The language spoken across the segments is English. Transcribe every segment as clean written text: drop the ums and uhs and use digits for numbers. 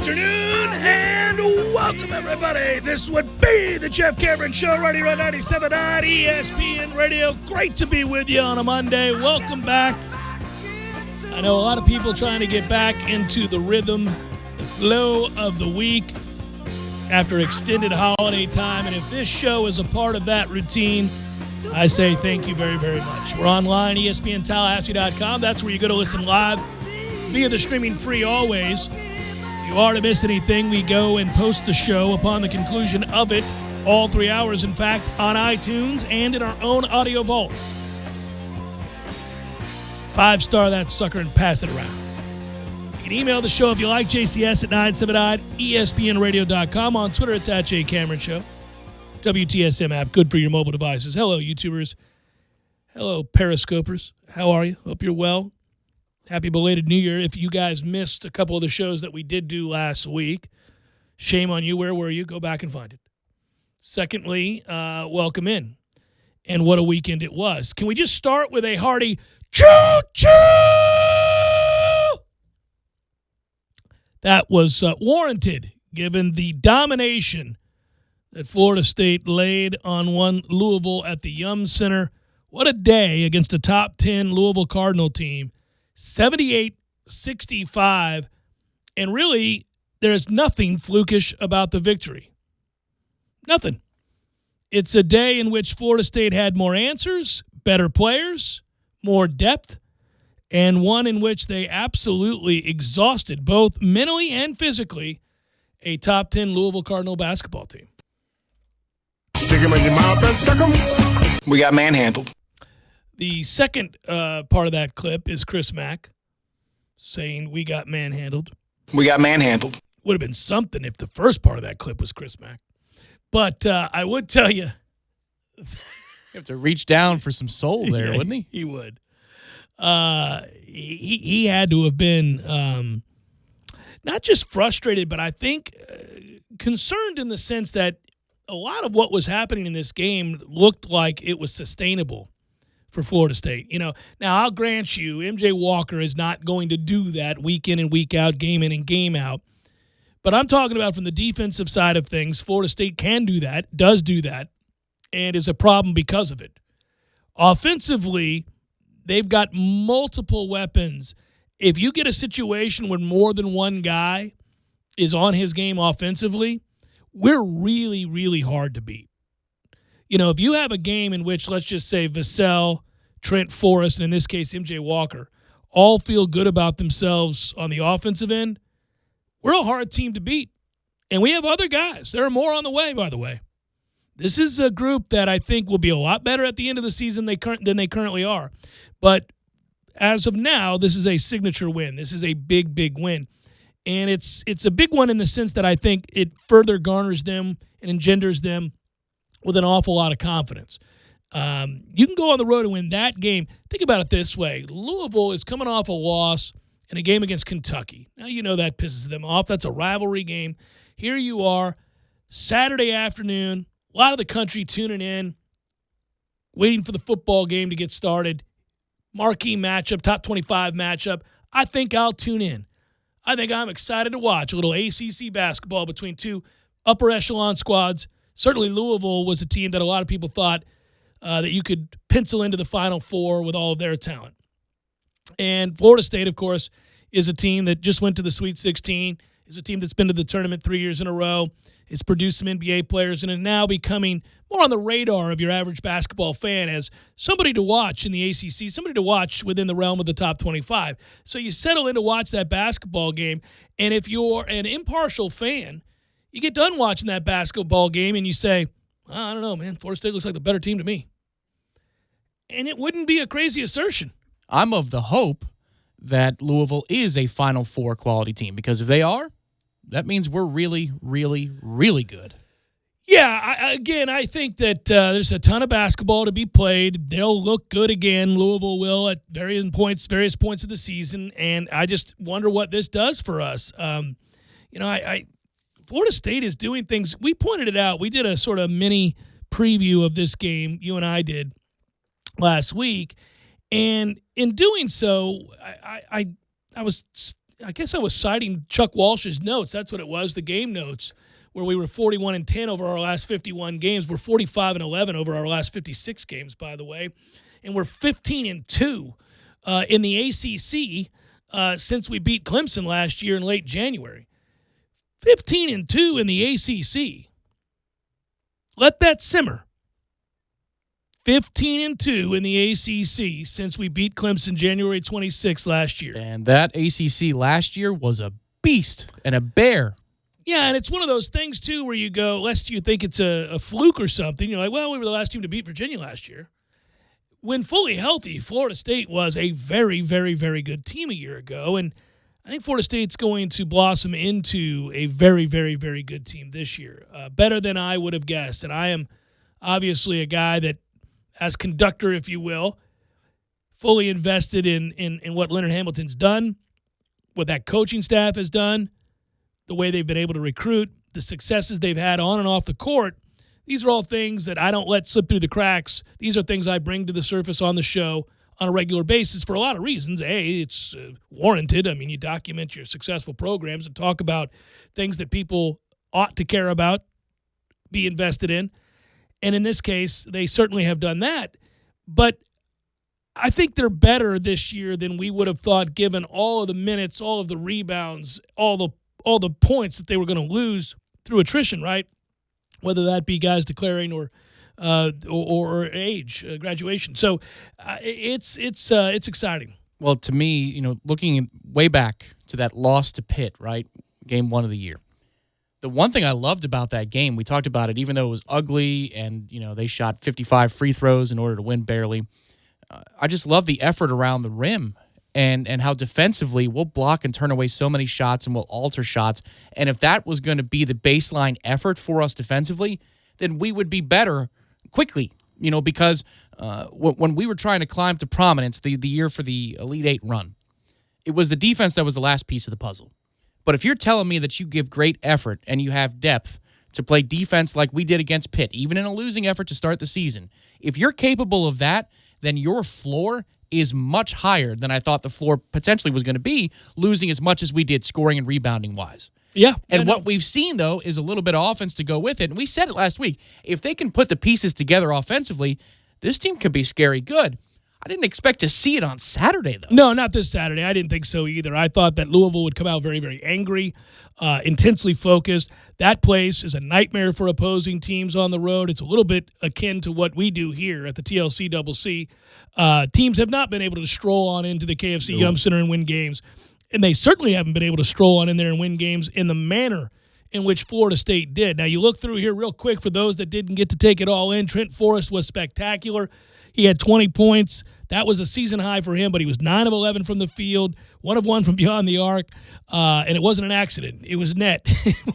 afternoon, and welcome, everybody. This would be the Jeff Cameron Show, right here on 97.9 ESPN Radio. Great to be with you on a Monday. Welcome back. I know a lot of people trying to get back into the rhythm, the flow of the week after extended holiday time, and if this show is a part of that routine, I say thank you very, very much. We're online, ESPNTallahassee.com. That's where you go to listen live via the streaming free always. If you are to miss anything, we go and post the show upon the conclusion of it, all 3 hours, in fact, on iTunes and in our own audio vault. 5-star that sucker and pass it around. You can email the show if you like, JCS at 979ESPNradio.com. On Twitter, it's at JCameronShow. WTSM app, good for your mobile devices. Hello, YouTubers. Hello, Periscopers. How are you? Hope you're well. Happy belated New Year. If you guys missed a couple of the shows that we did do last week, shame on you. Where were you? Go back and find it. Secondly, welcome in. And what a weekend it was. Can we just start with a hearty choo-choo? That was warranted, given the domination that Florida State laid on one Louisville at the Yum Center. What a day against a top 10 Louisville Cardinal team. 78-65, and really, there's nothing flukish about the victory. Nothing. It's a day in which Florida State had more answers, better players, more depth, and one in which they absolutely exhausted, both mentally and physically, a top 10 Louisville Cardinal basketball team. Stick him in your mouth and suck him. We got manhandled. The second part of that clip is Chris Mack saying, "We got manhandled." We got manhandled. Would have been something if the first part of that clip was Chris Mack. But I would tell you. You have to reach down for some soul there, wouldn't he? He would. He had to have been not just frustrated, but I think concerned in the sense that a lot of what was happening in this game looked like it was sustainable for Florida State. Now I'll grant you, MJ Walker is not going to do that week in and week out, game in and game out. But I'm talking about from the defensive side of things, Florida State can do that, does do that, and is a problem because of it. Offensively, they've got multiple weapons. If you get a situation where more than one guy is on his game offensively, we're really, really hard to beat. If you have a game in which, let's just say, Vassell, Trent Forrest, and in this case, MJ Walker, all feel good about themselves on the offensive end, we're a hard team to beat. And we have other guys. There are more on the way, by the way. This is a group that I think will be a lot better at the end of the season than they currently are. But as of now, this is a signature win. This is a big, big win. And it's a big one in the sense that I think it further garners them and engenders them with an awful lot of confidence. You can go on the road and win that game. Think about it this way. Louisville is coming off a loss in a game against Kentucky. Now, that pisses them off. That's a rivalry game. Here you are, Saturday afternoon, a lot of the country tuning in, waiting for the football game to get started. Marquee matchup, top 25 matchup. I think I'll tune in. I think I'm excited to watch a little ACC basketball between two upper echelon squads. Certainly Louisville was a team that a lot of people thought that you could pencil into the Final Four with all of their talent. And Florida State, of course, is a team that just went to the Sweet 16, is a team that's been to the tournament 3 years in a row. It's produced some NBA players and is now becoming more on the radar of your average basketball fan as somebody to watch in the ACC, somebody to watch within the realm of the top 25. So you settle in to watch that basketball game, and if you're an impartial fan, you get done watching that basketball game and you say, I don't know, man, Florida State looks like the better team to me. And it wouldn't be a crazy assertion. I'm of the hope that Louisville is a Final Four quality team, because if they are, that means we're really, really, really good. Yeah, I think that there's a ton of basketball to be played. They'll look good again. Louisville will at various points of the season, and I just wonder what this does for us. Florida State is doing things. We pointed it out. We did a sort of mini preview of this game, you and I did, last week. And in doing so, I was I guess I was citing Chuck Walsh's notes. That's what it was, the game notes, where we were 41-10 over our last 51 games. We're 45-11 over our last 56 games, by the way. And we're 15-2 in the ACC since we beat Clemson last year in late January. 15-2 in the ACC. Let that simmer. 15-2 in the ACC since we beat Clemson January 26th last year. And that ACC last year was a beast and a bear. Yeah, and it's one of those things, too, where you go, lest you think it's a fluke or something. You're like, well, we were the last team to beat Virginia last year. When fully healthy, Florida State was a very, very, very good team a year ago. And I think Florida State's going to blossom into a very, very, very good team this year. Better than I would have guessed. And I am obviously a guy that, as conductor, if you will, fully invested in what Leonard Hamilton's done, what that coaching staff has done, the way they've been able to recruit, the successes they've had on and off the court. These are all things that I don't let slip through the cracks. These are things I bring to the surface on the show on a regular basis for a lot of reasons. A, it's warranted. I mean, you document your successful programs and talk about things that people ought to care about, be invested in. And in this case, they certainly have done that. But I think they're better this year than we would have thought, given all of the minutes, all of the rebounds, all the points that they were going to lose through attrition, right? Whether that be guys declaring or age, graduation. So it's exciting. Well, to me, looking way back to that loss to Pitt, right, game 1 of the year. The one thing I loved about that game, we talked about it, even though it was ugly and, they shot 55 free throws in order to win barely. I just love the effort around the rim and how defensively we'll block and turn away so many shots and we'll alter shots. And if that was going to be the baseline effort for us defensively, then we would be better quickly, because when we were trying to climb to prominence the year for the Elite Eight run, it was the defense that was the last piece of the puzzle. But if you're telling me that you give great effort and you have depth to play defense like we did against Pitt, even in a losing effort to start the season, if you're capable of that, then your floor is much higher than I thought the floor potentially was going to be, losing as much as we did scoring and rebounding wise. Yeah. And what we've seen, though, is a little bit of offense to go with it. And we said it last week. If they can put the pieces together offensively, this team can be scary good. I didn't expect to see it on Saturday, though. No, not this Saturday. I didn't think so either. I thought that Louisville would come out very, very angry, intensely focused. That place is a nightmare for opposing teams on the road. It's a little bit akin to what we do here at the TLC-CC. Teams have not been able to stroll on into the KFC Yum Center and win games, and they certainly haven't been able to stroll on in there and win games in the manner in which Florida State did. Now, you look through here real quick for those that didn't get to take it all in. Trent Forrest was spectacular. He had 20 points. That was a season high for him, but he was 9 of 11 from the field, 1 of 1 from beyond the arc, and it wasn't an accident. It was net.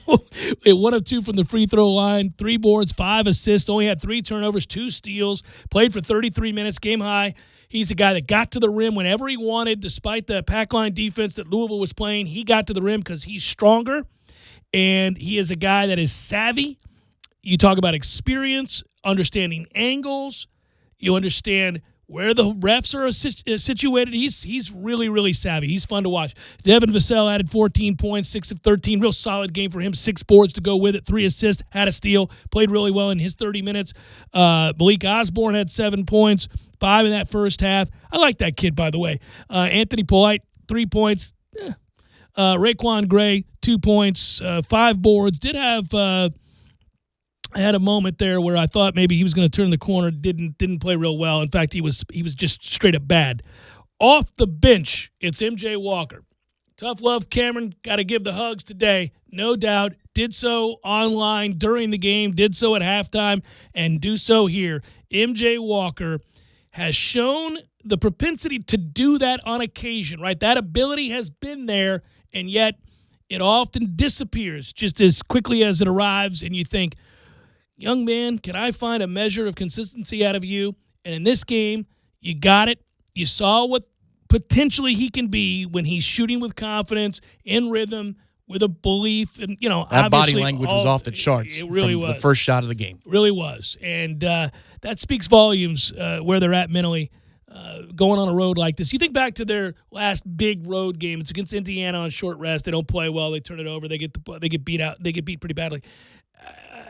1 of 2 from the free throw line, 3 boards, 5 assists, only had 3 turnovers, 2 steals, played for 33 minutes, game high. He's a guy that got to the rim whenever he wanted, despite the pack line defense that Louisville was playing. He got to the rim because he's stronger, and he is a guy that is savvy. You talk about experience, understanding angles. You understand where the refs are situated. He's really, really savvy. He's fun to watch. Devin Vassell added 14 points, 6 of 13. Real solid game for him. 6 boards to go with it. 3 assists, had a steal. Played really well in his 30 minutes. Malik Osborne had 7 points, 5 in that first half. I like that kid, by the way. Anthony Polite, 3 points. Raekwon Gray, 2 points, 5 boards. I had a moment there where I thought maybe he was going to turn the corner. Didn't play real well. In fact, he was just straight up bad. Off the bench, it's MJ Walker. Tough love, Cameron. Got to give the hugs today, no doubt. Did so online during the game. Did so at halftime, and do so here. MJ Walker has shown the propensity to do that on occasion. Right, that ability has been there, and yet it often disappears just as quickly as it arrives. And you think, young man, can I find a measure of consistency out of you? And in this game, you got it. You saw what potentially he can be when he's shooting with confidence, in rhythm, with a belief. And, that body language was off the charts. It really was. The first shot of the game. Really was. And that speaks volumes where they're at mentally. going on a road like this. You think back to their last big road game. It's against Indiana on short rest. They don't play well. They turn it over. They get beat out. They get beat pretty badly.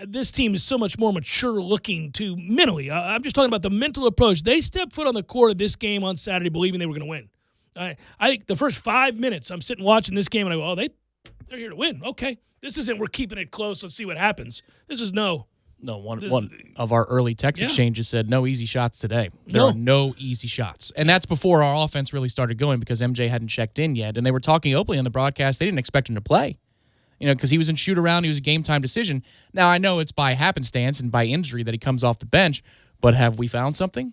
This team is so much more mature looking to mentally. I'm just talking about the mental approach. They stepped foot on the court of this game on Saturday believing they were going to win. I think the first 5 minutes I'm sitting watching this game and I go, oh, they're here to win. Okay. This isn't we're keeping it close. Let's see what happens. This is one of our early text exchanges said no easy shots today. There are no easy shots. And that's before our offense really started going because MJ hadn't checked in yet. And they were talking openly on the broadcast. They didn't expect him to play. Because he was in shoot-around. He was a game-time decision. Now, I know it's by happenstance and by injury that he comes off the bench, but have we found something?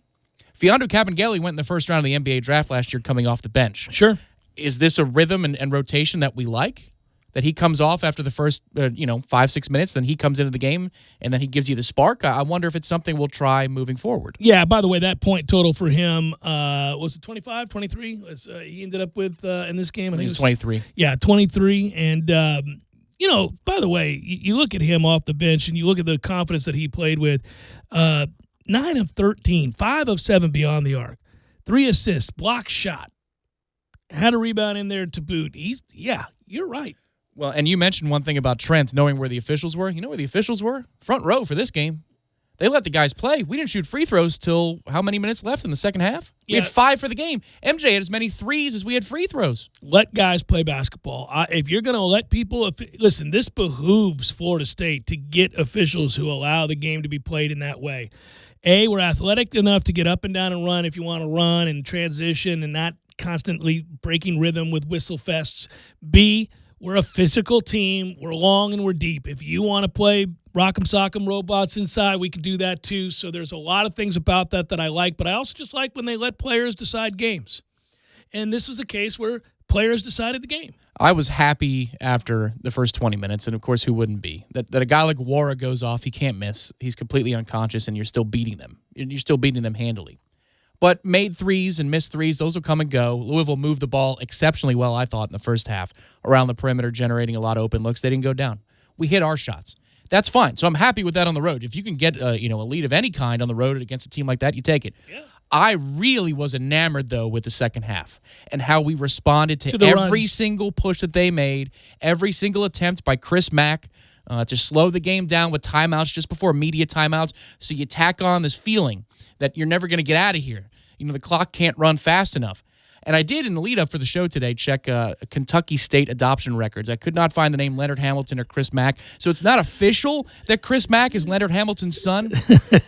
Fiando Cabangeli went in the first round of the NBA draft last year coming off the bench. Sure. Is this a rhythm and rotation that we like? That he comes off after the first 5-6 minutes, then he comes into the game, and then he gives you the spark? I wonder if it's something we'll try moving forward. Yeah, by the way, that point total for him, was it 25, 23? He ended up with in this game? I think it was 23. Yeah, 23. And, by the way, you look at him off the bench and you look at the confidence that he played with. 9 of 13, 5 of 7 beyond the arc, 3 assists, block shot, had a rebound in there to boot. You're right. Well, and you mentioned one thing about Trent knowing where the officials were. You know where the officials were? Front row for this game. They let the guys play. We didn't shoot free throws till how many minutes left in the second half? We had 5 for the game. MJ had as many threes as we had free throws. Let guys play basketball. If you're going to let people – listen, this behooves Florida State to get officials who allow the game to be played in that way. A, we're athletic enough to get up and down and run if you want to run and transition and not constantly breaking rhythm with whistle fests. B, we're a physical team. We're long and we're deep. If you want to play rock'em sock'em robots inside, we can do that too. So there's a lot of things about that I like, but I also just like when they let players decide games. And this was a case where players decided the game. I was happy after the first 20 minutes, and of course, who wouldn't be? That a guy like Wara goes off, he can't miss. He's completely unconscious, and you're still beating them. You're still beating them handily. But made threes and missed threes, those will come and go. Louisville moved the ball exceptionally well, I thought, in the first half, around the perimeter, generating a lot of open looks. They didn't go down. We hit our shots. That's fine. So I'm happy with that on the road. If you can get a lead of any kind on the road against a team like that, you take it. Yeah. I really was enamored, though, with the second half and how we responded to every single push that they made, every single attempt by Chris Mack to slow the game down with timeouts just before media timeouts. So you tack on this feeling that you're never going to get out of here. The clock can't run fast enough. And I did, in the lead-up for the show today, check Kentucky State adoption records. I could not find the name Leonard Hamilton or Chris Mack. So it's not official that Chris Mack is Leonard Hamilton's son,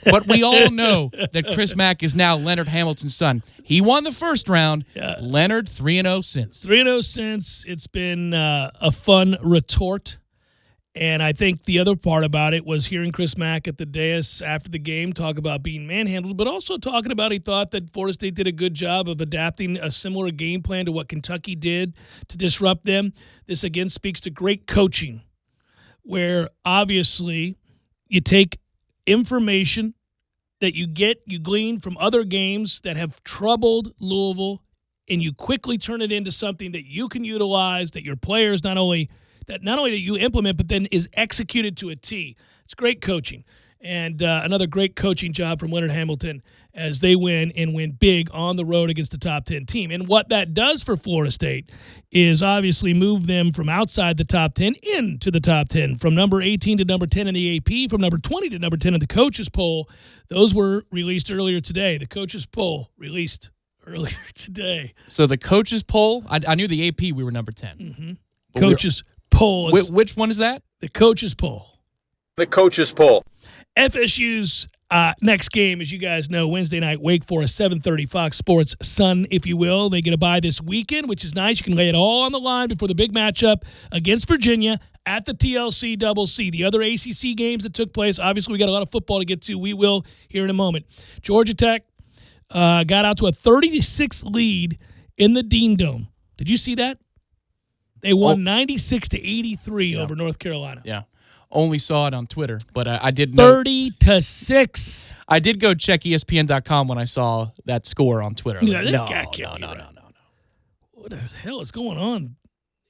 but we all know that Chris Mack is now Leonard Hamilton's son. He won the first round. Yeah. Leonard, 3-0 since. 3-0 since. It's been a fun retort. And I think the other part about it was hearing Chris Mack at the dais after the game talk about being manhandled, but also talking about he thought that Florida State did a good job of adapting a similar game plan to what Kentucky did to disrupt them. This, again, speaks to great coaching, where obviously you take information that you glean from other games that have troubled Louisville, and you quickly turn it into something that you can utilize, that your players not only that you implement, but then is executed to a T. It's great coaching. And another great coaching job from Leonard Hamilton as they win big on the road against a top 10 team. And what that does for Florida State is obviously move them from outside the top 10 into the top 10, from number 18 to number 10 in the AP, from number 20 to number 10 in the coaches poll. Those were released earlier today. The coaches poll released earlier today. So the coaches poll, I knew the AP we were number 10. Mm-hmm. Coaches poll. Which one is that? The coaches poll. The coaches poll. FSU's next game, as you guys know, Wednesday night, Wake Forest, 7:30, Fox Sports Sun, if you will. They get a bye this weekend, which is nice. You can lay it all on the line before the big matchup against Virginia at the TLC Double C. The other ACC games that took place, obviously we got a lot of football to get to. We will here in a moment. Georgia Tech got out to a 30-6 lead in the Dean Dome. Did you see that? They won 96-83 over North Carolina. Yeah. Only saw it on Twitter, but I did know 30-6. I did go check ESPN.com when I saw that score on Twitter. Yeah, no. What the hell is going on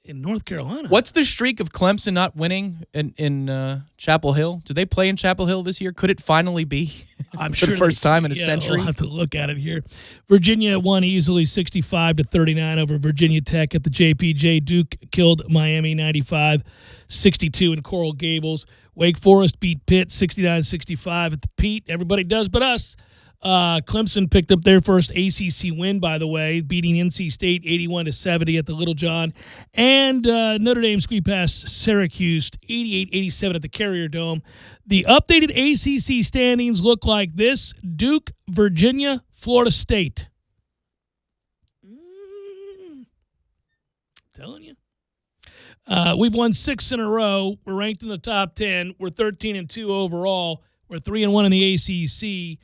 in North Carolina. What's the streak of Clemson not winning in Chapel Hill? Did they play in Chapel Hill this year? Could it finally be I'm for sure the first time in a century? We'll have to look at it here. Virginia won easily 65-39 over Virginia Tech at the JPJ. Duke killed Miami 95-62 in Coral Gables. Wake Forest beat Pitt 69-65 at the Pete. Everybody does but us. Clemson picked up their first ACC win, by the way, beating NC State 81-70 at the Little John. And Notre Dame squeaked past Syracuse 88-87 at the Carrier Dome. The updated ACC standings look like this: Duke, Virginia, Florida State. Telling you. We've won 6 in a row. We're ranked in the top 10. We're 13-2 overall. We're 3-1 in the ACC.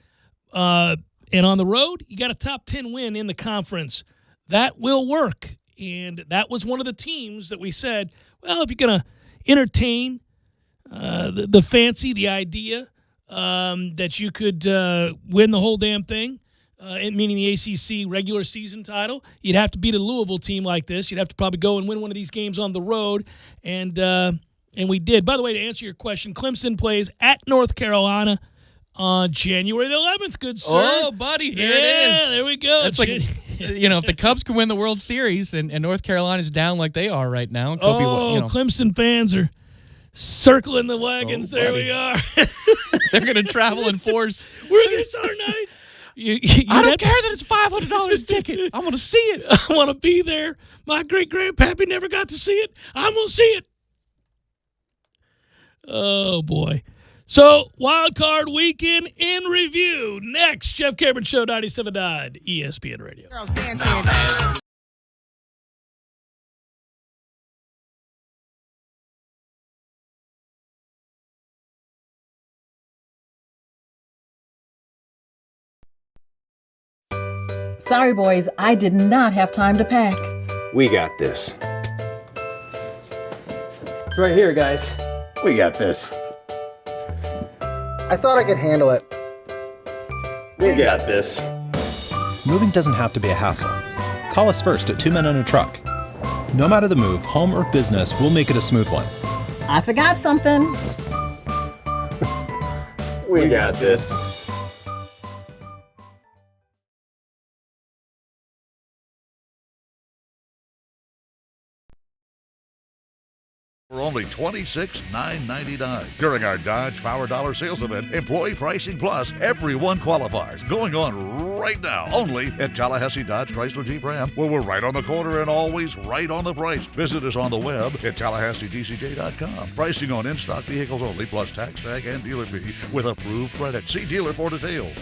And on the road, you got a top 10 win in the conference. That will work. And that was one of the teams that we said, well, if you're going to entertain the fancy, the idea that you could win the whole damn thing, meaning the ACC regular season title, you'd have to beat a Louisville team like this. You'd have to probably go and win one of these games on the road. And we did. By the way, to answer your question, Clemson plays at North Carolina on January the 11th, good sir. Oh, buddy, there it is. Yeah, there we go. That's like, if the Cubs can win the World Series and North Carolina's down like they are right now. Clemson fans are circling the wagons. There we are. They're going to travel in force. We're this our night. I don't care that it's $500 a ticket. I'm going to see it. I want to be there. My great-grandpappy never got to see it. I'm going to see it. Oh, boy. So, Wild Card Weekend in review. Next, Jeff Cameron Show, 97.9 ESPN Radio. Sorry, boys, I did not have time to pack. We got this. It's right here, guys. We got this. I thought I could handle it. We got this. Moving doesn't have to be a hassle. Call us first at 2 Men and a Truck. No matter the move, home or business, we'll make it a smooth one. I forgot something. We got this. For only $26,999. During our Dodge Power Dollar Sales Event, Employee Pricing Plus, everyone qualifies. Going on right now, only at Tallahassee Dodge Chrysler Jeep Ram, where we're right on the corner and always right on the price. Visit us on the web at TallahasseeDCJ.com. Pricing on in-stock vehicles only, plus tax tag and dealer fee with approved credit. See dealer for details.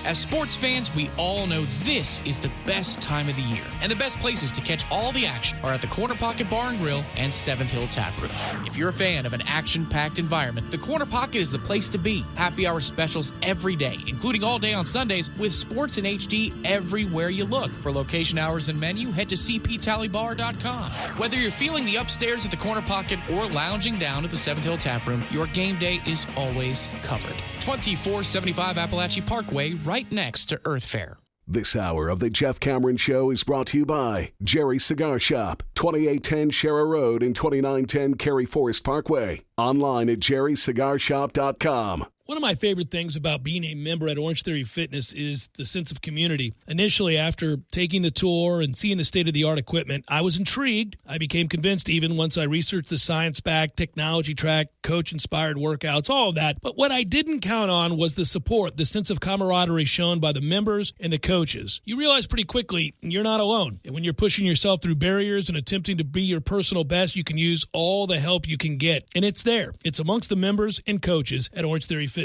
As sports fans, we all know this is the best time of the year. And the best places to catch all the action are at the Corner Pocket Bar and Grill and 7th Hill Tap Room. If you're a fan of an action-packed environment, the Corner Pocket is the place to be. Happy hour specials every day, including all day on Sundays, with sports in HD everywhere you look. For location hours and menu, head to cptallybar.com. Whether you're feeling the upstairs at the Corner Pocket or lounging down at the 7th Hill Tap Room, your game day is always covered. 2475 Appalachia Parkway, right next to Earth Fair. This hour of the Jeff Cameron Show is brought to you by Jerry's Cigar Shop, 2810 Shara Road and 2910 Cary Forest Parkway. Online at jerrycigarshop.com. One of my favorite things about being a member at Orange Theory Fitness is the sense of community. Initially, after taking the tour and seeing the state-of-the-art equipment, I was intrigued. I became convinced even once I researched the science-backed, technology-tracked, coach-inspired workouts, all of that. But what I didn't count on was the support, the sense of camaraderie shown by the members and the coaches. You realize pretty quickly you're not alone. And when you're pushing yourself through barriers and attempting to be your personal best, you can use all the help you can get. And it's there. It's amongst the members and coaches at Orange Theory Fitness.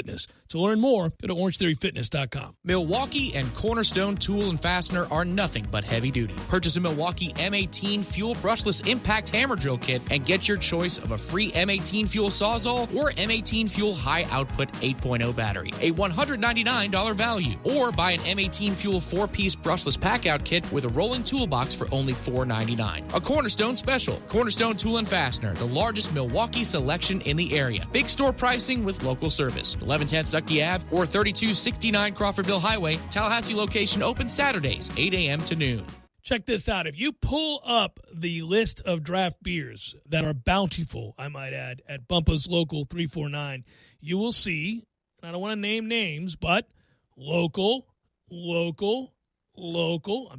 To learn more, go to orangetheoryfitness.com. Milwaukee and Cornerstone Tool and Fastener are nothing but heavy duty. Purchase a Milwaukee M18 Fuel Brushless Impact Hammer Drill Kit and get your choice of a free M18 Fuel Sawzall or M18 Fuel High Output 8.0 battery, a $199 value. Or buy an M18 Fuel 4-piece brushless pack-out kit with a rolling toolbox for only $4.99. A Cornerstone special. Cornerstone Tool and Fastener, the largest Milwaukee selection in the area. Big store pricing with local service. 1110 Stuckey Ave or 3269 Crawfordville Highway. Tallahassee location open Saturdays, 8 a.m. to noon. Check this out. If you pull up the list of draft beers that are bountiful, I might add, at Bumpa's Local 349, you will see, I don't want to name names, but local, I'm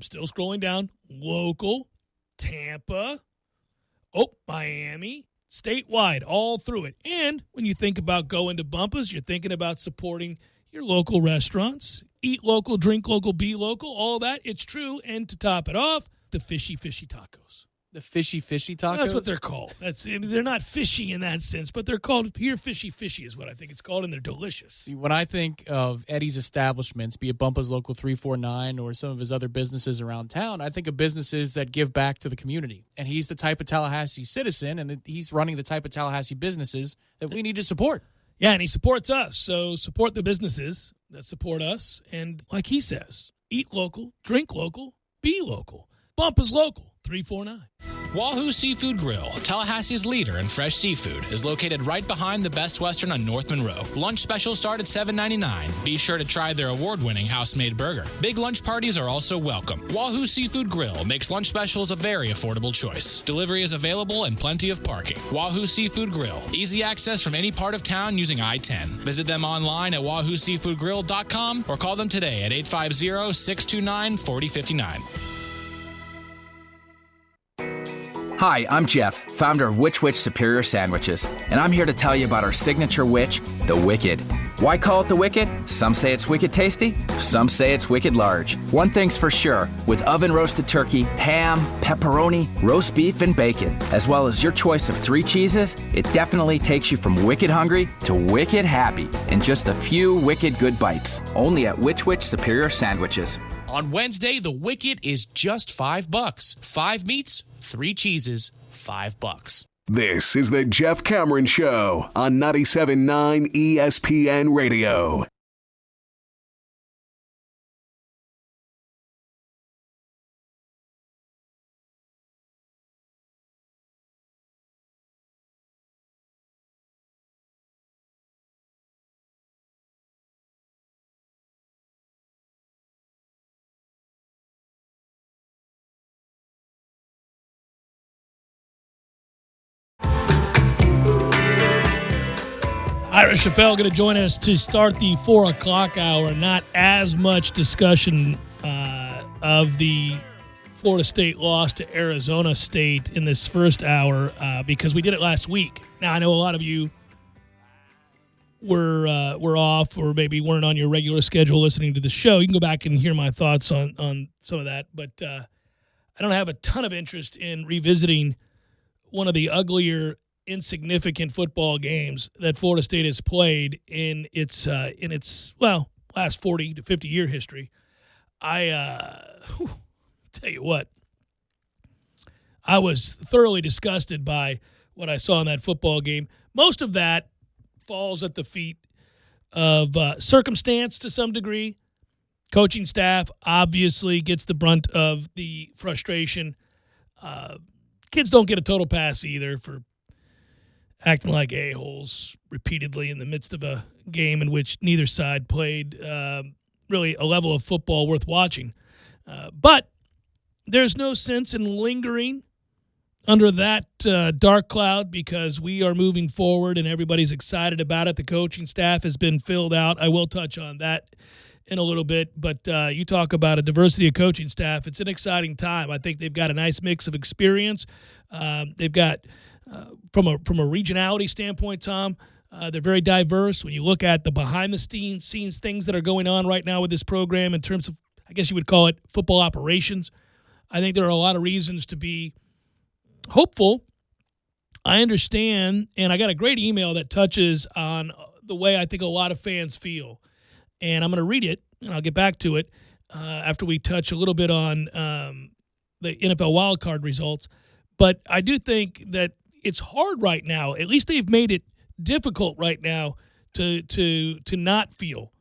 still scrolling down, local, Tampa, Miami, statewide, all through it. And when you think about going to Bumpa's, you're thinking about supporting your local restaurants. Eat local, drink local, be local, all that. It's true. And to top it off, the fishy tacos. The fishy tacos? That's what they're called. They're not fishy in that sense, but they're called here fishy is what I think it's called, and they're delicious. See, when I think of Eddie's establishments, be it Bumpa's Local 349 or some of his other businesses around town, I think of businesses that give back to the community. And he's the type of Tallahassee citizen, and he's running the type of Tallahassee businesses that we need to support. Yeah, and he supports us. So support the businesses that support us. And like he says, eat local, drink local, be local. Bumpa's Local 349. Wahoo Seafood Grill, Tallahassee's leader in fresh seafood, is located right behind the Best Western on North Monroe. Lunch specials start at $7.99. Be sure to try their award-winning house-made burger. Big lunch parties are also welcome. Wahoo Seafood Grill makes lunch specials a very affordable choice. Delivery is available and plenty of parking. Wahoo Seafood Grill, easy access from any part of town using I-10. Visit them online at wahooseafoodgrill.com or call them today at 850-629-4059. Hi, I'm Jeff, founder of Which Superior Sandwiches, and I'm here to tell you about our signature witch, the Wicked. Why call it the Wicked? Some say it's wicked tasty, some say it's wicked large. One thing's for sure, with oven-roasted turkey, ham, pepperoni, roast beef, and bacon, as well as your choice of 3 cheeses, it definitely takes you from wicked hungry to wicked happy in just a few wicked good bites. Only at Which Superior Sandwiches. On Wednesday, the Wicked is just $5. 5 meats, 3 cheeses, $5. This is the Jeff Cameron Show on 97.9 ESPN Radio. Ira Schoffel going to join us to start the 4 o'clock hour. Not as much discussion of the Florida State loss to Arizona State in this first hour because we did it last week. Now, I know a lot of you were off or maybe weren't on your regular schedule listening to the show. You can go back and hear my thoughts on some of that. But I don't have a ton of interest in revisiting one of the uglier insignificant football games that Florida State has played in its last 40 to 50 year history. I tell you what, I was thoroughly disgusted by what I saw in that football game. Most of that falls at the feet of circumstance to some degree. Coaching staff obviously gets the brunt of the frustration. Kids don't get a total pass either for acting like a-holes repeatedly in the midst of a game in which neither side played really a level of football worth watching. But there's no sense in lingering under that dark cloud because we are moving forward and everybody's excited about it. The coaching staff has been filled out. I will touch on that in a little bit, but you talk about a diversity of coaching staff. It's an exciting time. I think they've got a nice mix of experience. They've got from a regionality standpoint, Tom, they're very diverse. When you look at the behind-the-scenes things that are going on right now with this program in terms of, I guess you would call it football operations, I think there are a lot of reasons to be hopeful. I understand, and I got a great email that touches on the way I think a lot of fans feel. And I'm going to read it, and I'll get back to it after we touch a little bit on the NFL wildcard results. But I do think that it's hard right now. At least they've made it difficult right now to not feel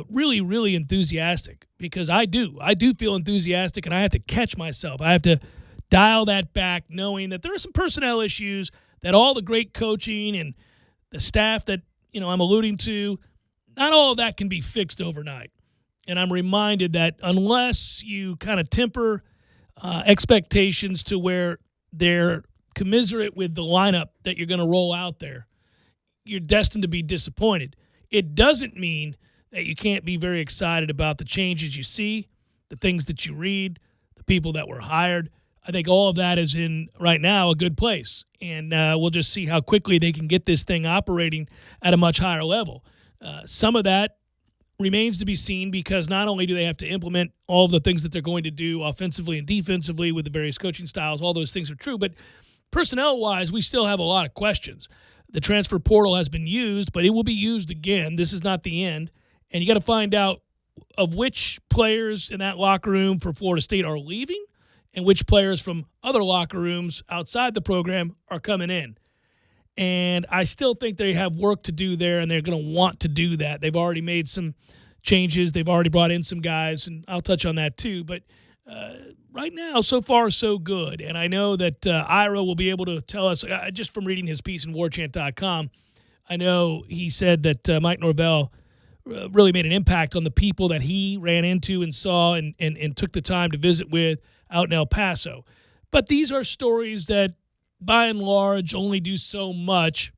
really, really enthusiastic because I do feel enthusiastic, and I have to catch myself. I have to dial that back, knowing that there are some personnel issues that all the great coaching and the staff that I'm alluding to, not all of that can be fixed overnight. And I'm reminded that unless you kind of temper expectations to where they're commiserate with the lineup that you're going to roll out there, you're destined to be disappointed. It doesn't mean that you can't be very excited about the changes you see, the things that you read, the people that were hired. I think all of that is in, right now, a good place. And we'll just see how quickly they can get this thing operating at a much higher level. Some of that remains to be seen because not only do they have to implement all of the things that they're going to do offensively and defensively with the various coaching styles, all those things are true, but personnel-wise, we still have a lot of questions. The transfer portal has been used, but it will be used again. This is not the end. And you got to find out of which players in that locker room for Florida State are leaving and which players from other locker rooms outside the program are coming in. And I still think they have work to do there, and they're going to want to do that. They've already made some changes. They've already brought in some guys, and I'll touch on that too. But right now, so far, so good. And I know that Ira will be able to tell us, just from reading his piece in warchant.com, I know he said that Mike Norvell really made an impact on the people that he ran into and saw and took the time to visit with out in El Paso. But these are stories that, by and large, only do so much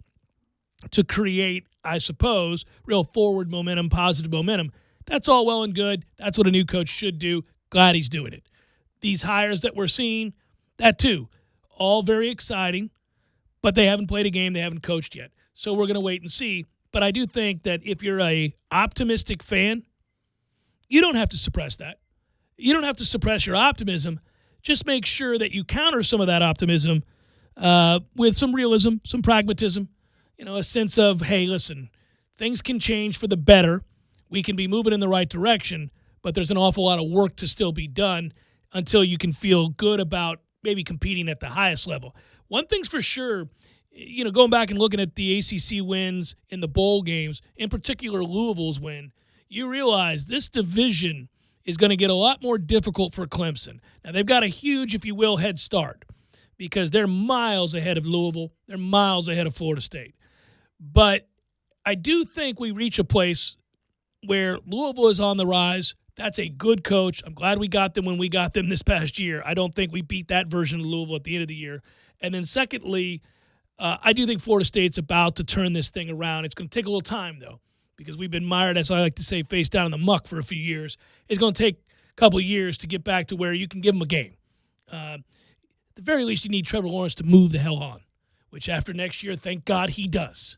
to create, I suppose, real forward momentum, positive momentum. That's all well and good. That's what a new coach should do. Glad he's doing it. These hires that we're seeing, that too, all very exciting, but they haven't played a game. They haven't coached yet. So we're going to wait and see. But I do think that if you're a optimistic fan, you don't have to suppress that. You don't have to suppress your optimism. Just make sure that you counter some of that optimism with some realism, some pragmatism, a sense of, hey, listen, things can change for the better. We can be moving in the right direction, but there's an awful lot of work to still be done until you can feel good about maybe competing at the highest level. One thing's for sure, going back and looking at the ACC wins in the bowl games, in particular Louisville's win, you realize this division is going to get a lot more difficult for Clemson. Now, they've got a huge, if you will, head start because they're miles ahead of Louisville. They're miles ahead of Florida State. But I do think we reach a place where Louisville is on the rise. That's a good coach. I'm glad we got them when we got them this past year. I don't think we beat that version of Louisville at the end of the year. And then secondly, I do think Florida State's about to turn this thing around. It's going to take a little time, though, because we've been mired, as I like to say, face down in the muck for a few years. It's going to take a couple of years to get back to where you can give them a game. At the very least, you need Trevor Lawrence to move the hell on, which after next year, thank God he does.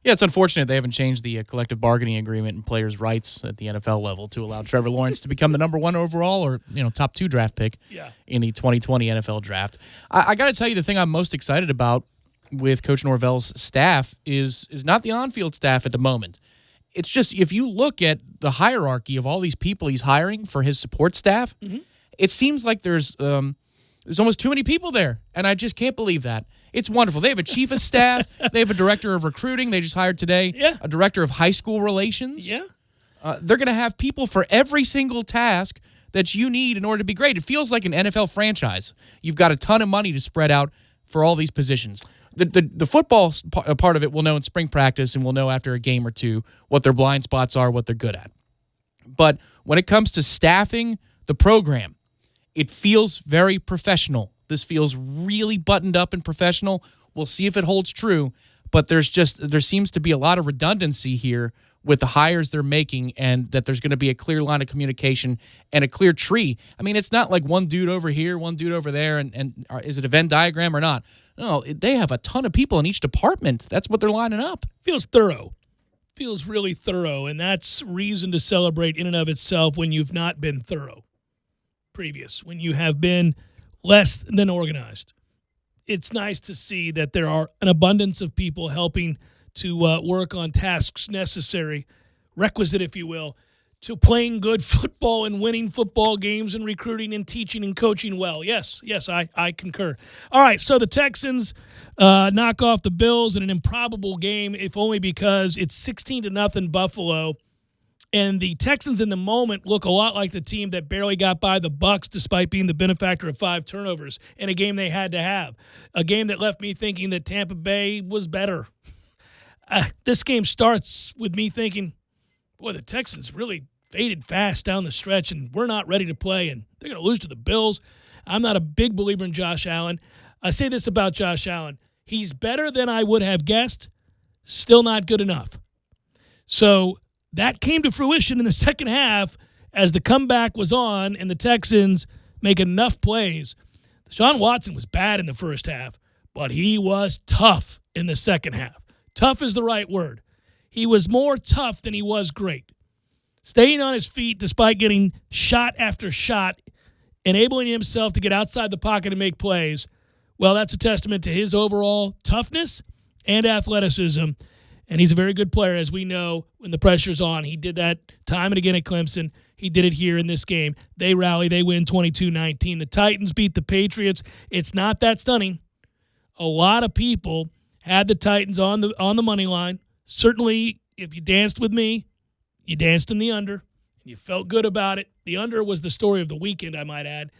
Yeah, it's unfortunate they haven't changed the collective bargaining agreement and players' rights at the NFL level to allow Trevor Lawrence to become the number 1 overall or top 2 draft pick in the 2020 NFL draft. I got to tell you, the thing I'm most excited about with Coach Norvell's staff is not the on-field staff at the moment. It's just if you look at the hierarchy of all these people he's hiring for his support staff, it seems like there's almost too many people there, and I just can't believe that. It's wonderful. They have a chief of staff. They have a director of recruiting. They just hired today a director of high school relations. Yeah. They're going to have people for every single task that you need in order to be great. It feels like an NFL franchise. You've got a ton of money to spread out for all these positions. The football part of it we'll know in spring practice, and we'll know after a game or two what their blind spots are, what they're good at. But when it comes to staffing the program, it feels very professional. This feels really buttoned up and professional. We'll see if it holds true, but there seems to be a lot of redundancy here with the hires they're making, and that there's going to be a clear line of communication and a clear tree. I mean, it's not like one dude over here, one dude over there, and is it a Venn diagram or not? No, they have a ton of people in each department. That's what they're lining up. Feels thorough. Feels really thorough, and that's reason to celebrate in and of itself when you've not been thorough previous, when you have been less than organized. It's nice to see that there are an abundance of people helping to work on tasks necessary, requisite, if you will, to playing good football and winning football games and recruiting and teaching and coaching well. Yes, I concur. All right, so the Texans knock off the Bills in an improbable game, if only because it's 16-0 Buffalo. And the Texans in the moment look a lot like the team that barely got by the Bucs despite being the benefactor of 5 turnovers in a game they had to have. A game that left me thinking that Tampa Bay was better. This game starts with me thinking, boy, the Texans really faded fast down the stretch, and we're not ready to play, and they're going to lose to the Bills. I'm not a big believer in Josh Allen. I say this about Josh Allen. He's better than I would have guessed, still not good enough. So that came to fruition in the second half as the comeback was on and the Texans make enough plays. Deshaun Watson was bad in the first half, but he was tough in the second half. Tough is the right word. He was more tough than he was great. Staying on his feet despite getting shot after shot, enabling himself to get outside the pocket and make plays, well, that's a testament to his overall toughness and athleticism. And he's a very good player, as we know, when the pressure's on. He did that time and again at Clemson. He did it here in this game. They rally. They win 22-19. The Titans beat the Patriots. It's not that stunning. A lot of people had the Titans on the money line. Certainly, if you danced with me, you danced in the under, and you felt good about it. The under was the story of the weekend, I might add.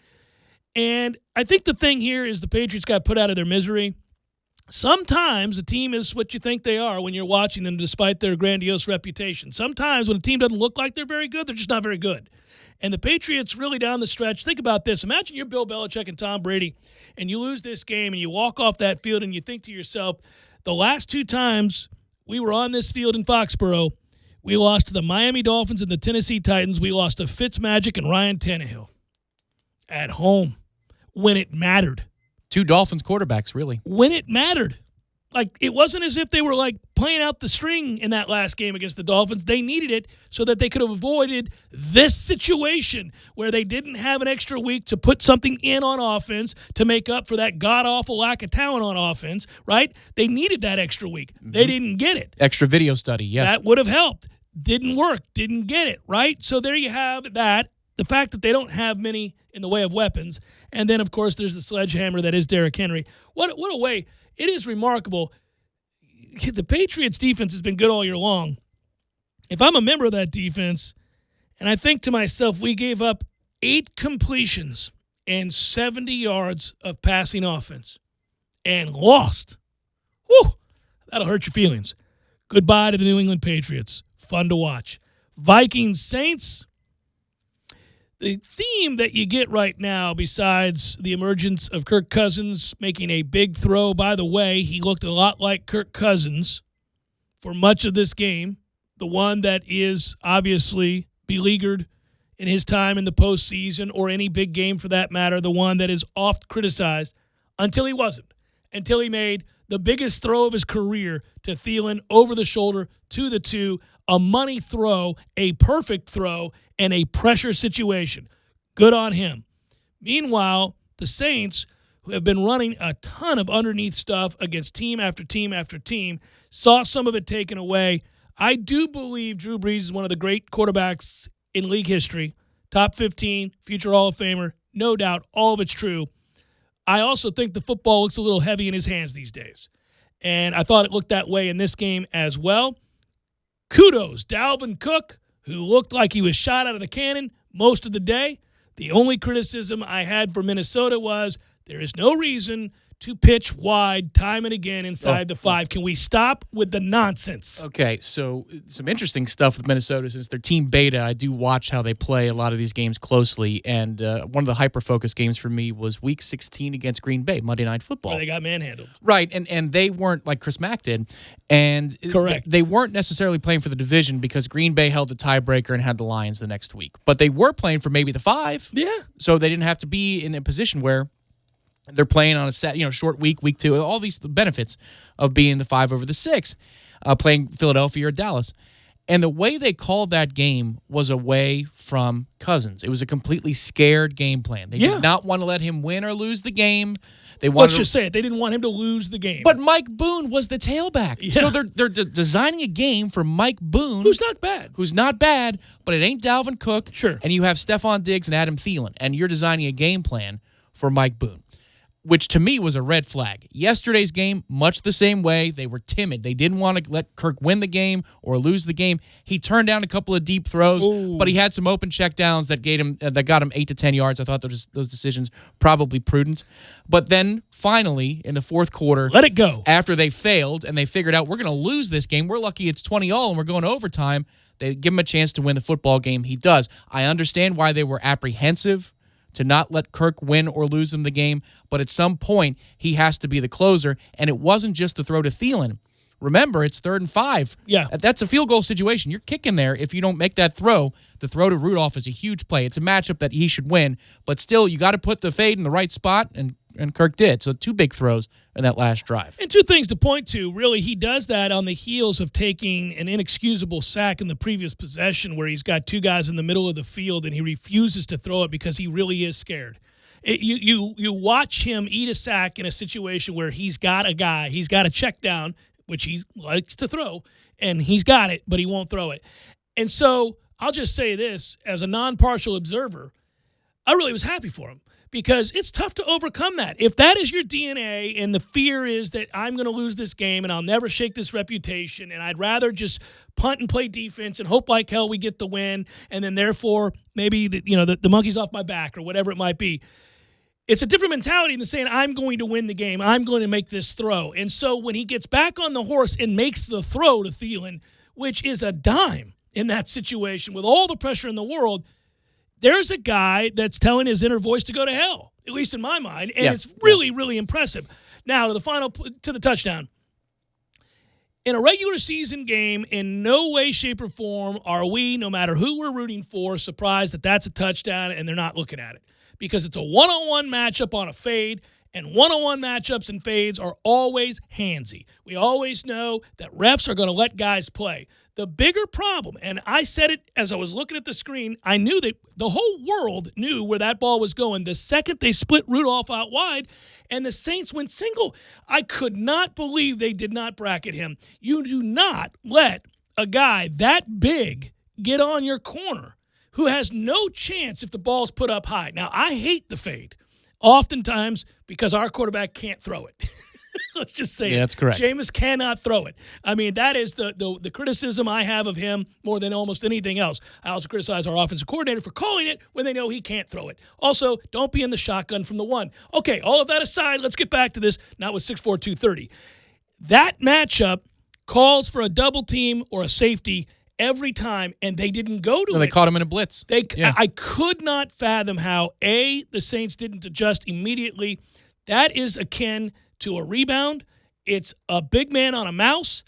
And I think the thing here is the Patriots got put out of their misery. Sometimes a team is what you think they are when you're watching them, despite their grandiose reputation. Sometimes when a team doesn't look like they're very good, they're just not very good. And the Patriots really down the stretch, think about this. Imagine you're Bill Belichick and Tom Brady, and you lose this game, and you walk off that field, and you think to yourself, the last 2 times we were on this field in Foxborough, we lost to the Miami Dolphins and the Tennessee Titans. We lost to Fitzmagic and Ryan Tannehill at home when it mattered. 2 Dolphins quarterbacks, really. When it mattered. Like, it wasn't as if they were, like, playing out the string in that last game against the Dolphins. They needed it so that they could have avoided this situation where they didn't have an extra week to put something in on offense to make up for that god-awful lack of talent on offense, right? They needed that extra week. Mm-hmm. They didn't get it. Extra video study, yes. That would have helped. Didn't work. Didn't get it, right? So there you have that. The fact that they don't have many in the way of weapons. And then, of course, there's the sledgehammer that is Derrick Henry. What a way. It is remarkable. The Patriots' defense has been good all year long. If I'm a member of that defense, and I think to myself, we gave up 8 completions and 70 yards of passing offense and lost. Whew, that'll hurt your feelings. Goodbye to the New England Patriots. Fun to watch. Vikings-Saints. The theme that you get right now, besides the emergence of Kirk Cousins making a big throw, by the way, he looked a lot like Kirk Cousins for much of this game, the one that is obviously beleaguered in his time in the postseason or any big game for that matter, the one that is oft criticized until he wasn't, until he made the biggest throw of his career to Thielen over the shoulder to the 2, a money throw, a perfect throw, and a pressure situation. Good on him. Meanwhile, the Saints, who have been running a ton of underneath stuff against team after team after team, saw some of it taken away. I do believe Drew Brees is one of the great quarterbacks in league history. Top 15, future Hall of Famer, no doubt. All of it's true. I also think the football looks a little heavy in his hands these days. And I thought it looked that way in this game as well. Kudos, Dalvin Cook, who looked like he was shot out of the cannon most of the day. The only criticism I had for Minnesota was there is no reason to pitch wide time and again inside the 5. Can we stop with the nonsense? Okay, so some interesting stuff with Minnesota since their team beta. I do watch how they play a lot of these games closely, and one of the hyper-focused games for me was Week 16 against Green Bay, Monday Night Football. Where they got manhandled. Right, and they weren't like Chris Mack did, and correct. They weren't necessarily playing for the division because Green Bay held the tiebreaker and had the Lions the next week. But they were playing for maybe the 5. Yeah. So they didn't have to be in a position where they're playing on a short week 2, all these benefits of being the 5 over the 6, playing Philadelphia or Dallas. And the way they called that game was away from Cousins. It was a completely scared game plan. They did not want to let him win or lose the game. Let's just say it. They didn't want him to lose the game. But Mike Boone was the tailback. Yeah. So they're designing a game for Mike Boone. Who's not bad. Who's not bad, but it ain't Dalvin Cook. Sure. And you have Stephon Diggs and Adam Thielen. And you're designing a game plan for Mike Boone, which to me was a red flag. Yesterday's game, much the same way. They were timid. They didn't want to let Kirk win the game or lose the game. He turned down a couple of deep throws, but he had some open checkdowns that got him 8 to 10 yards. I thought those decisions probably prudent. But then finally, in the fourth quarter, let it go. After they failed and they figured out we're going to lose this game, we're lucky it's 20-all and we're going to overtime, they give him a chance to win the football game. He does. I understand why they were apprehensive to not let Kirk win or lose him the game, but at some point, he has to be the closer, and it wasn't just the throw to Thielen. Remember, it's 3rd and 5. Yeah. That's a field goal situation. You're kicking there if you don't make that throw. The throw to Rudolph is a huge play. It's a matchup that he should win, but still, you got to put the fade in the right spot, and Kirk did. So 2 big throws in that last drive. And 2 things to point to. Really, he does that on the heels of taking an inexcusable sack in the previous possession where he's got 2 guys in the middle of the field and he refuses to throw it because he really is scared. You watch him eat a sack in a situation where he's got a guy, he's got a check down, which he likes to throw, and he's got it, but he won't throw it. And so I'll just say this, as a non-partial observer, I really was happy for him because it's tough to overcome that. If that is your DNA and the fear is that I'm going to lose this game and I'll never shake this reputation and I'd rather just punt and play defense and hope like hell we get the win and then therefore maybe the monkey's off my back or whatever it might be. It's a different mentality than saying, I'm going to win the game. I'm going to make this throw. And so when he gets back on the horse and makes the throw to Thielen, which is a dime in that situation with all the pressure in the world, there's a guy that's telling his inner voice to go to hell, at least in my mind. And it's really, really impressive. Now, to the touchdown. In a regular season game, in no way, shape, or form are we, no matter who we're rooting for, surprised that that's a touchdown and they're not looking at it. Because it's a one-on-one matchup on a fade, and one-on-one matchups and fades are always handsy. We always know that refs are going to let guys play. The bigger problem, and I said it as I was looking at the screen, I knew that the whole world knew where that ball was going. The second they split Rudolph out wide and the Saints went single, I could not believe they did not bracket him. You do not let a guy that big get on your corner who has no chance if the ball's put up high. Now, I hate the fade, oftentimes because our quarterback can't throw it. Let's just say that's correct. Jameis cannot throw it. I mean, that is the criticism I have of him more than almost anything else. I also criticize our offensive coordinator for calling it when they know he can't throw it. Also, don't be in the shotgun from the 1. Okay, all of that aside, let's get back to this, not with 6'4", 230. That matchup calls for a double team or a safety every time, and they didn't go to it. They caught him in a blitz. I could not fathom how, the Saints didn't adjust immediately. That is akin to a rebound. It's a big man on a mouse.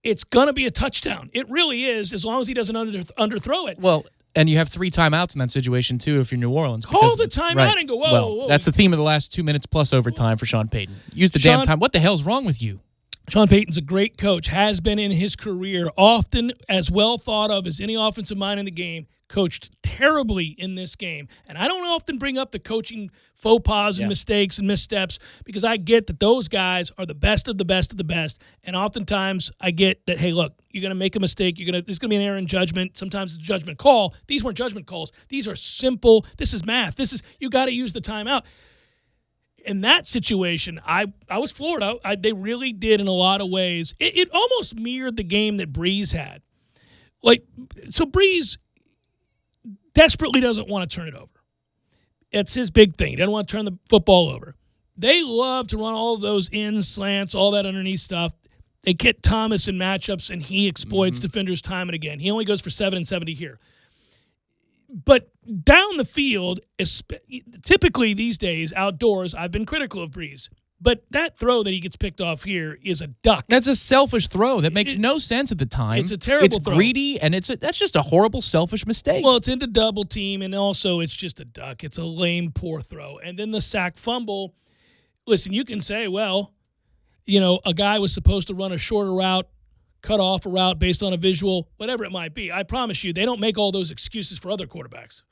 It's going to be a touchdown. It really is, as long as he doesn't underthrow it. Well, and you have 3 timeouts in that situation, too, if you're New Orleans. Call the timeout and go, whoa. That's the theme of the last 2 minutes plus overtime for Sean Payton. Use the damn time. What the hell's wrong with you? Sean Payton's a great coach, has been in his career, often as well thought of as any offensive mind in the game, coached terribly in this game. And I don't often bring up the coaching faux pas and mistakes and missteps because I get that those guys are the best of the best of the best. And oftentimes I get that, hey, look, you're going to make a mistake. There's going to be an error in judgment. Sometimes it's a judgment call. These weren't judgment calls. These are simple. This is math. You got to use the timeout. In that situation, I was floored. They really did in a lot of ways. It almost mirrored the game that Breeze had. So Breeze desperately doesn't want to turn it over. It's his big thing. He doesn't want to turn the football over. They love to run all those ins, slants, all that underneath stuff. They get Thomas in matchups, and he exploits defenders time and again. He only goes for 7 and 70 here. But down the field, typically these days, outdoors, I've been critical of Breeze. But that throw that he gets picked off here is a duck. That's a selfish throw. That makes no sense at the time. It's a terrible throw. It's greedy, and that's just a horrible, selfish mistake. Well, it's into double team, and also it's just a duck. It's a lame, poor throw. And then the sack fumble. Listen, you can say, well, a guy was supposed to run a shorter route, cut off a route based on a visual, whatever it might be. I promise you, they don't make all those excuses for other quarterbacks.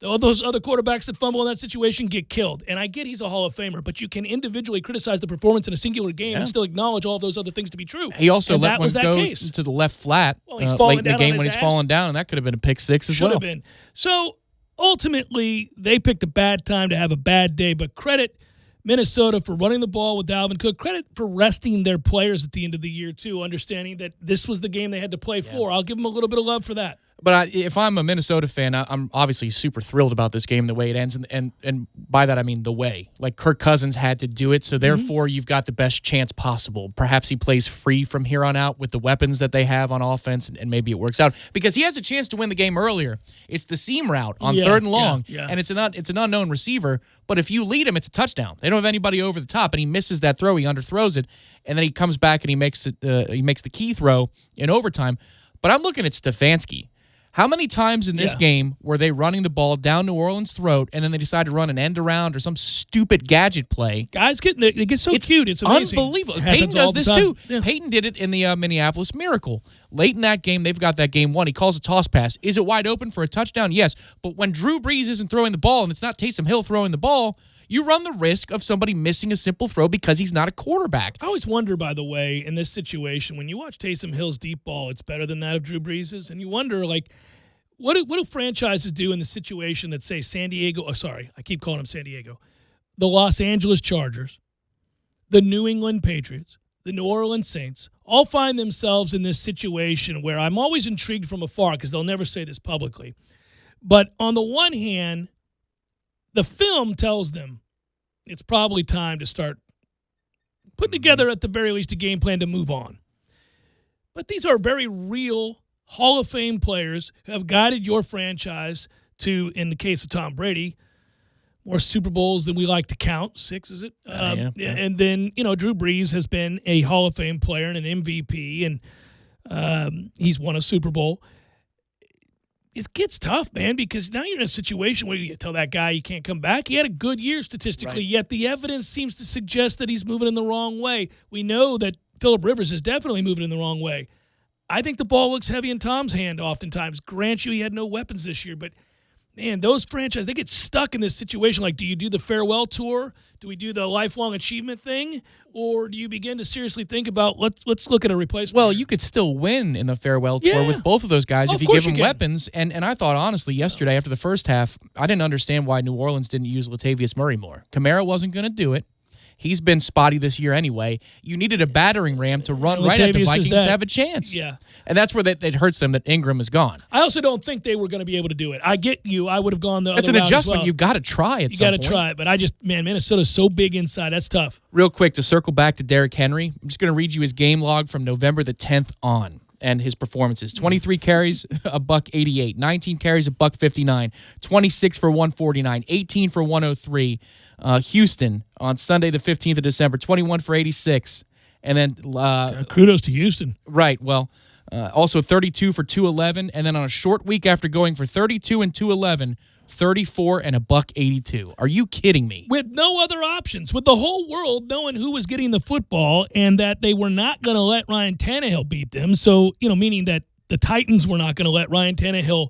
All those other quarterbacks that fumble in that situation get killed. And I get he's a Hall of Famer, but you can individually criticize the performance in a singular game and still acknowledge all of those other things to be true. He also let one go to the left flat late in the game when he's falling down, and that could have been a pick six as well. Should have been. So ultimately, they picked a bad time to have a bad day, but credit Minnesota for running the ball with Dalvin Cook. Credit for resting their players at the end of the year, too, understanding that this was the game they had to play for. I'll give them a little bit of love for that. But if I'm a Minnesota fan, I'm obviously super thrilled about this game, the way it ends. And by that, I mean the way. Like, Kirk Cousins had to do it, so therefore you've got the best chance possible. Perhaps he plays free from here on out with the weapons that they have on offense, and maybe it works out. Because he has a chance to win the game earlier. It's the seam route on 3rd and long, and it's an unknown receiver. But if you lead him, it's a touchdown. They don't have anybody over the top, and he misses that throw. He underthrows it, and then he comes back and he makes the key throw in overtime. But I'm looking at Stefanski. How many times in this game were they running the ball down New Orleans' throat, and then they decided to run an end around or some stupid gadget play? Guys they get so cute. It's amazing. Unbelievable. Peyton does this too. Yeah. Peyton did it in the Minneapolis Miracle. Late in that game, they've got that game won. He calls a toss pass. Is it wide open for a touchdown? Yes. But when Drew Brees isn't throwing the ball and it's not Taysom Hill throwing the ball, you run the risk of somebody missing a simple throw because he's not a quarterback. I always wonder, by the way, in this situation, when you watch Taysom Hill's deep ball, it's better than that of Drew Brees's, and you wonder, like, what do franchises do in the situation that, say, San Diego – oh, sorry, I keep calling them San Diego. The Los Angeles Chargers, the New England Patriots, the New Orleans Saints all find themselves in this situation where I'm always intrigued from afar because they'll never say this publicly. But on the one hand, the film tells them it's probably time to start putting together, at the very least, a game plan to move on. But these are very real Hall of Fame players who have guided your franchise to, in the case of Tom Brady, more Super Bowls than we like to count. 6, is it? Yeah. And then, Drew Brees has been a Hall of Fame player and an MVP, and he's won a Super Bowl. It gets tough, man, because now you're in a situation where you tell that guy you can't come back. He had a good year statistically, yet the evidence seems to suggest that he's moving in the wrong way. We know that Phillip Rivers is definitely moving in the wrong way. I think the ball looks heavy in Tom's hand oftentimes. Grant you he had no weapons this year, but, man, those franchises, they get stuck in this situation. Like, do you do the farewell tour? Do we do the lifelong achievement thing? Or do you begin to seriously think about, let's look at a replacement? Well, you could still win in the farewell tour with both of those guys if you give them weapons. And I thought, honestly, yesterday after the first half, I didn't understand why New Orleans didn't use Latavius Murray more. Kamara wasn't going to do it. He's been spotty this year anyway. You needed a battering ram to run right at the Vikings to have a chance. Yeah. And that's where it hurts them that Ingram is gone. I also don't think they were going to be able to do it. I get you. I would have gone the other route. That's an adjustment. As well. You've got to try it. You got to try it. But Minnesota's so big inside. That's tough. Real quick, to circle back to Derrick Henry, I'm just going to read you his game log from November the 10th on. And his performances: 23 carries, $188; 19 carries, $159; 26 for 149; 18 for 103. Houston on Sunday the 15th of December, 21 for 86, and then kudos to Houston. Right. Well, also 32 for 211, and then on a short week after going for 32 and 211. 34 and $182. Are you kidding me? With no other options, with the whole world knowing who was getting the football and that they were not going to let Ryan Tannehill beat them. So, meaning that the Titans were not going to let Ryan Tannehill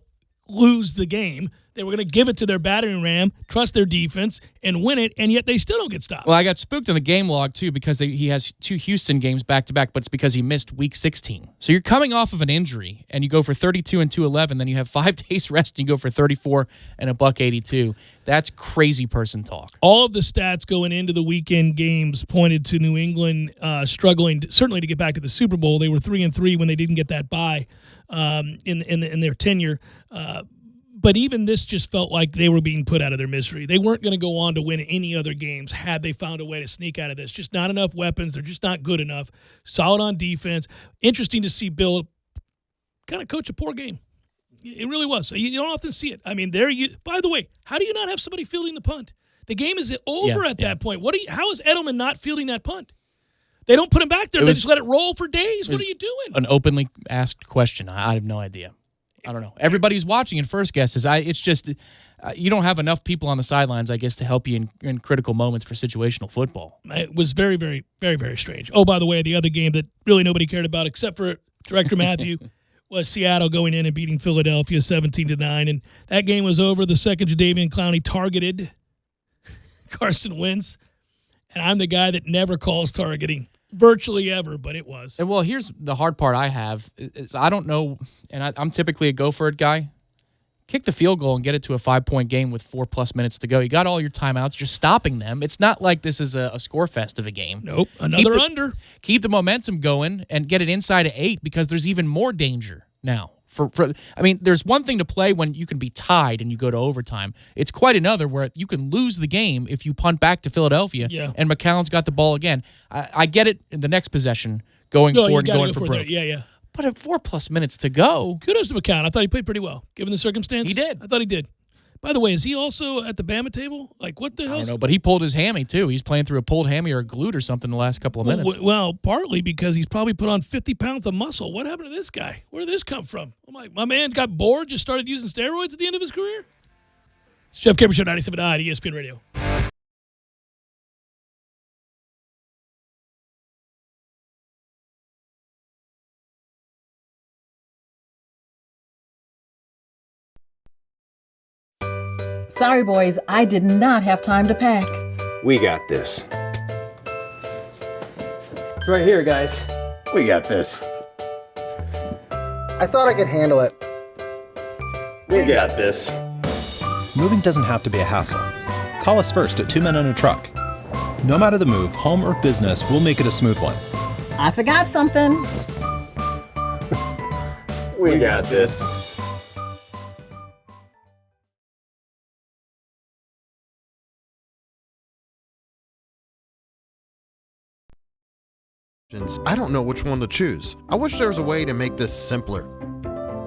lose the game. They were going to give it to their battering ram, trust their defense, and win it, and yet they still don't get stopped. Well, I got spooked on the game log, too, because he has 2 Houston games back-to-back, but it's because he missed Week 16. So you're coming off of an injury, and you go for 32 and 211, then you have 5 days rest, and you go for 34 and $182. That's crazy person talk. All of the stats going into the weekend games pointed to New England struggling, certainly to get back to the Super Bowl. They were 3-3 when they didn't get that bye in their tenure. But even this just felt like they were being put out of their misery. They weren't going to go on to win any other games had they found a way to sneak out of this. Just not enough weapons. They're just not good enough. Solid on defense. Interesting to see Bill kind of coach a poor game. It really was. You don't often see it. I mean, by the way, how do you not have somebody fielding the punt? The game is over at that point. How is Edelman not fielding that punt? They don't put him back there. They just let it roll for days. What are you doing? An openly asked question. I have no idea. I don't know. Everybody's watching in first guesses. It's just you don't have enough people on the sidelines, I guess, to help you in critical moments for situational football. It was very, very, very, very strange. Oh, by the way, the other game that really nobody cared about except for Director Matthew was Seattle going in and beating Philadelphia 17-9, and that game was over. The second Jadeveon Clowney targeted Carson Wentz, and I'm the guy that never calls targeting. Virtually ever, but it was. And well, here's the hard part I have. Is I don't know, and I'm typically a go-for-it guy. Kick the field goal and get it to a 5-point game with 4+ minutes to go. You got all your timeouts. You're stopping them. It's not like this is a score fest of a game. Nope, under. Keep the momentum going and get it inside of 8 because there's even more danger now I mean, there's one thing to play when you can be tied and you go to overtime. It's quite another where you can lose the game if you punt back to Philadelphia and McCown's got the ball again. I get it in the next possession going forward and going for broke. Yeah. But at 4+ minutes to go. Kudos to McCown. I thought he played pretty well, given the circumstance. He did. I thought he did. By the way, is he also at the Bama table? Like, what the hell? I don't know, but he pulled his hammy, too. He's playing through a pulled hammy or a glute or something the last couple of minutes. Well, partly because he's probably put on 50 pounds of muscle. What happened to this guy? Where did this come from? I'm like, my man got bored, just started using steroids at the end of his career? It's Jeff Cameron Show, 97.9 ESPN Radio. Sorry, boys, I did not have time to pack. We got this. It's right here, guys. We got this. I thought I could handle it. We got this. Moving doesn't have to be a hassle. Call us first at 2 Men and a Truck. No matter the move, home or business, we'll make it a smooth one. I forgot something. We got this. I don't know which one to choose. I wish there was a way to make this simpler.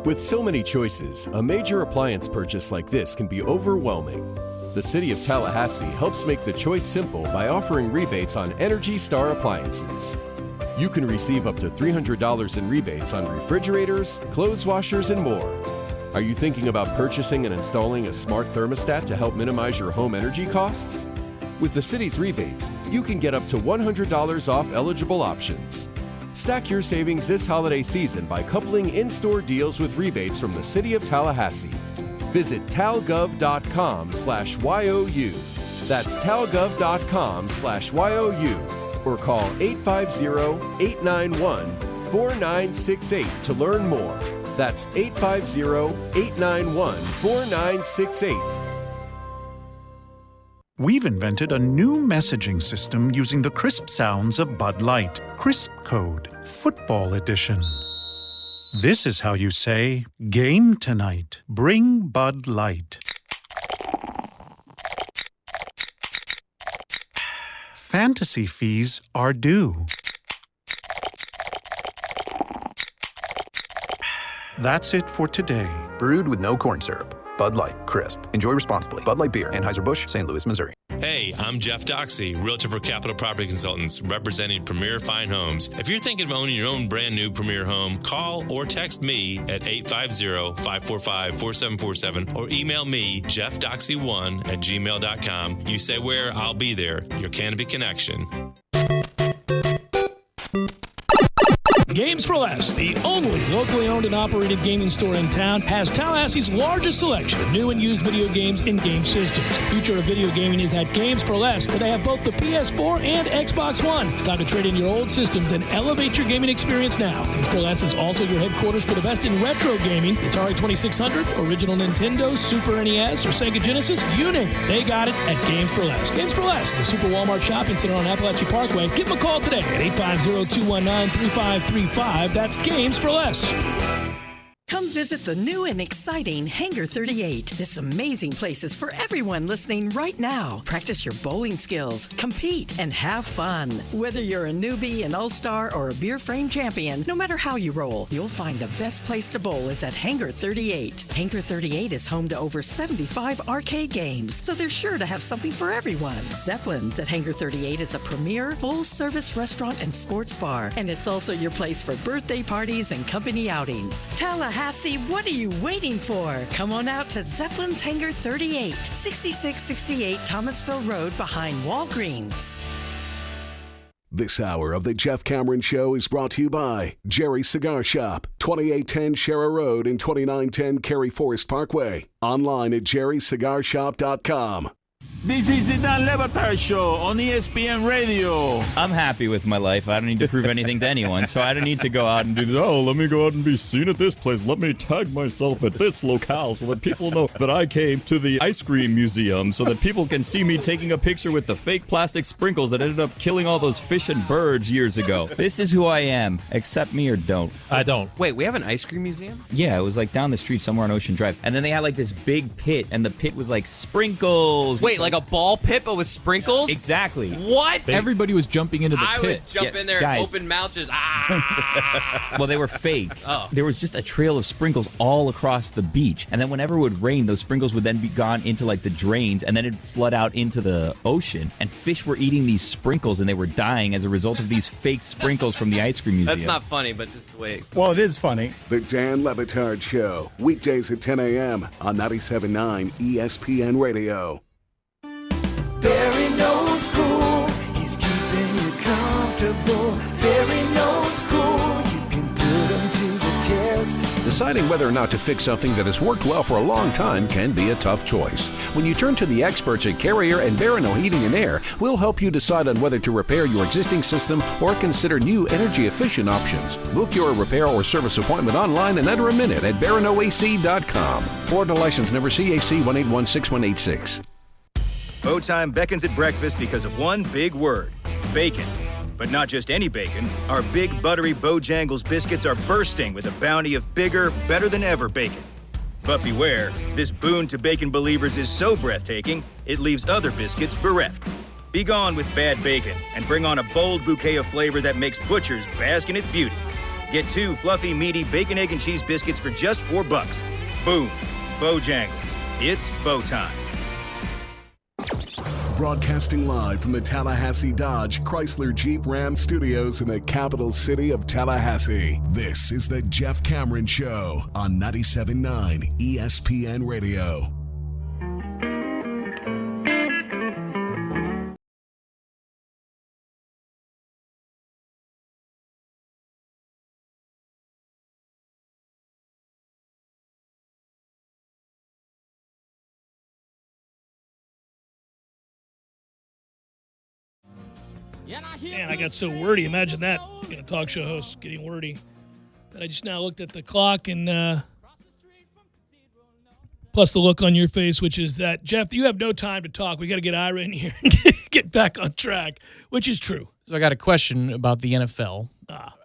With so many choices, a major appliance purchase like this can be overwhelming. The City of Tallahassee helps make the choice simple by offering rebates on Energy Star appliances. You can receive up to $300 in rebates on refrigerators, clothes washers, and more. Are you thinking about purchasing and installing a smart thermostat to help minimize your home energy costs? With the city's rebates, you can get up to $100 off eligible options. Stack your savings this holiday season by coupling in-store deals with rebates from the City of Tallahassee. Visit talgov.com/YOU. That's talgov.com/YOU. Or call 850-891-4968 to learn more. That's 850-891-4968. We've invented a new messaging system using the crisp sounds of Bud Light. Crisp Code, Football Edition. This is how you say, game tonight. Bring Bud Light. Fantasy fees are due. That's it for today. Brewed with no corn syrup. Bud Light, crisp. Enjoy responsibly. Bud Light Beer, Anheuser-Busch, St. Louis, Missouri. Hey, I'm Jeff Doxey, Realtor for Capital Property Consultants, representing Premier Fine Homes. If you're thinking of owning your own brand new Premier home, call or text me at 850-545-4747 or email me, jeffdoxey1@gmail.com. You say where, I'll be there. Your Canopy Connection. Games for Less, the only locally owned and operated gaming store in town, has Tallahassee's largest selection of new and used video games and game systems. The future of video gaming is at Games for Less, where they have both the PS4 and Xbox One. It's time to trade in your old systems and elevate your gaming experience now. Games for Less is also your headquarters for the best in retro gaming. Atari 2600, original Nintendo, Super NES, or Sega Genesis, you name it. They got it at Games for Less. Games for Less, the Super Walmart Shopping Center on Appalachia Parkway. Give them a call today at 850-219-3535. That's Games for Less. Come visit the new and exciting Hangar 38. This amazing place is for everyone listening right now. Practice your bowling skills, compete, and have fun. Whether you're a newbie, an all-star, or a beer frame champion, no matter how you roll, you'll find the best place to bowl is at Hangar 38. Hangar 38 is home to over 75 arcade games, so they're sure to have something for everyone. Zeppelin's at Hangar 38 is a premier, full-service restaurant and sports bar, and it's also your place for birthday parties and company outings. Tallahassee, what are you waiting for? Come on out to Zeppelin's Hangar 38, 6668 Thomasville Road behind Walgreens. This hour of the Jeff Cameron Show is brought to you by Jerry's Cigar Shop, 2810 Shera Road and 2910 Cary Forest Parkway. Online at jerrycigarshop.com. This is the Dan Lebatard Show on ESPN Radio. I'm happy with my life. I don't need to prove anything to anyone, so I don't need to go out and do this. Oh, let me go out and be seen at this place. Let me tag myself at this locale so that people know that I came to the ice cream museum, so that people can see me taking a picture with the fake plastic sprinkles that ended up killing all those fish and birds years ago. This is who I am. Accept me or don't. I don't. Wait, we have an ice cream museum? Yeah, it was like down the street somewhere on Ocean Drive. And then they had like this big pit, and the pit was like sprinkles. Wait, like a ball pit but with sprinkles? Exactly. What? Everybody was jumping into the I pit. would jump in there, guys. open mouth, just ah. Well, they were fake. Oh. There was just a trail of sprinkles all across the beach. And then whenever it would rain, those sprinkles would then be gone into like the drains, and then it'd flood out into the ocean. And fish were eating these sprinkles, and they were dying as a result of these fake sprinkles from the ice cream museum. That's not funny, but just the way it... Well, it is funny. The Dan Lebatard Show, weekdays at 10 a.m. on 97.9 ESPN Radio. Barry knows cool, he's keeping you comfortable. Barry knows cool, you can put him to the test. Deciding whether or not to fix something that has worked well for a long time can be a tough choice. When you turn to the experts at Carrier and Barano Heating and Air, we'll help you decide on whether to repair your existing system or consider new energy-efficient options. Book your repair or service appointment online and enter a minute at baranoac.com. Florida license number CAC 1816186. Bowtime beckons at breakfast because of one big word, bacon. But not just any bacon. Our big buttery Bojangles biscuits are bursting with a bounty of bigger, better than ever bacon. But beware, this boon to bacon believers is so breathtaking, it leaves other biscuits bereft. Be gone with bad bacon and bring on a bold bouquet of flavor that makes butchers bask in its beauty. Get 2 fluffy, meaty bacon, egg, and cheese biscuits for just $4. Boom. Bojangles. It's bow time. Broadcasting live from the Tallahassee Dodge Chrysler Jeep Ram Studios in the capital city of Tallahassee. This is the Jeff Cameron Show on 97.9 ESPN Radio. Man, I got so wordy. Imagine that, being a talk show host, getting wordy. That I just now looked at the clock and plus the look on your face, which is that, Jeff, you have no time to talk. We got to get Ira in here and get back on track, which is true. So I got a question about the NFL.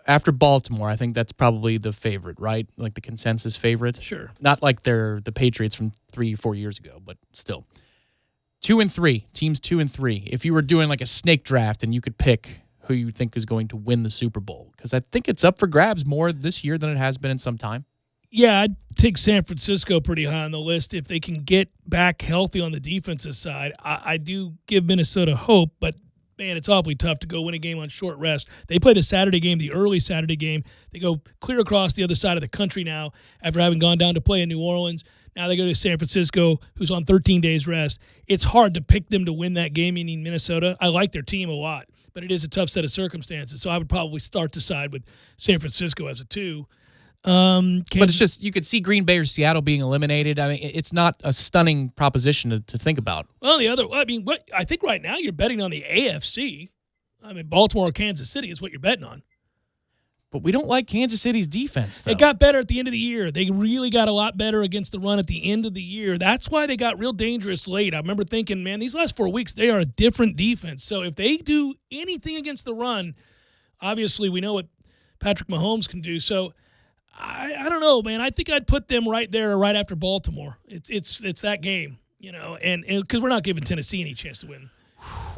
After Baltimore, I think that's probably the favorite, right? Like the consensus favorite? Sure. Not like they're the Patriots from 3-4 years ago, but still. 2-3, teams 2-3. If you were doing like a snake draft and you could pick who you think is going to win the Super Bowl, because I think it's up for grabs more this year than it has been in some time. Yeah, I'd take San Francisco pretty high on the list if they can get back healthy on the defensive side. I do give Minnesota hope, but man, it's awfully tough to go win a game on short rest. They play the Saturday game, the early Saturday game. They go clear across the other side of the country now after having gone down to play in New Orleans. Now they go to San Francisco, who's on 13 days rest. It's hard to pick them to win that game, meaning Minnesota. I like their team a lot, but it is a tough set of circumstances. So I would probably start the side with San Francisco as a 2. But it's just, you could see Green Bay or Seattle being eliminated. I mean, it's not a stunning proposition to think about. Well, I think right now you're betting on the AFC. I mean, Baltimore or Kansas City is what you're betting on. But we don't like Kansas City's defense, though. It got better at the end of the year. They really got a lot better against the run at the end of the year. That's why they got real dangerous late. I remember thinking, man, these last 4 weeks, they are a different defense. So if they do anything against the run, obviously we know what Patrick Mahomes can do. So I don't know, man. I think I'd put them right there, right after Baltimore. It's that game, and because we're not giving Tennessee any chance to win.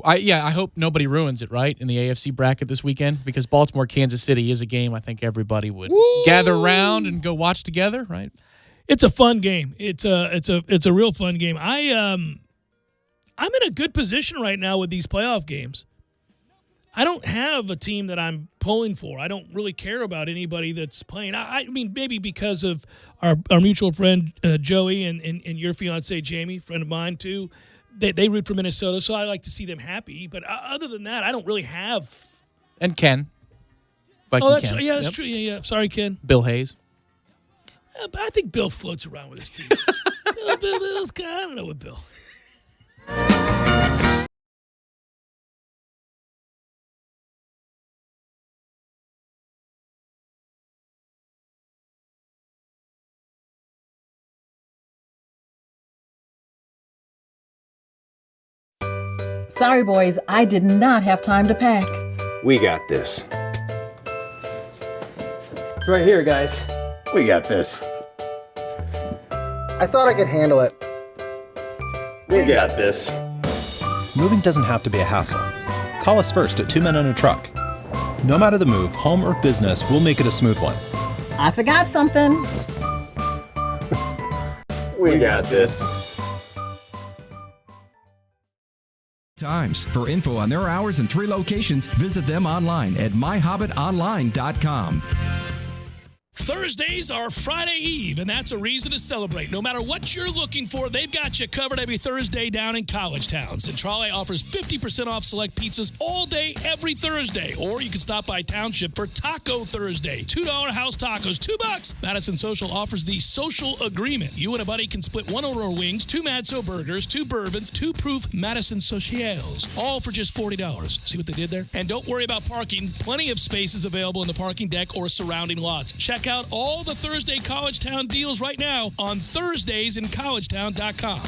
I hope nobody ruins it, right, in the AFC bracket this weekend, because Baltimore-Kansas City is a game I think everybody would gather around and go watch together, right? It's a fun game. It's a real fun game. I'm in a good position right now with these playoff games. I don't have a team that I'm pulling for. I don't really care about anybody that's playing. I mean, maybe because of our mutual friend Joey and your fiance Jamie, friend of mine too. They root for Minnesota, so I like to see them happy. But other than that, I don't really have. And Ken. That's true. Yeah. Sorry, Ken. Bill Hayes. But I think Bill floats around with his teams. Bill's I don't know what Bill. Sorry, boys, I did not have time to pack. We got this. It's right here, guys. We got this. I thought I could handle it. We got this. Moving doesn't have to be a hassle. Call us first at 2 Men and a Truck. No matter the move, home or business, we'll make it a smooth one. I forgot something. We got this. Times. For info on their hours and 3 locations, visit them online at myhobbitonline.com. Thursdays are Friday Eve, and that's a reason to celebrate. No matter what you're looking for, they've got you covered every Thursday down in College Town. Centrale offers 50% off select pizzas all day, every Thursday. Or you can stop by Township for Taco Thursday. $2 house tacos, $2. Madison Social offers the Social Agreement. You and a buddy can split 1 order of wings, 2 Madso burgers, 2 bourbons, 2 proof Madison Socials, all for just $40. See what they did there? And don't worry about parking. Plenty of spaces available in the parking deck or surrounding lots. Check out all the Thursday College Town deals right now on thursdaysincollegetown.com.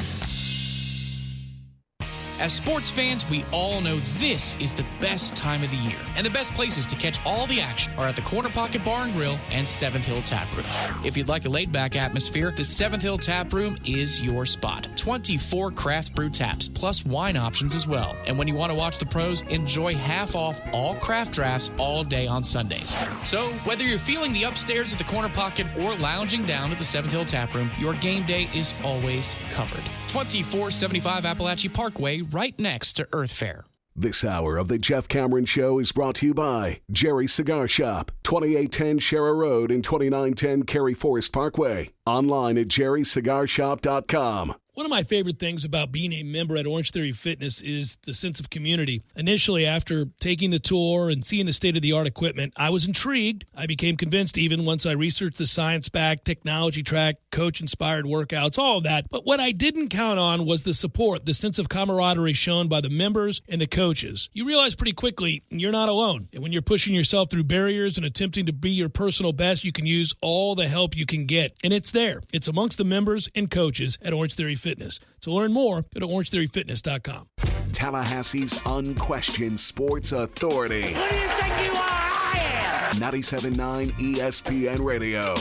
As sports fans, we all know this is the best time of the year. And the best places to catch all the action are at the Corner Pocket Bar and Grill and 7th Hill Tap Room. If you'd like a laid-back atmosphere, the 7th Hill Tap Room is your spot. 24 craft brew taps, plus wine options as well. And when you want to watch the pros, enjoy half off all craft drafts all day on Sundays. So, whether you're feeling the upstairs at the Corner Pocket or lounging down at the 7th Hill Tap Room, your game day is always covered. 2475 Appalachia Parkway, right next to Earth Fair. This hour of the Jeff Cameron Show is brought to you by Jerry's Cigar Shop, 2810 Shera Road and 2910 Cary Forest Parkway. Online at jerrycigarshop.com. One of my favorite things about being a member at Orange Theory Fitness is the sense of community. Initially, after taking the tour and seeing the state-of-the-art equipment, I was intrigued. I became convinced even once I researched the science-backed technology track, coach-inspired workouts, all of that. But what I didn't count on was the support, the sense of camaraderie shown by the members and the coaches. You realize pretty quickly you're not alone. And when you're pushing yourself through barriers and attempting to be your personal best, you can use all the help you can get. And it's there. It's amongst the members and coaches at Orange Theory Fitness. To learn more, go to orangetheoryfitness.com. Tallahassee's unquestioned sports authority. Who do you think you are? I am. 97.9 ESPN Radio.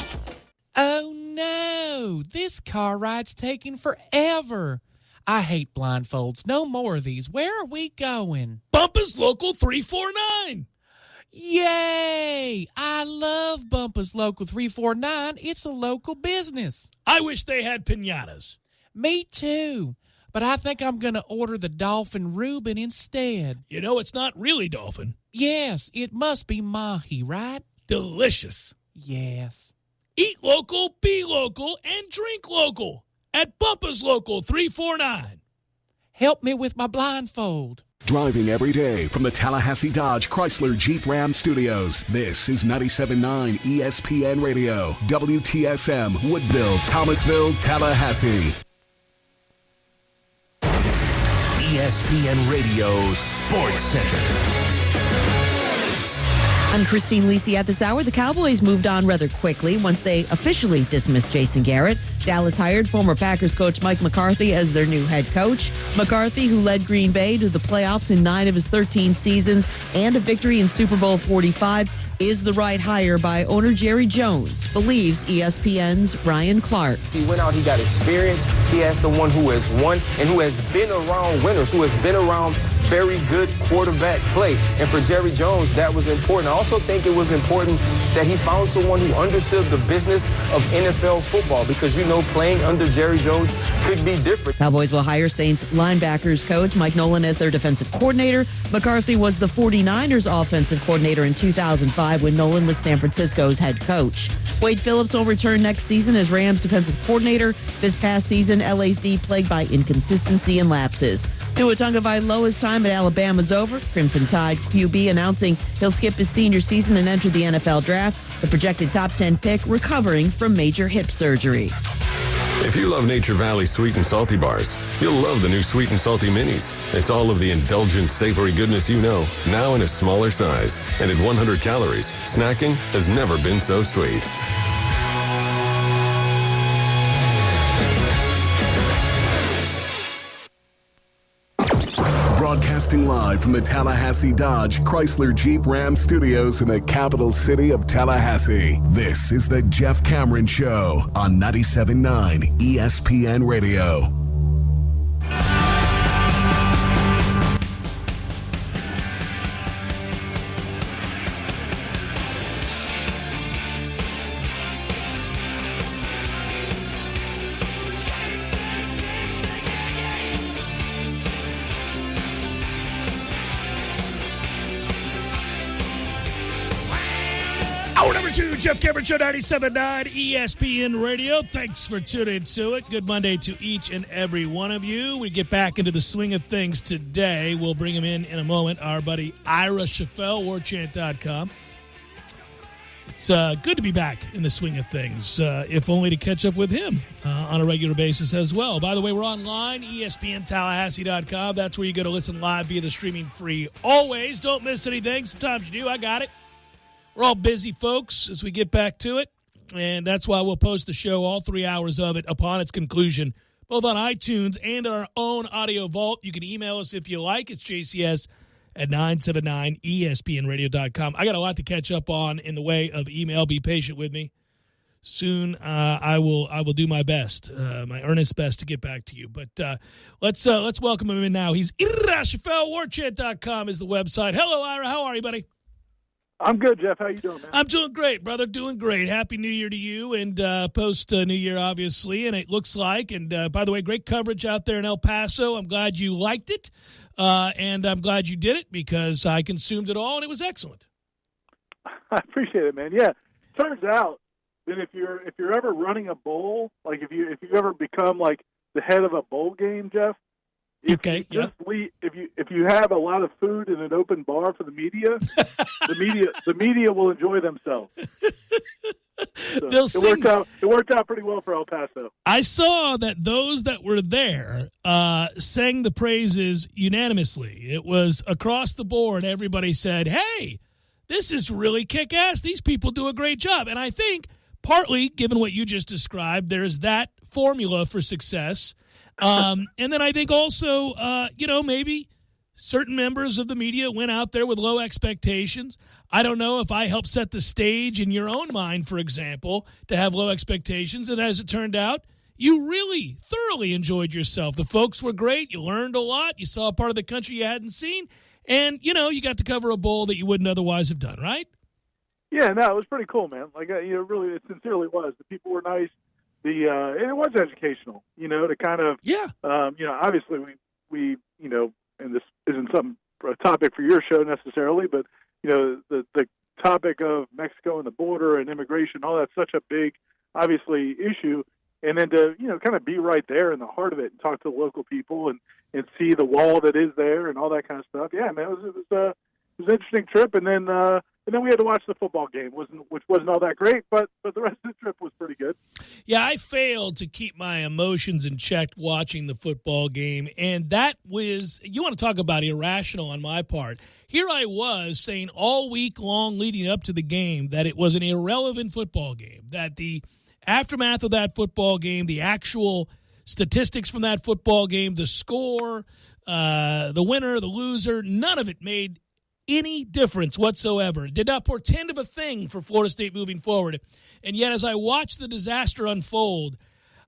Oh no, this car ride's taking forever. I hate blindfolds. No more of these. Where are we going? Bumpus Local 349. Yay! I love Bumpus Local 349. It's a local business. I wish they had piñatas. Me too. But I think I'm going to order the Dolphin Reuben instead. You know, it's not really dolphin. Yes, it must be mahi, right? Delicious. Yes. Eat local, be local, and drink local at Bumpus Local 349. Help me with my blindfold. Driving every day from the Tallahassee Dodge Chrysler Jeep Ram Studios. This is 97.9 ESPN Radio. WTSM, Woodville, Thomasville, Tallahassee. ESPN Radio Sports Center. I'm Christine Lisi. At this hour, the Cowboys moved on rather quickly once they officially dismissed Jason Garrett. Dallas hired former Packers coach Mike McCarthy as their new head coach. McCarthy, who led Green Bay to the playoffs in 9 of his 13 seasons and a victory in Super Bowl 45, is the right hire by owner Jerry Jones, believes ESPN's Ryan Clark. He went out, he got experience. He has someone who has won and who has been around winners, who has been around very good quarterback play. And for Jerry Jones, that was important. I also think it was important that he found someone who understood the business of NFL football, because, you know, playing under Jerry Jones could be different. Cowboys will hire Saints linebackers coach Mike Nolan as their defensive coordinator. McCarthy was the 49ers offensive coordinator in 2005 when Nolan was San Francisco's head coach. Wade Phillips will return next season as Rams defensive coordinator. This past season, LA's D plagued by inconsistency and lapses. Tua Tagovailoa's time at Alabama is over. Crimson Tide QB announcing he'll skip his senior season and enter the NFL draft. The projected top 10 pick recovering from major hip surgery. If you love Nature Valley sweet and salty bars, you'll love the new Sweet and Salty Minis. It's all of the indulgent, savory goodness you know, now in a smaller size. And at 100 calories, snacking has never been so sweet. Broadcast Broadcasting live from the Tallahassee Dodge Chrysler Jeep Ram Studios in the capital city of Tallahassee. This is the Jeff Cameron Show on 97.9 ESPN Radio. Hour number 2, Jeff Cameron Show, 97.9 ESPN Radio. Thanks for tuning to it. Good Monday to each and every one of you. We get back into the swing of things today. We'll bring him in a moment. Our buddy Ira Schoffel, warchant.com. It's good to be back in the swing of things, if only to catch up with him on a regular basis as well. By the way, we're online, ESPNTallahassee.com. That's where you go to listen live via the streaming free. Always, don't miss anything. Sometimes you do. I got it. We're all busy folks as we get back to it, and that's why we'll post the show, all 3 hours of it, upon its conclusion, both on iTunes and our own audio vault. You can email us if you like. It's jcs@979espnradio.com. I got a lot to catch up on in the way of email. Be patient with me. Soon I will do my best, my earnest best to get back to you. But let's welcome him in now. He's Ira Schoffel, warchant.com is the website. Hello, Ira. How are you, buddy? I'm good, Jeff. How you doing, man? I'm doing great, brother. Doing great. Happy New Year to you, and post-New Year, obviously. And it looks like, and by the way, great coverage out there in El Paso. I'm glad you liked it, and I'm glad you did it because I consumed it all, and it was excellent. I appreciate it, man. Yeah, turns out that if you're ever running a bowl, like if you ever become like the head of a bowl game, Jeff. If you have a lot of food in an open bar for the media, the media will enjoy themselves. So it worked out pretty well for El Paso. I saw that those that were there sang the praises unanimously. It was across the board. Everybody said, "Hey, this is really kick-ass. These people do a great job." And I think partly, given what you just described, there's that formula for success. And then I think also, maybe certain members of the media went out there with low expectations. I don't know if I helped set the stage in your own mind, for example, to have low expectations. And as it turned out, you really thoroughly enjoyed yourself. The folks were great. You learned a lot. You saw a part of the country you hadn't seen. And, you got to cover a bowl that you wouldn't otherwise have done, right? Yeah, no, it was pretty cool, man. Like, really, it sincerely was. The people were nice. And it was educational, to kind of, obviously we, and this isn't a topic for your show necessarily, but, the topic of Mexico and the border and immigration, all that's such a big, obviously, issue. And then to, kind of be right there in the heart of it and talk to the local people and see the wall that is there and all that kind of stuff. Yeah, man, it was an interesting trip. And then we had to watch the football game, which wasn't all that great, but the rest of the trip was pretty good. Yeah, I failed to keep my emotions in check watching the football game, and that was, you want to talk about irrational on my part. Here I was saying all week long leading up to the game that it was an irrelevant football game, that the aftermath of that football game, the actual statistics from that football game, the score, the winner, the loser, none of it made any difference whatsoever. It did not portend of a thing for Florida State moving forward. And yet, as I watched the disaster unfold,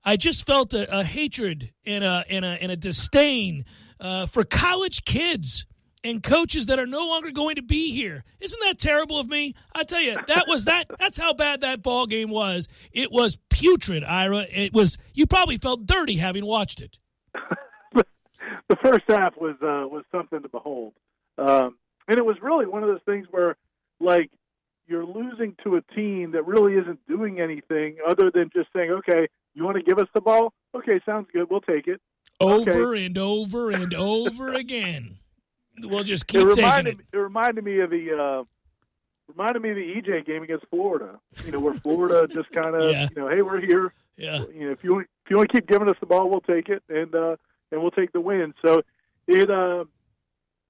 I just felt a hatred and a disdain for college kids and coaches that are no longer going to be here. Isn't that terrible of me? I tell you, that's how bad that ball game was. It was putrid, Ira. You probably felt dirty having watched it. The first half was something to behold. And it was really one of those things where, like, you're losing to a team that really isn't doing anything other than just saying, okay, you want to give us the ball? Okay, sounds good. We'll take it. Over and over and over again. We'll just keep taking it. It reminded me of the EJ game against Florida. Where Florida just kind of, hey, we're here. Yeah. If you want to keep giving us the ball, we'll take it, and we'll take the win. So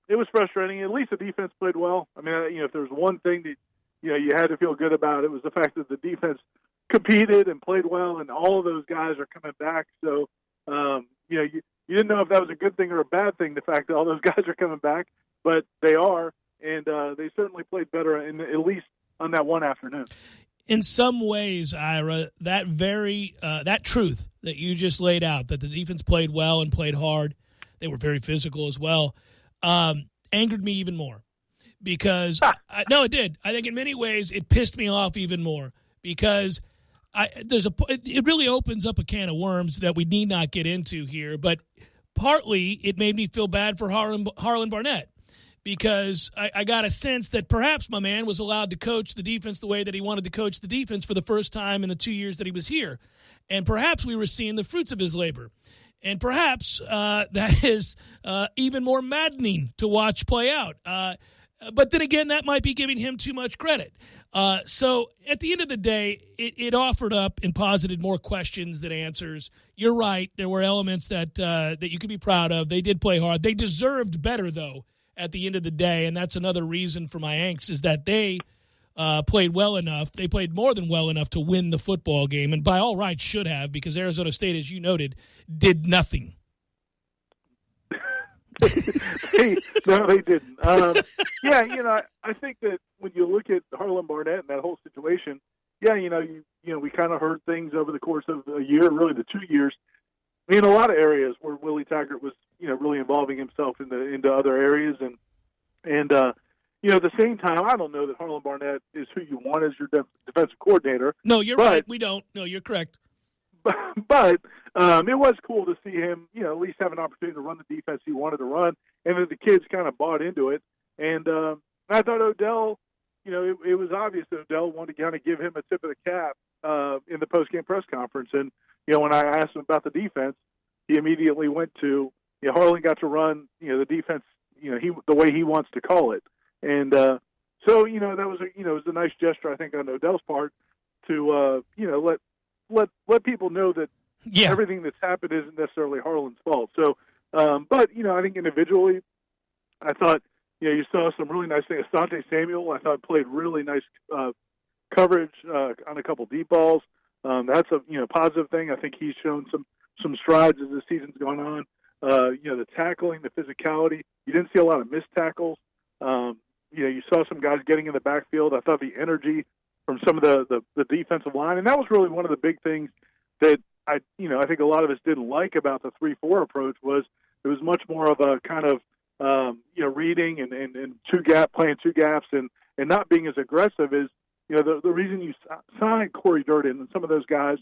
it was frustrating. At least the defense played well. I mean, if there was one thing that you had to feel good about, it was the fact that the defense competed and played well, and all of those guys are coming back. So, you didn't know if that was a good thing or a bad thing, the fact that all those guys are coming back, but they are, and they certainly played better, at least on that one afternoon. In some ways, Ira, that that truth that you just laid out, that the defense played well and played hard, they were very physical as well, angered me even more. Because, no, it did. I think in many ways it pissed me off even more because it really opens up a can of worms that we need not get into here. But partly it made me feel bad for Harlan Barnett because I got a sense that perhaps my man was allowed to coach the defense the way that he wanted to coach the defense for the first time in the 2 years that he was here. And perhaps we were seeing the fruits of his labor. And perhaps that is even more maddening to watch play out. But then again, that might be giving him too much credit. So at the end of the day, it offered up and posited more questions than answers. You're right. There were elements that you could be proud of. They did play hard. They deserved better, though, at the end of the day. And that's another reason for my angst is that they played well enough. They played more than well enough to win the football game. And by all rights should have because Arizona State, as you noted, did nothing. No, they didn't. I think that when you look at Harlan Barnett and that whole situation, we kind of heard things over the course of a year, really the 2 years. In a lot of areas where Willie Taggart was, really involving himself into other areas, and at the same time, I don't know that Harlan Barnett is who you want as your defensive coordinator. No, you're right. We don't. No, you're correct. But it was cool to see him, at least have an opportunity to run the defense he wanted to run, and that the kids kind of bought into it. And I thought Odell, it was obvious that Odell wanted to kind of give him a tip of the cap in the post-game press conference. And, when I asked him about the defense, he immediately went to, Harlan got to run, the defense, the way he wants to call it. And that was it was a nice gesture, I think, on Odell's part to, let people know that everything that's happened isn't necessarily Harlan's fault. So, but I think individually, I thought you saw some really nice things. Asante Samuel, I thought played really nice coverage on a couple deep balls. That's a positive thing. I think he's shown some strides as the season's gone on. The tackling, the physicality. You didn't see a lot of missed tackles. You saw some guys getting in the backfield. I thought the energy from some of the defensive line. And that was really one of the big things that I think a lot of us didn't like about the 3-4 approach was it was much more of a kind of, reading and playing two gaps and not being as aggressive as, the reason you signed Corey Durden and some of those guys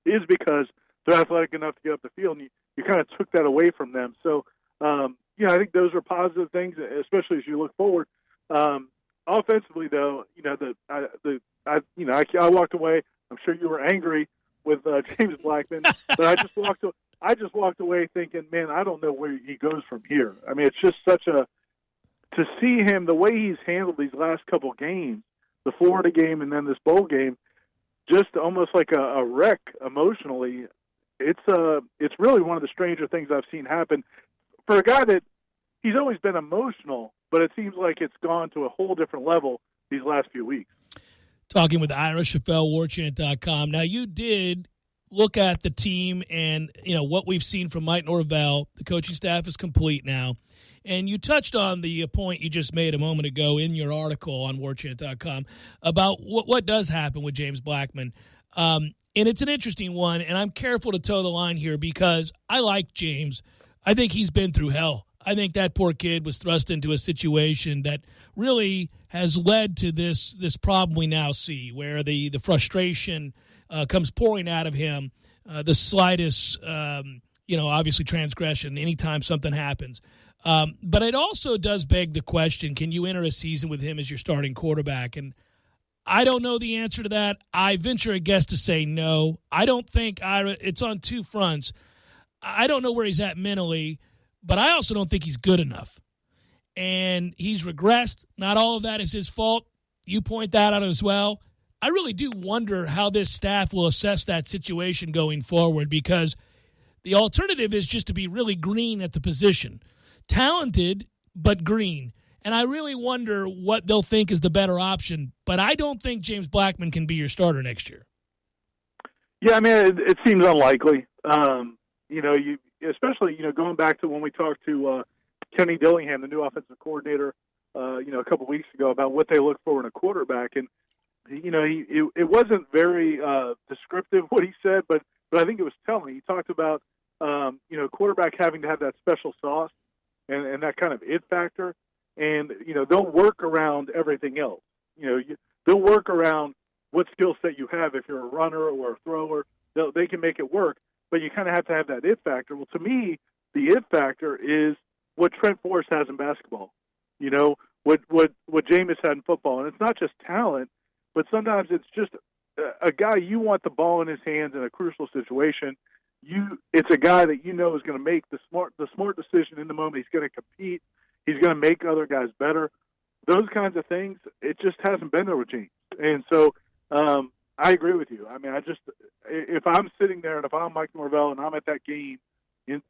is because they're athletic enough to get up the field, and you kind of took that away from them. So, I think those are positive things, especially as you look forward. Offensively, though, I walked away. I'm sure you were angry with James Blackman, but I just walked away thinking, man, I don't know where he goes from here. I mean, it's just to see him the way he's handled these last couple games, the Florida game and then this bowl game, just almost like a wreck emotionally. It's really one of the stranger things I've seen happen for a guy that he's always been emotional, but it seems like it's gone to a whole different level these last few weeks. Talking with Ira Schoffel, WarChant.com. Now, you did look at the team and, what we've seen from Mike Norvell. The coaching staff is complete now. And you touched on the point you just made a moment ago in your article on WarChant.com about what does happen with James Blackman. And it's an interesting one, and I'm careful to toe the line here because I like James. I think he's been through hell. I think that poor kid was thrust into a situation that really has led to this problem we now see, where the frustration comes pouring out of him, the slightest, obviously transgression anytime something happens. But it also does beg the question, can you enter a season with him as your starting quarterback? And I don't know the answer to that. I venture a guess to say no. I don't think it's on two fronts. I don't know where he's at mentally, but I also don't think he's good enough. And he's regressed. Not all of that is his fault. You point that out as well. I really do wonder how this staff will assess that situation going forward, because the alternative is just to be really green at the position. Talented, but green. And I really wonder what they'll think is the better option. But I don't think James Blackman can be your starter next year. Yeah, I mean, it seems unlikely. especially, going back to when we talked to Kenny Dillingham, the new offensive coordinator, a couple weeks ago about what they look for in a quarterback. And, it wasn't very descriptive what he said, but I think it was telling. He talked about, quarterback having to have that special sauce and that kind of it factor. And, they'll work around everything else. They'll work around what skill set you have. If you're a runner or a thrower, they can make it work. But you kind of have to have that it factor. Well, to me, the it factor is what Trent Forrest has in basketball. What Jameis had in football. And it's not just talent, but sometimes it's just a guy you want the ball in his hands in a crucial situation. It's a guy that is going to make the smart decision in the moment. He's going to compete. He's going to make other guys better. Those kinds of things, it just hasn't been there with James. And so I agree with you. I mean, if I'm sitting there and if I'm Mike Norvell and I'm at that game in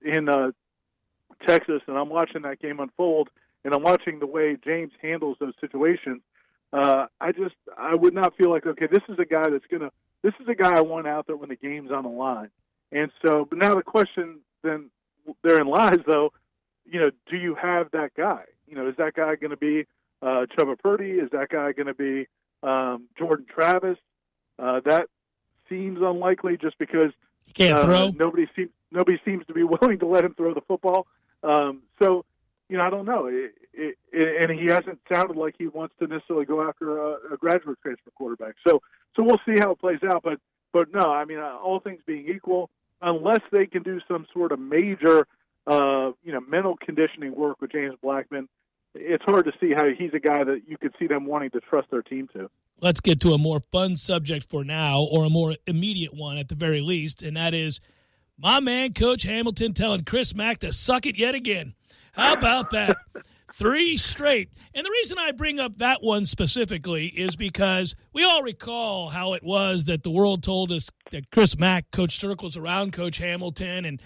Texas and I'm watching that game unfold and I'm watching the way James handles those situations, I would not feel like, okay, this is a guy I want out there when the game's on the line. And so, but now the question then therein lies, though, do you have that guy? Is that guy going to be Chuba Purdy? Is that guy going to be Jordan Travis? That seems unlikely just because he can't throw. Nobody seems to be willing to let him throw the football. So, I don't know. And he hasn't sounded like he wants to necessarily go after a graduate transfer quarterback. So we'll see how it plays out. But no, I mean, all things being equal, unless they can do some sort of major, mental conditioning work with James Blackman, it's hard to see how he's a guy that you could see them wanting to trust their team to. Let's get to a more fun subject for now, or a more immediate one at the very least, and that is my man, Coach Hamilton, telling Chris Mack to suck it yet again. How about that? 3 straight. And the reason I bring up that one specifically is because we all recall how it was that the world told us that Chris Mack coached circles around Coach Hamilton, and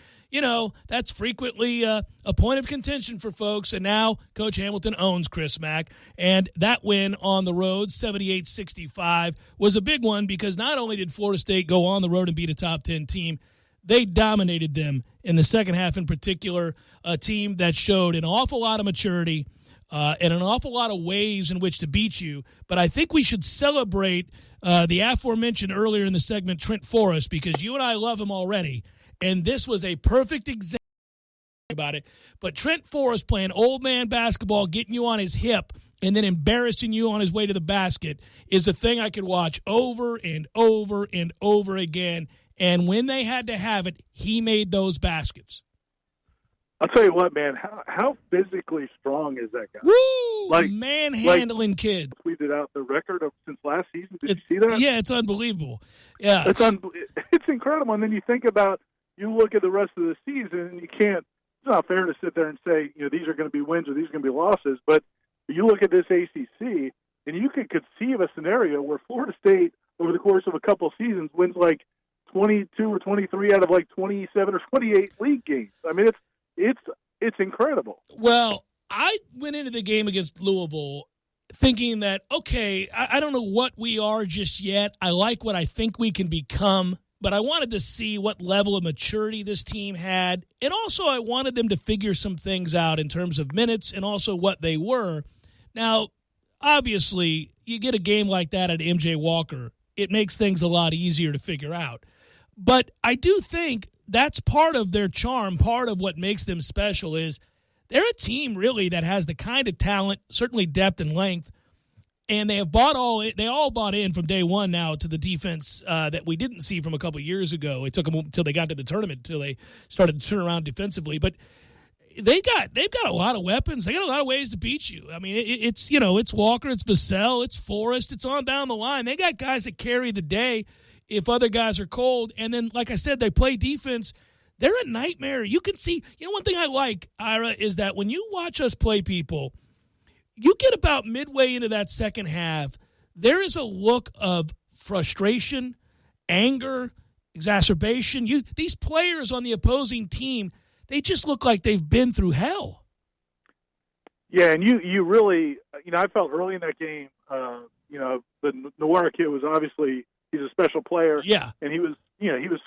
that's frequently a point of contention for folks. And now Coach Hamilton owns Chris Mack. And that win on the road, 78-65, was a big one because not only did Florida State go on the road and beat a top 10 team, they dominated them in the second half in particular, a team that showed an awful lot of maturity and an awful lot of ways in which to beat you. But I think we should celebrate the aforementioned earlier in the segment, Trent Forrest, because you and I love him already. And this was a perfect example about it. But Trent Forrest playing old man basketball, getting you on his hip, and then embarrassing you on his way to the basket is the thing I could watch over and over and over again. And when they had to have it, he made those baskets. I'll tell you what, man, how physically strong is that guy? Woo! Manhandling kid. Tweeted out the record of since last season. Did you see that? Yeah, it's unbelievable. Yeah. It's incredible. And then you think about, you look at the rest of the season, and it's not fair to sit there and say, these are going to be wins or these are going to be losses. But you look at this ACC, and you could conceive a scenario where Florida State, over the course of a couple of seasons, wins like 22 or 23 out of like 27 or 28 league games. I mean, it's incredible. Well, I went into the game against Louisville thinking that, okay, I don't know what we are just yet. I like what I think we can become, but I wanted to see what level of maturity this team had. And also I wanted them to figure some things out in terms of minutes and also what they were. Now, obviously, you get a game like that at MJ Walker, it makes things a lot easier to figure out. But I do think that's part of their charm, part of what makes them special is they're a team really that has the kind of talent, certainly depth and length, and they all bought in from day one now to the defense that we didn't see from a couple of years ago. It took them until they got to the tournament, until they started to turn around defensively. But they've got a lot of weapons. They got a lot of ways to beat you. I mean, it's Walker, it's Vassell, it's Forrest, it's on down the line. They got guys that carry the day if other guys are cold. And then, like I said, they play defense. They're a nightmare. You can see, one thing I like, Ira, is that when you watch us play people, you get about midway into that second half, there is a look of frustration, anger, exacerbation. These players on the opposing team, they just look like they've been through hell. Yeah, and you really, I felt early in that game, the Noir kid was obviously, he's a special player. Yeah. And he was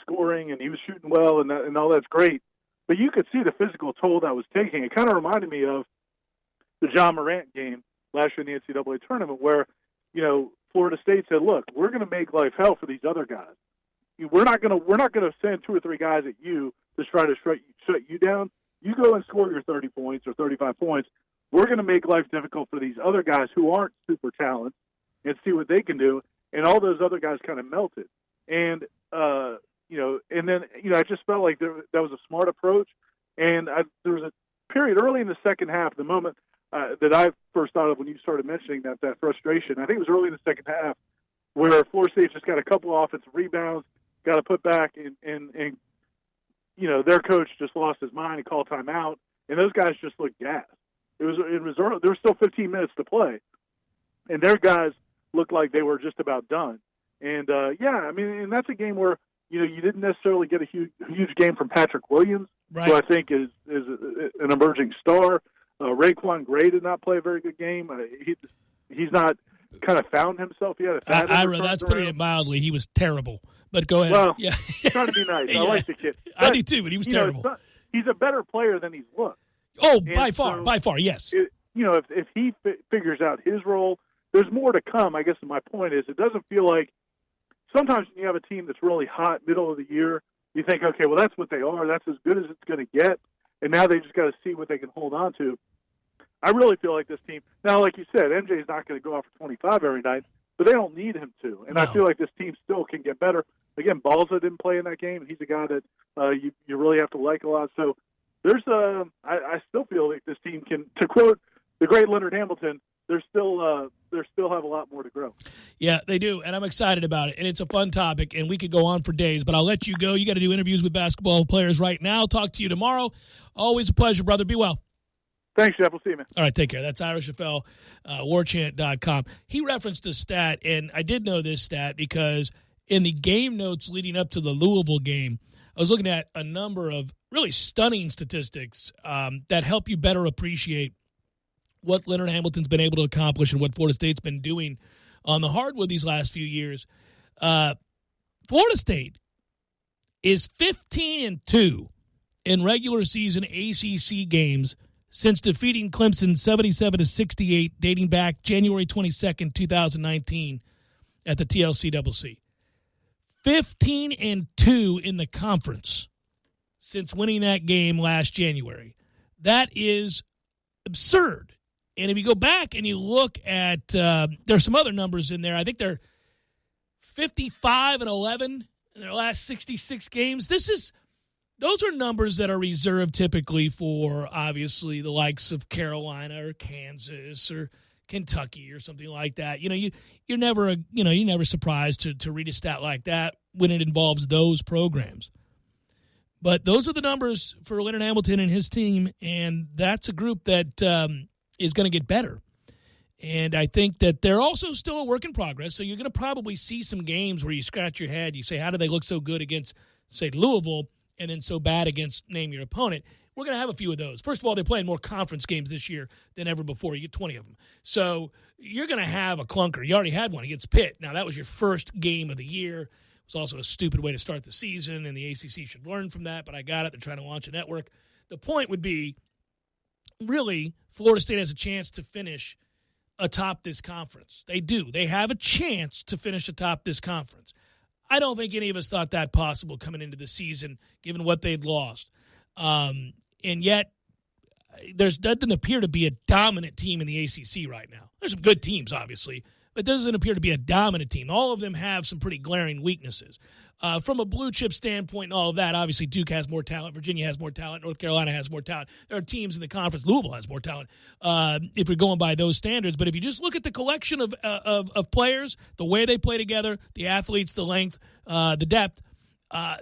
scoring and he was shooting well and all that's great. but you could see the physical toll that was taking. It kind of reminded me of the John Morant game last year in the NCAA tournament where, Florida State said, look, we're going to make life hell for these other guys. We're not going to send 2 or 3 guys at you to try to shut you down. You go and score your 30 points or 35 points. We're going to make life difficult for these other guys who aren't super talented and see what they can do. And all those other guys kind of melted. And, and then, I just felt like that was a smart approach. And there was a period early in the second half, the moment that I first thought of when you started mentioning that frustration. I think it was early in the second half where Florida State just got a couple of offensive rebounds, got to put back, and their coach just lost his mind and called timeout, and those guys just looked gassed. There was still 15 minutes to play, and their guys looked like they were just about done. And and that's a game where you didn't necessarily get a huge game from Patrick Williams, right, who I think is an emerging star. Raekwon Gray did not play a very good game. He's not kind of found himself yet. Ira, that's putting it mildly. He was terrible. But go ahead. Well, yeah, trying to be nice. I like the kid. I do too, but he was terrible. He's a better player than he's looked. Oh, by far, yes. If he figures out his role, there's more to come. I guess my point is, it doesn't feel like sometimes when you have a team that's really hot middle of the year, you think, okay, well, that's what they are. That's as good as it's going to get. And now they just got to see what they can hold on to. I really feel like this team, now, like you said, MJ's not going to go off for 25 every night, but they don't need him to. And I feel like this team still can get better. Again, Balza didn't play in that game, and he's a guy that you really have to like a lot. So I still feel like this team can, to quote the great Leonard Hamilton, they still have a lot more to grow. Yeah, they do, and I'm excited about it. And it's a fun topic, and we could go on for days, but I'll let you go. You got to do interviews with basketball players right now. Talk to you tomorrow. Always a pleasure, brother. Be well. Thanks, Jeff. We'll see you, man. All right, take care. That's Ira Schoffel, warchant.com. He referenced a stat, and I did know this stat because in the game notes leading up to the Louisville game, I was looking at a number of really stunning statistics that help you better appreciate what Leonard Hamilton's been able to accomplish and what Florida State's been doing on the hardwood these last few years. Florida State is 15-2 in regular season ACC games since defeating Clemson 77-68, dating back January 22nd, 2019 at the TLC-CC. 15-2 in the conference since winning that game last January. That is absurd. And if you go back and you look at, there's some other numbers in there. I think they're 55-11 in their last 66 games. Those are numbers that are reserved typically for, obviously, the likes of Carolina or Kansas or Kentucky or something like that. You're never surprised to read a stat like that when it involves those programs. But those are the numbers for Leonard Hamilton and his team, and that's a group that is going to get better. And I think that they're also still a work in progress, so you're going to probably see some games where you scratch your head. You say, how do they look so good against, say, Louisville, and then so bad against name your opponent? We're going to have a few of those. First of all, they're playing more conference games this year than ever before. You get 20 of them. So you're going to have a clunker. You already had one against Pitt. Now, that was your first game of the year. It was also a stupid way to start the season, and the ACC should learn from that, but I got it. They're trying to launch a network. The point would be, really, Florida State has a chance to finish atop this conference. They do. They have a chance to finish atop this conference. I don't think any of us thought that possible coming into the season, given what they'd lost. And yet, there doesn't appear to be a dominant team in the ACC right now. There's some good teams, obviously, but there doesn't appear to be a dominant team. All of them have some pretty glaring weaknesses. From a blue-chip standpoint and all of that, obviously Duke has more talent, Virginia has more talent, North Carolina has more talent. There are teams in the conference. Louisville has more talent if you're going by those standards. But if you just look at the collection of players, the way they play together, the athletes, the length, the depth,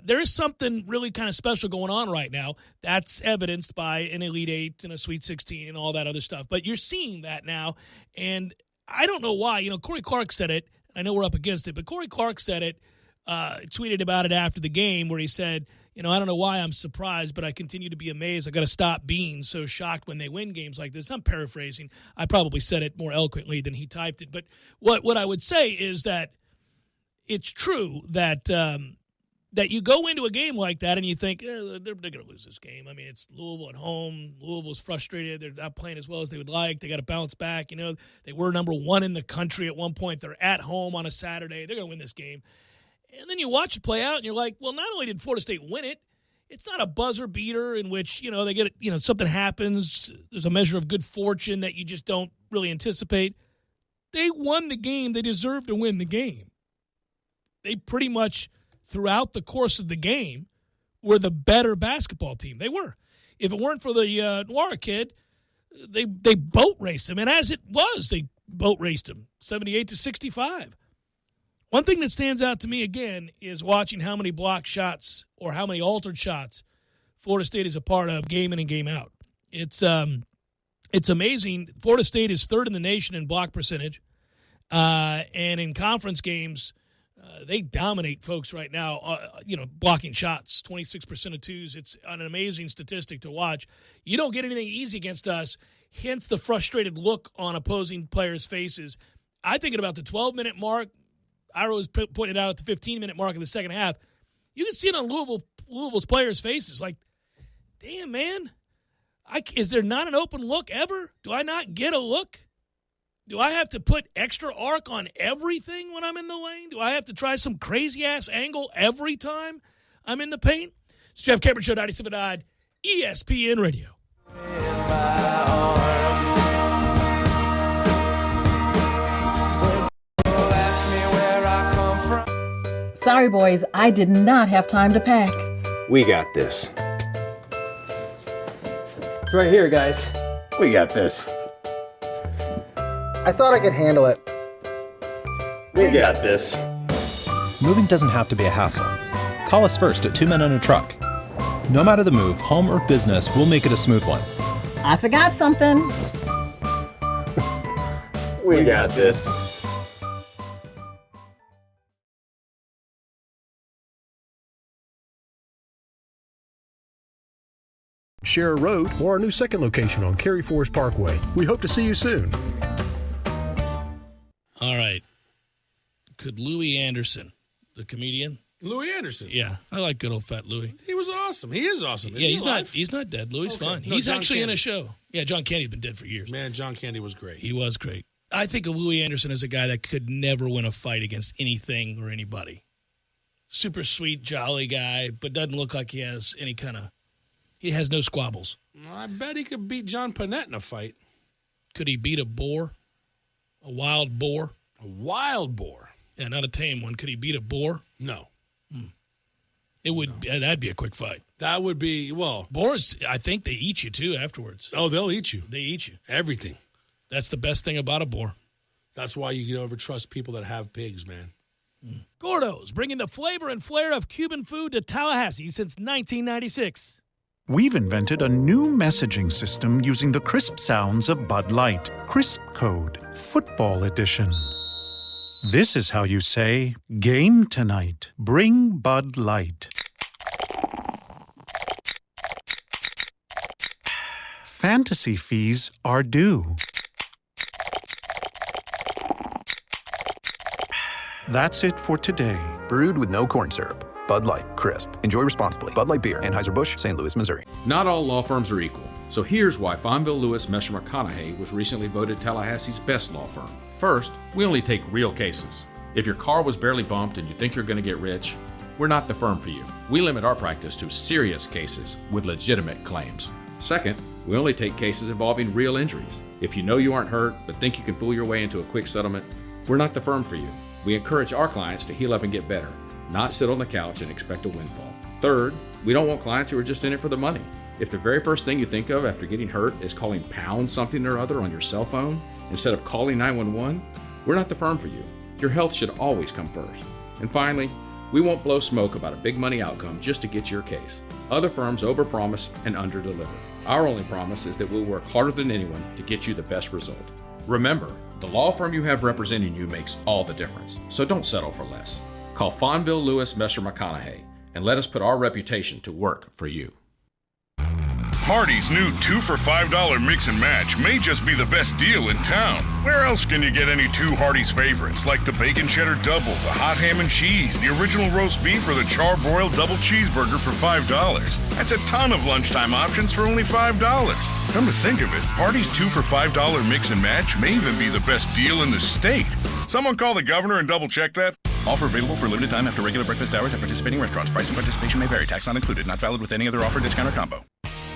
there is something really kind of special going on right now. That's evidenced by an Elite Eight and a Sweet 16 and all that other stuff. But you're seeing that now, and I don't know why. Corey Clark said it. I know we're up against it, but Corey Clark said it, tweeted about it after the game where he said, I don't know why I'm surprised, but I continue to be amazed. I got to stop being so shocked when they win games like this. I'm paraphrasing. I probably said it more eloquently than he typed it. But what I would say is that it's true that that you go into a game like that and you think, they're going to lose this game. I mean, it's Louisville at home. Louisville's frustrated. They're not playing as well as they would like. They got to bounce back. You know, they were number 1 in the country at one point. They're at home on a Saturday. They're going to win this game. And then you watch it play out and you're like, well, not only did Florida State win it, it's not a buzzer beater in which, they get, something happens. There's a measure of good fortune that you just don't really anticipate. They won the game. They deserve to win the game. They pretty much, throughout the course of the game, were the better basketball team. They were. If it weren't for the Nwara kid, they boat raced him. And as it was, they boat raced him, 78-65. One thing that stands out to me, again, is watching how many block shots or how many altered shots Florida State is a part of game in and game out. It's amazing. Florida State is 3rd in the nation in block percentage. And in conference games, they dominate folks right now, blocking shots, 26% of twos. It's an amazing statistic to watch. You don't get anything easy against us, hence the frustrated look on opposing players' faces. I think at about the 12-minute mark, Ira was pointed out at the 15-minute mark of the second half, you can see it on Louisville's players' faces. Like, damn, man, is there not an open look ever? Do I not get a look? Do I have to put extra arc on everything when I'm in the lane? Do I have to try some crazy-ass angle every time I'm in the paint? It's Jeff Cameron Show, 97.9 ESPN Radio. Sorry, boys, I did not have time to pack. We got this. It's right here, guys. We got this. I thought I could handle it. We got this. Moving doesn't have to be a hassle. Call us first at 2 Men and a Truck. No matter the move, home or business, we'll make it a smooth one. I forgot something. We got this. Share a road or our new second location on Cary Forest Parkway. We hope to see you soon. All right. Could Louis Anderson, the comedian? Louis Anderson. Yeah, I like good old fat Louis. He was awesome. He is awesome. Yeah, he's not dead. Louis is fine. No, he's John actually Candy. in a show. Yeah, John Candy's been dead for years. Man, John Candy was great. He was great. I think of Louis Anderson as a guy that could never win a fight against anything or anybody. Super sweet, jolly guy, but doesn't look like he has any kind of... He has no squabbles. I bet he could beat John Panette in a fight. Could he beat a boar? A wild boar? A wild boar? Yeah, not a tame one. Could he beat a boar? No. It would. No. That'd be a quick fight. That would be, well... Boars, I think they eat you, too, afterwards. Oh, they'll eat you. They eat you. Everything. That's the best thing about a boar. That's why you can never trust people that have pigs, man. Gordo's, bringing the flavor and flair of Cuban food to Tallahassee since 1996. We've invented a new messaging system using the crisp sounds of Bud Light. Crisp Code, Football Edition. This is how you say, game tonight. Bring Bud Light. Fantasy fees are due. That's it for today. Brewed with no corn syrup. Bud Light, crisp. Enjoy responsibly. Bud Light Beer, Anheuser-Busch, St. Louis, Missouri. Not all law firms are equal. So here's why Fonville Lewis Mesher McConaughey was recently voted Tallahassee's best law firm. First, we only take real cases. If your car was barely bumped and you think you're going to get rich, we're not the firm for you. We limit our practice to serious cases with legitimate claims. Second, we only take cases involving real injuries. If you know you aren't hurt but think you can fool your way into a quick settlement, we're not the firm for you. We encourage our clients to heal up and get better, not sit on the couch and expect a windfall. Third, we don't want clients who are just in it for the money. If the very first thing you think of after getting hurt is calling pound something or other on your cell phone instead of calling 911, we're not the firm for you. Your health should always come first. And finally, we won't blow smoke about a big money outcome just to get your case. Other firms overpromise and underdeliver. Our only promise is that we'll work harder than anyone to get you the best result. Remember, the law firm you have representing you makes all the difference, so don't settle for less. Call Fonville Lewis Mesher McConaughey and let us put our reputation to work for you. Hardee's new 2 for $5 mix and match may just be the best deal in town. Where else can you get any 2 Hardee's favorites like the bacon cheddar double, the hot ham and cheese, the original roast beef, or the charbroiled double cheeseburger for $5? That's a ton of lunchtime options for only $5. Come to think of it, Hardee's 2 for $5 mix and match may even be the best deal in the state. Someone call the governor and double check that. Offer available for a limited time after regular breakfast hours at participating restaurants. Price and participation may vary. Tax not included. Not valid with any other offer, discount, or combo.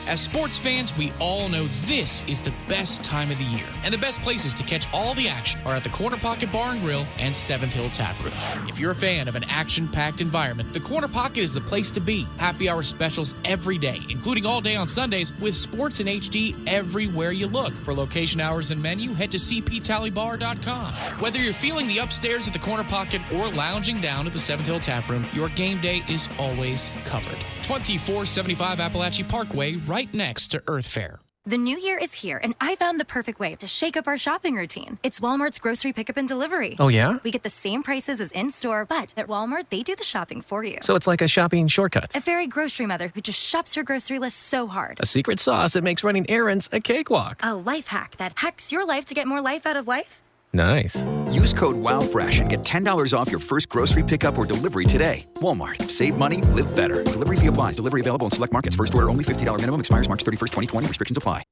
As sports fans, we all know this is the best time of the year. And the best places to catch all the action are at the Corner Pocket Bar and Grill and 7th Hill Tap Room. If you're a fan of an action-packed environment, the Corner Pocket is the place to be. Happy hour specials every day, including all day on Sundays, with sports in HD everywhere you look. For location hours and menu, head to cptallybar.com. Whether you're feeling the upstairs at the Corner Pocket or lounging down at the 7th Hill Tap Room, your game day is always covered. 2475 Appalachia Parkway, right next to Earth Fair. The new year is here, and I found the perfect way to shake up our shopping routine. It's Walmart's grocery pickup and delivery. Oh, yeah? We get the same prices as in-store, but at Walmart, they do the shopping for you. So it's like a shopping shortcut. A very grocery mother who just shops her grocery list so hard. A secret sauce that makes running errands a cakewalk. A life hack that hacks your life to get more life out of life. Nice. Use code WOWFRESH and get $10 off your first grocery pickup or delivery today. Walmart. Save money. Live better. Delivery fee applies. Delivery available in select markets. First order only. $50 minimum. Expires March 31st, 2020. Restrictions apply.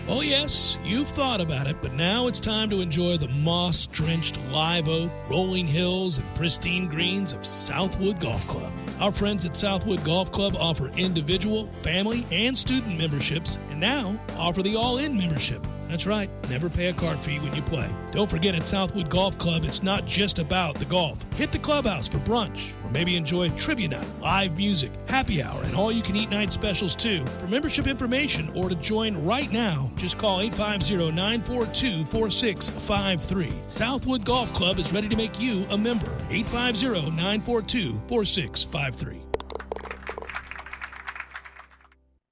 Oh, yes, you've thought about it, but now it's time to enjoy the moss-drenched live oak, rolling hills, and pristine greens of Southwood Golf Club. Our friends at Southwood Golf Club offer individual, family, and student memberships, and now offer the all-in membership. That's right, never pay a card fee when you play. Don't forget, at Southwood Golf Club, it's not just about the golf. Hit the clubhouse for brunch, or maybe enjoy trivia night, live music, happy hour, and all-you-can-eat night specials, too. For membership information or to join right now, just call 850-942-4653. Southwood Golf Club is ready to make you a member. 850-942-4653.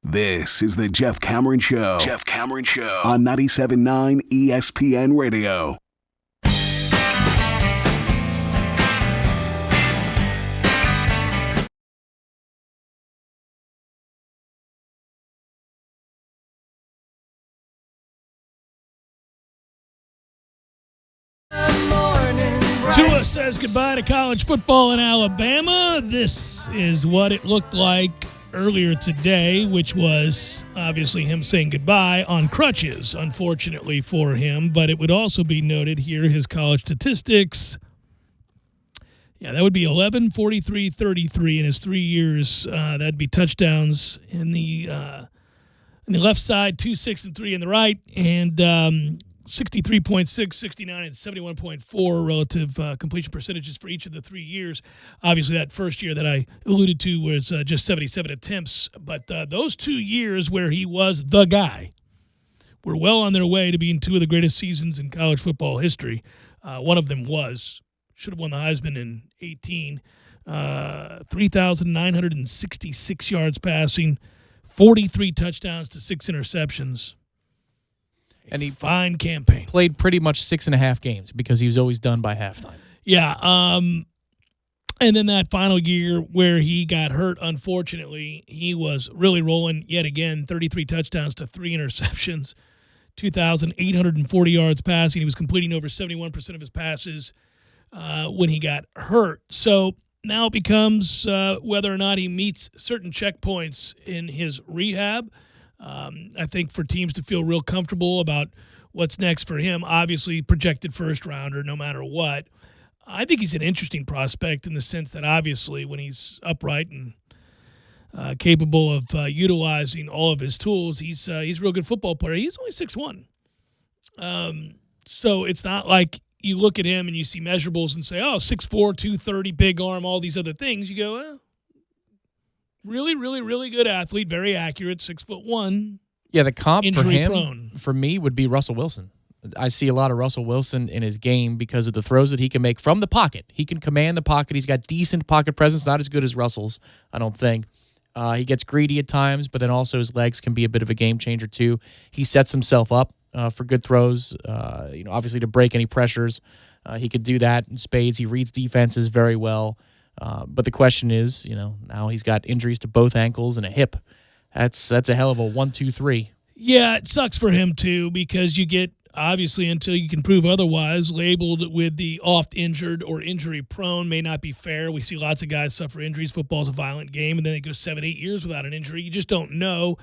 This is the Jeff Cameron Show. Jeff Cameron Show on 97.9 ESPN Radio. Tua says goodbye to college football in Alabama. This is what it looked like earlier today, which was obviously him saying goodbye on crutches, unfortunately for him. But it would also be noted here, his college statistics. Yeah, that would be 11, 43, 33 in his 3 years. That'd be touchdowns in the left side, 2, 6, and 3 in the right, and 63.6, 69, and 71.4 relative completion percentages for each of the 3 years. Obviously, that first year that I alluded to was just 77 attempts. But those 2 years where he was the guy were well on their way to being 2 of the greatest seasons in college football history. One of them should have won the Heisman in 18. 3,966 yards passing, 43 touchdowns to 6 interceptions. And he fine campaign. Played pretty much 6.5 games because he was always done by halftime. Yeah. And then that final year where he got hurt, unfortunately, he was really rolling yet again. 33 touchdowns to 3 interceptions, 2,840 yards passing. He was completing over 71% of his passes when he got hurt. So now it becomes whether or not he meets certain checkpoints in his rehab. I think for teams to feel real comfortable about what's next for him, obviously projected first rounder no matter what. I think he's an interesting prospect in the sense that obviously when he's upright and capable of utilizing all of his tools, he's a real good football player. He's only 6'1". So it's not like you look at him and you see measurables and say, oh, 6'4", 230, big arm, all these other things. You go, well, really, really, really good athlete, very accurate, 6'1". Yeah, the comp for him, prone. For me, would be Russell Wilson. I see a lot of Russell Wilson in his game because of the throws that he can make from the pocket. He can command the pocket. He's got decent pocket presence, not as good as Russell's, I don't think. He gets greedy at times, but then also his legs can be a bit of a game changer too. He sets himself up for good throws, obviously to break any pressures. He could do that in spades. He reads defenses very well. But the question is, now he's got injuries to both ankles and a hip That's a hell of a 1-2-3. Yeah, it sucks for him too because you get, obviously, until you can prove otherwise, labeled with the oft-injured or injury-prone. May not be fair. We see lots of guys suffer injuries. Football's a violent game, and then they go 7-8 years without an injury. You just don't know.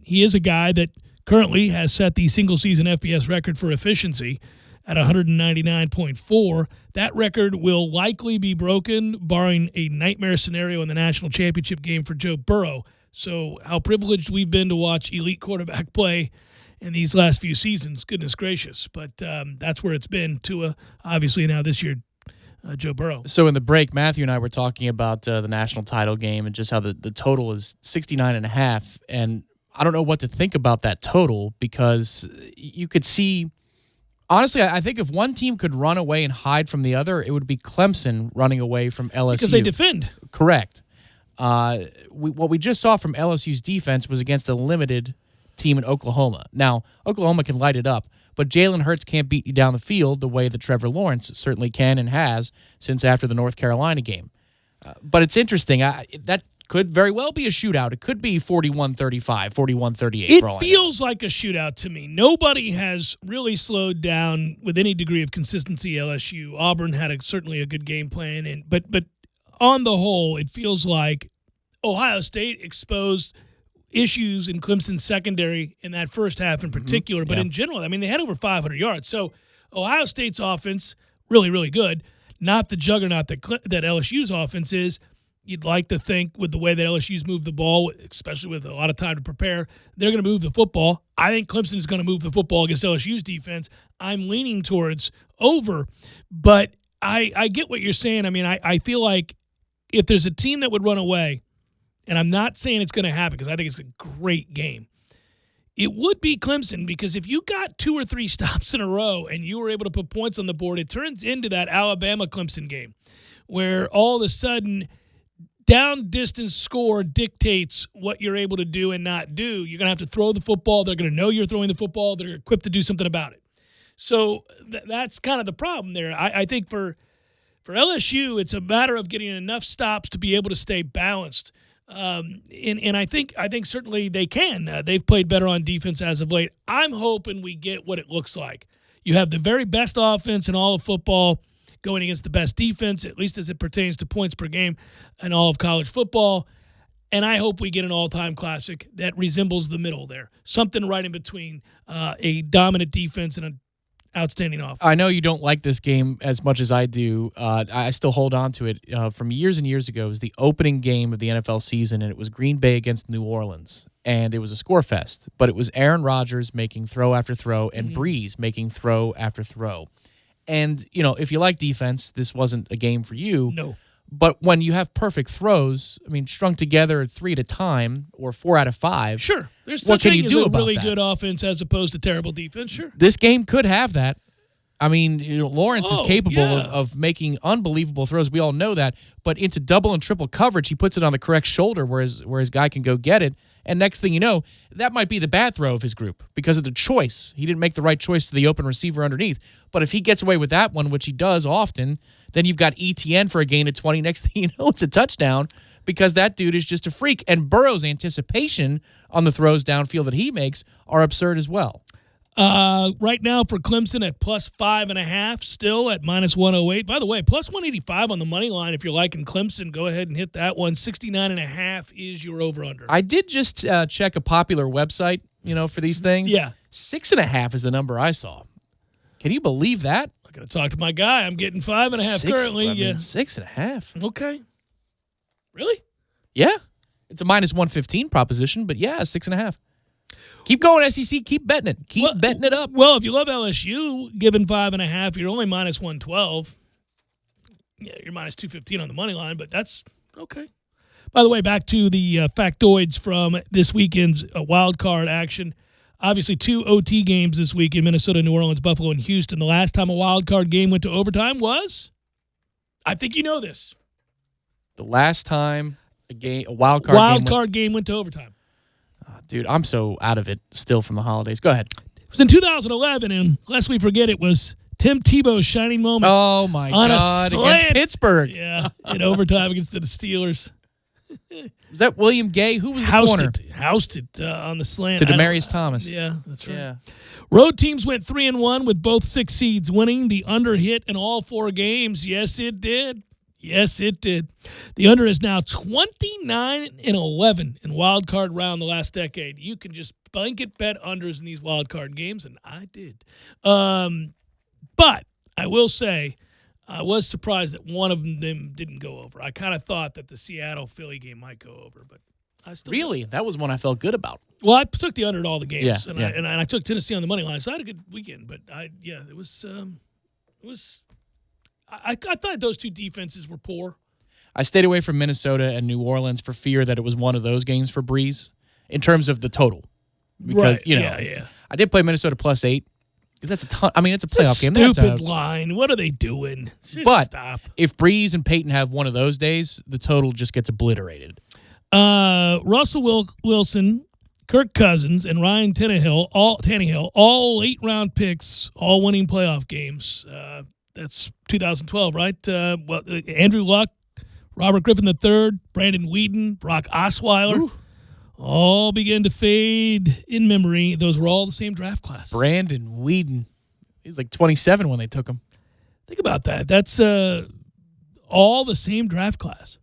He is a guy that currently has set the single-season FBS record for efficiency at 199.4. That record will likely be broken, barring a nightmare scenario in the national championship game for Joe Burrow. So how privileged we've been to watch elite quarterback play in these last few seasons, goodness gracious. But that's where it's been. Tua, obviously, now this year, Joe Burrow. So in the break, Matthew and I were talking about the national title game and just how the total is 69.5. And I don't know what to think about that total because you could see, honestly, I think if one team could run away and hide from the other, it would be Clemson running away from LSU. Because they defend. Correct. What we just saw from LSU's defense was against a limited team in Oklahoma. Now, Oklahoma can light it up, but Jalen Hurts can't beat you down the field the way that Trevor Lawrence certainly can and has since after the North Carolina game. But it's interesting. That could very well be a shootout. It could be 41-35, 41-38. It feels like a shootout to me. Nobody has really slowed down with any degree of consistency LSU. Auburn had certainly a good game plan, but on the whole, it feels like Ohio State exposed issues in Clemson's secondary in that first half in particular, but in general, I mean, they had over 500 yards. So Ohio State's offense, really, really good. Not the juggernaut that LSU's offense is. You'd like to think with the way that LSU's moved the ball, especially with a lot of time to prepare, they're going to move the football. I think Clemson's going to move the football against LSU's defense. I'm leaning towards over, but I get what you're saying. I mean, I feel like if there's a team that would run away, and I'm not saying it's going to happen because I think it's a great game, it would be Clemson because if you got 2 or 3 stops in a row and you were able to put points on the board, it turns into that Alabama-Clemson game where all of a sudden down distance score dictates what you're able to do and not do. You're going to have to throw the football. They're going to know you're throwing the football. They're equipped to do something about it. So that's kind of the problem there. I think for LSU, it's a matter of getting enough stops to be able to stay balanced. And I think certainly they can. They've played better on defense as of late. I'm hoping we get what it looks like. You have the very best offense in all of football going against the best defense, at least as it pertains to points per game in all of college football. And I hope we get an all-time classic that resembles the middle there. Something right in between a dominant defense and an outstanding offense. I know you don't like this game as much as I do. I still hold on to it from years and years ago. It was the opening game of the NFL season, and it was Green Bay against New Orleans. And it was a score fest, but it was Aaron Rodgers making throw after throw and Breeze making throw after throw. And, if you like defense, this wasn't a game for you. No. But when you have perfect throws, I mean, strung together 3 at a time or 4 out of 5. Sure. There's such thing as a really good offense as opposed to terrible defense. Sure. This game could have that. I mean, Lawrence is capable of making unbelievable throws. We all know that. But into double and triple coverage, he puts it on the correct shoulder where his guy can go get it. And next thing you know, that might be the bad throw of his group because of the choice. He didn't make the right choice to the open receiver underneath. But if he gets away with that one, which he does often, then you've got ETN for a gain of 20. Next thing you know, it's a touchdown because that dude is just a freak. And Burrow's anticipation on the throws downfield that he makes are absurd as well. Right now for Clemson at plus 5.5, still at minus 108. By the way, plus 185 on the money line. If you're liking Clemson, go ahead and hit that one. 69.5 is your over/under. I did just check a popular website, for these things. Yeah, 6.5 is the number I saw. Can you believe that? I'm gonna talk to my guy. I'm getting 5.5 currently. I mean, 6.5. Okay. Really? Yeah, it's a minus 115 proposition, but yeah, 6.5. Keep going, SEC. Keep betting it. Keep betting it up. Well, if you love LSU, given 5.5, you're only minus 112. Yeah, you're minus 215 on the money line, but that's okay. By the way, back to the factoids from this weekend's wild card action. Obviously, 2 OT games this week in Minnesota, New Orleans, Buffalo, and Houston. The last time a wild card game went to overtime was, I think you know this. The last time a wild card game went to overtime. Dude, I'm so out of it still from the holidays. Go ahead. It was in 2011, and lest we forget, it was Tim Tebow's shining moment. Oh, my God. Against Pittsburgh. Yeah, in overtime against the Steelers. Was that William Gay? Who was the corner? Housed it on the slant. To Demaryius Thomas. Yeah, that's right. Yeah. Road teams went 3-1 with both 6 seeds winning. The under hit in all 4 games. Yes, it did. Yes, it did. The under is now 29-11 in wild card round the last decade. You can just blanket bet unders in these wild card games, and I did. But I will say, I was surprised that one of them didn't go over. I kind of thought that the Seattle-Philly game might go over, but I still Really? That was one I felt good about. Well, I took the under in all the games, Yeah, and I took Tennessee on the money line, so I had a good weekend. But it was. I thought those two defenses were poor. I stayed away from Minnesota and New Orleans for fear that it was one of those games for Breeze in terms of the total. Because, right. I did play Minnesota +8. Because that's a ton. I mean, it's a playoff game. Stupid line. What are they doing? But stop. If Breeze and Peyton have one of those days, the total just gets obliterated. Russell Wilson, Kirk Cousins, and Ryan Tannehill, all 8-round picks, all winning playoff games. That's 2012, right? Andrew Luck, Robert Griffin III, Brandon Whedon, Brock Osweiler, all begin to fade in memory. Those were all the same draft class. Brandon Whedon. He was like 27 when they took him. Think about that. That's all the same draft class.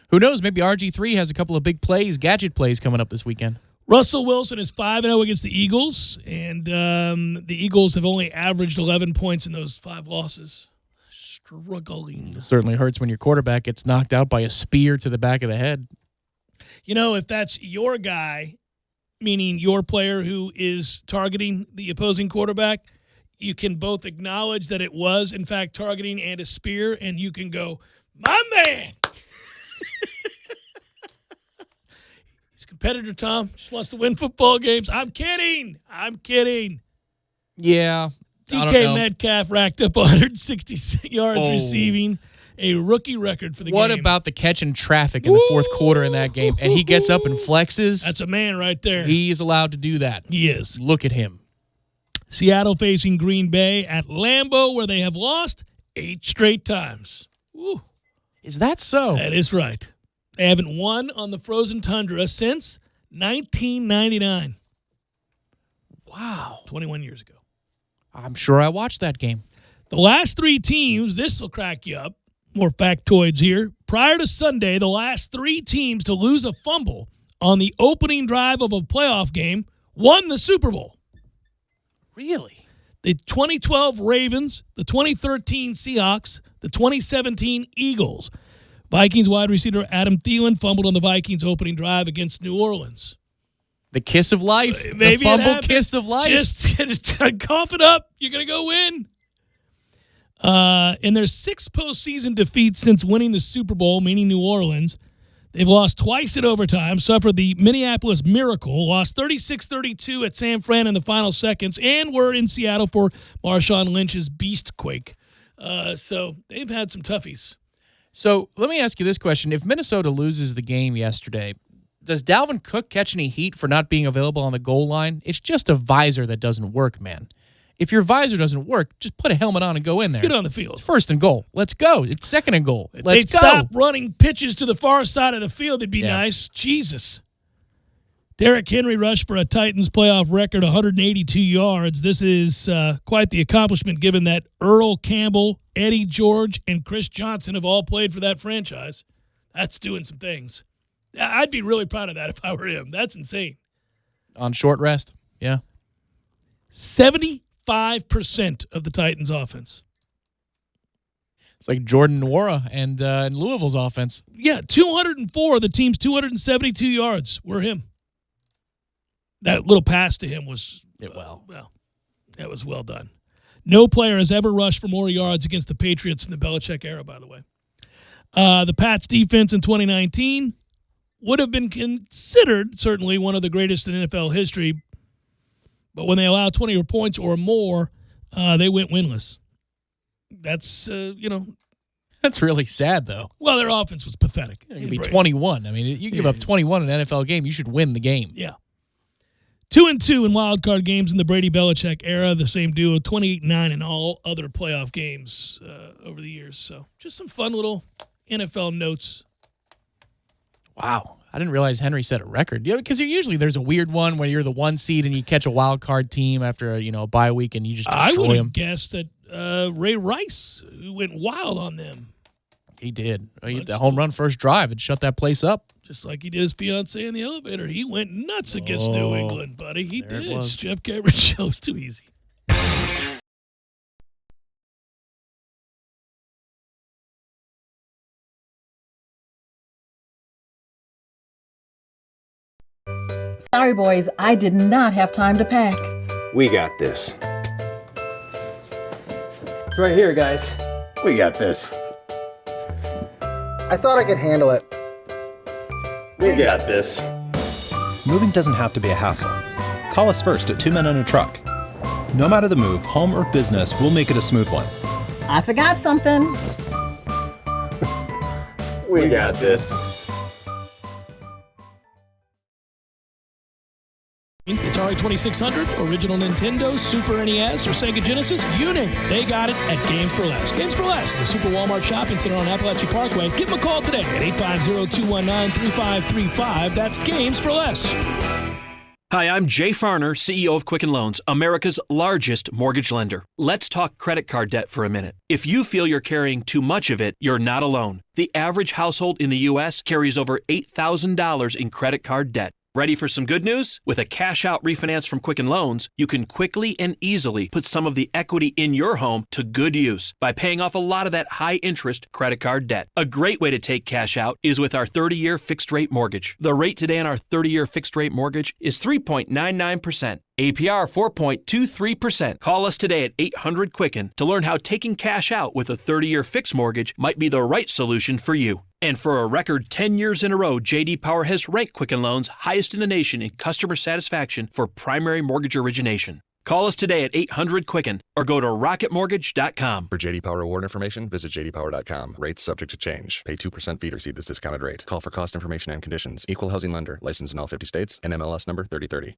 Who knows? Maybe RG3 has a couple of big plays, gadget plays coming up this weekend. Russell Wilson is 5-0 against the Eagles, and the Eagles have only averaged 11 points in those 5 losses. Struggling. It certainly hurts when your quarterback gets knocked out by a spear to the back of the head. You know, if that's your guy, meaning your player who is targeting the opposing quarterback, you can both acknowledge that it was, in fact, targeting and a spear, and you can go, my man! He's a competitor, Tom. Just wants to win football games. I'm kidding. Yeah. DK Metcalf racked up 160 yards receiving, a rookie record for the game. What about the catch in traffic in the fourth quarter in that game? And he gets up and flexes. That's a man right there. He is allowed to do that. He is. Look at him. Seattle facing Green Bay at Lambeau, where they have lost 8 straight times. Woo. Is that so? That is right. They haven't won on the frozen tundra since 1999. Wow. 21 years ago. I'm sure I watched that game. The last 3 teams, this will crack you up. More factoids here. Prior to Sunday, the last 3 teams to lose a fumble on the opening drive of a playoff game won the Super Bowl. Really? The 2012 Ravens, the 2013 Seahawks, the 2017 Eagles. Vikings wide receiver Adam Thielen fumbled on the Vikings opening drive against New Orleans. The kiss of life. Maybe the fumble kiss of life. Just cough it up. You're going to go win. In their 6th postseason defeats since winning the Super Bowl, meaning New Orleans, they've lost twice in overtime, suffered the Minneapolis Miracle, lost 36-32 at San Fran in the final seconds, and were in Seattle for Marshawn Lynch's beast quake. So they've had some toughies. So let me ask you this question. If Minnesota loses the game yesterday, does Dalvin Cook catch any heat for not being available on the goal line? It's just a visor that doesn't work, man. If your visor doesn't work, just put a helmet on and go in there. Get on the field. It's 1st and goal. Let's go. It's 2nd and goal. Let's They'd go. stop running pitches to the far side of the field. It'd be nice. Jesus. Derrick Henry rushed for a Titans playoff record 182 yards. This is quite the accomplishment given that Earl Campbell, Eddie George, and Chris Johnson have all played for that franchise. That's doing some things. I'd be really proud of that if I were him. That's insane. On short rest, yeah. 75% of the Titans' offense. It's like Jordan Nwora and Louisville's offense. Yeah, 204 of the team's 272 yards were him. That little pass to him was that was well done. No player has ever rushed for more yards against the Patriots in the Belichick era, by the way. The Pats' defense in 2019 would have been considered certainly one of the greatest in NFL history, but when they allow 20 points or more, they went winless. That's, That's really sad, though. Well, their offense was pathetic. It could be 21. I mean, you give up 21 in an NFL game, you should win the game. Yeah. 2-2 in wild card games in the Brady-Belichick era. The same duo, 28-9 in all other playoff games over the years. So just some fun little NFL notes. Wow. I didn't realize Henry set a record. Because usually there's a weird one where you're the 1 seed and you catch a wild card team after a bye week and you just destroy I would them. have guessed that Ray Rice went wild on them. He did. He hit the home run first drive and shut that place up. Just like he did his fiancée in the elevator. He went nuts against New England, buddy. He did. Jeff Cameron Show's too easy. Sorry, boys, I did not have time to pack. We got this. It's right here, guys. We got this. I thought I could handle it. We got this. Moving doesn't have to be a hassle. Call us first at 2 Men and a Truck. No matter the move, home or business, we'll make it a smooth one. I forgot something. We got this. Atari 2600, original Nintendo, Super NES, or Sega Genesis, you name it. They got it at Games for Less. Games for Less, the Super Walmart Shopping Center on Appalachia Parkway. Give them a call today at 850-219-3535. That's Games for Less. Hi, I'm Jay Farner, CEO of Quicken Loans, America's largest mortgage lender. Let's talk credit card debt for a minute. If you feel you're carrying too much of it, you're not alone. The average household in the U.S. carries over $8,000 in credit card debt. Ready for some good news? With a cash-out refinance from Quicken Loans, you can quickly and easily put some of the equity in your home to good use by paying off a lot of that high-interest credit card debt. A great way to take cash out is with our 30-year fixed-rate mortgage. The rate today on our 30-year fixed-rate mortgage is 3.99%. APR 4.23%. Call us today at 800-QUICKEN to learn how taking cash out with a 30-year fixed mortgage might be the right solution for you. And for a record 10 years in a row, J.D. Power has ranked Quicken Loans highest in the nation in customer satisfaction for primary mortgage origination. Call us today at 800-QUICKEN or go to rocketmortgage.com. For J.D. Power award information, visit jdpower.com. Rates subject to change. Pay 2% fee to receive this discounted rate. Call for cost information and conditions. Equal housing lender. Licensed in all 50 states. NMLS number 3030.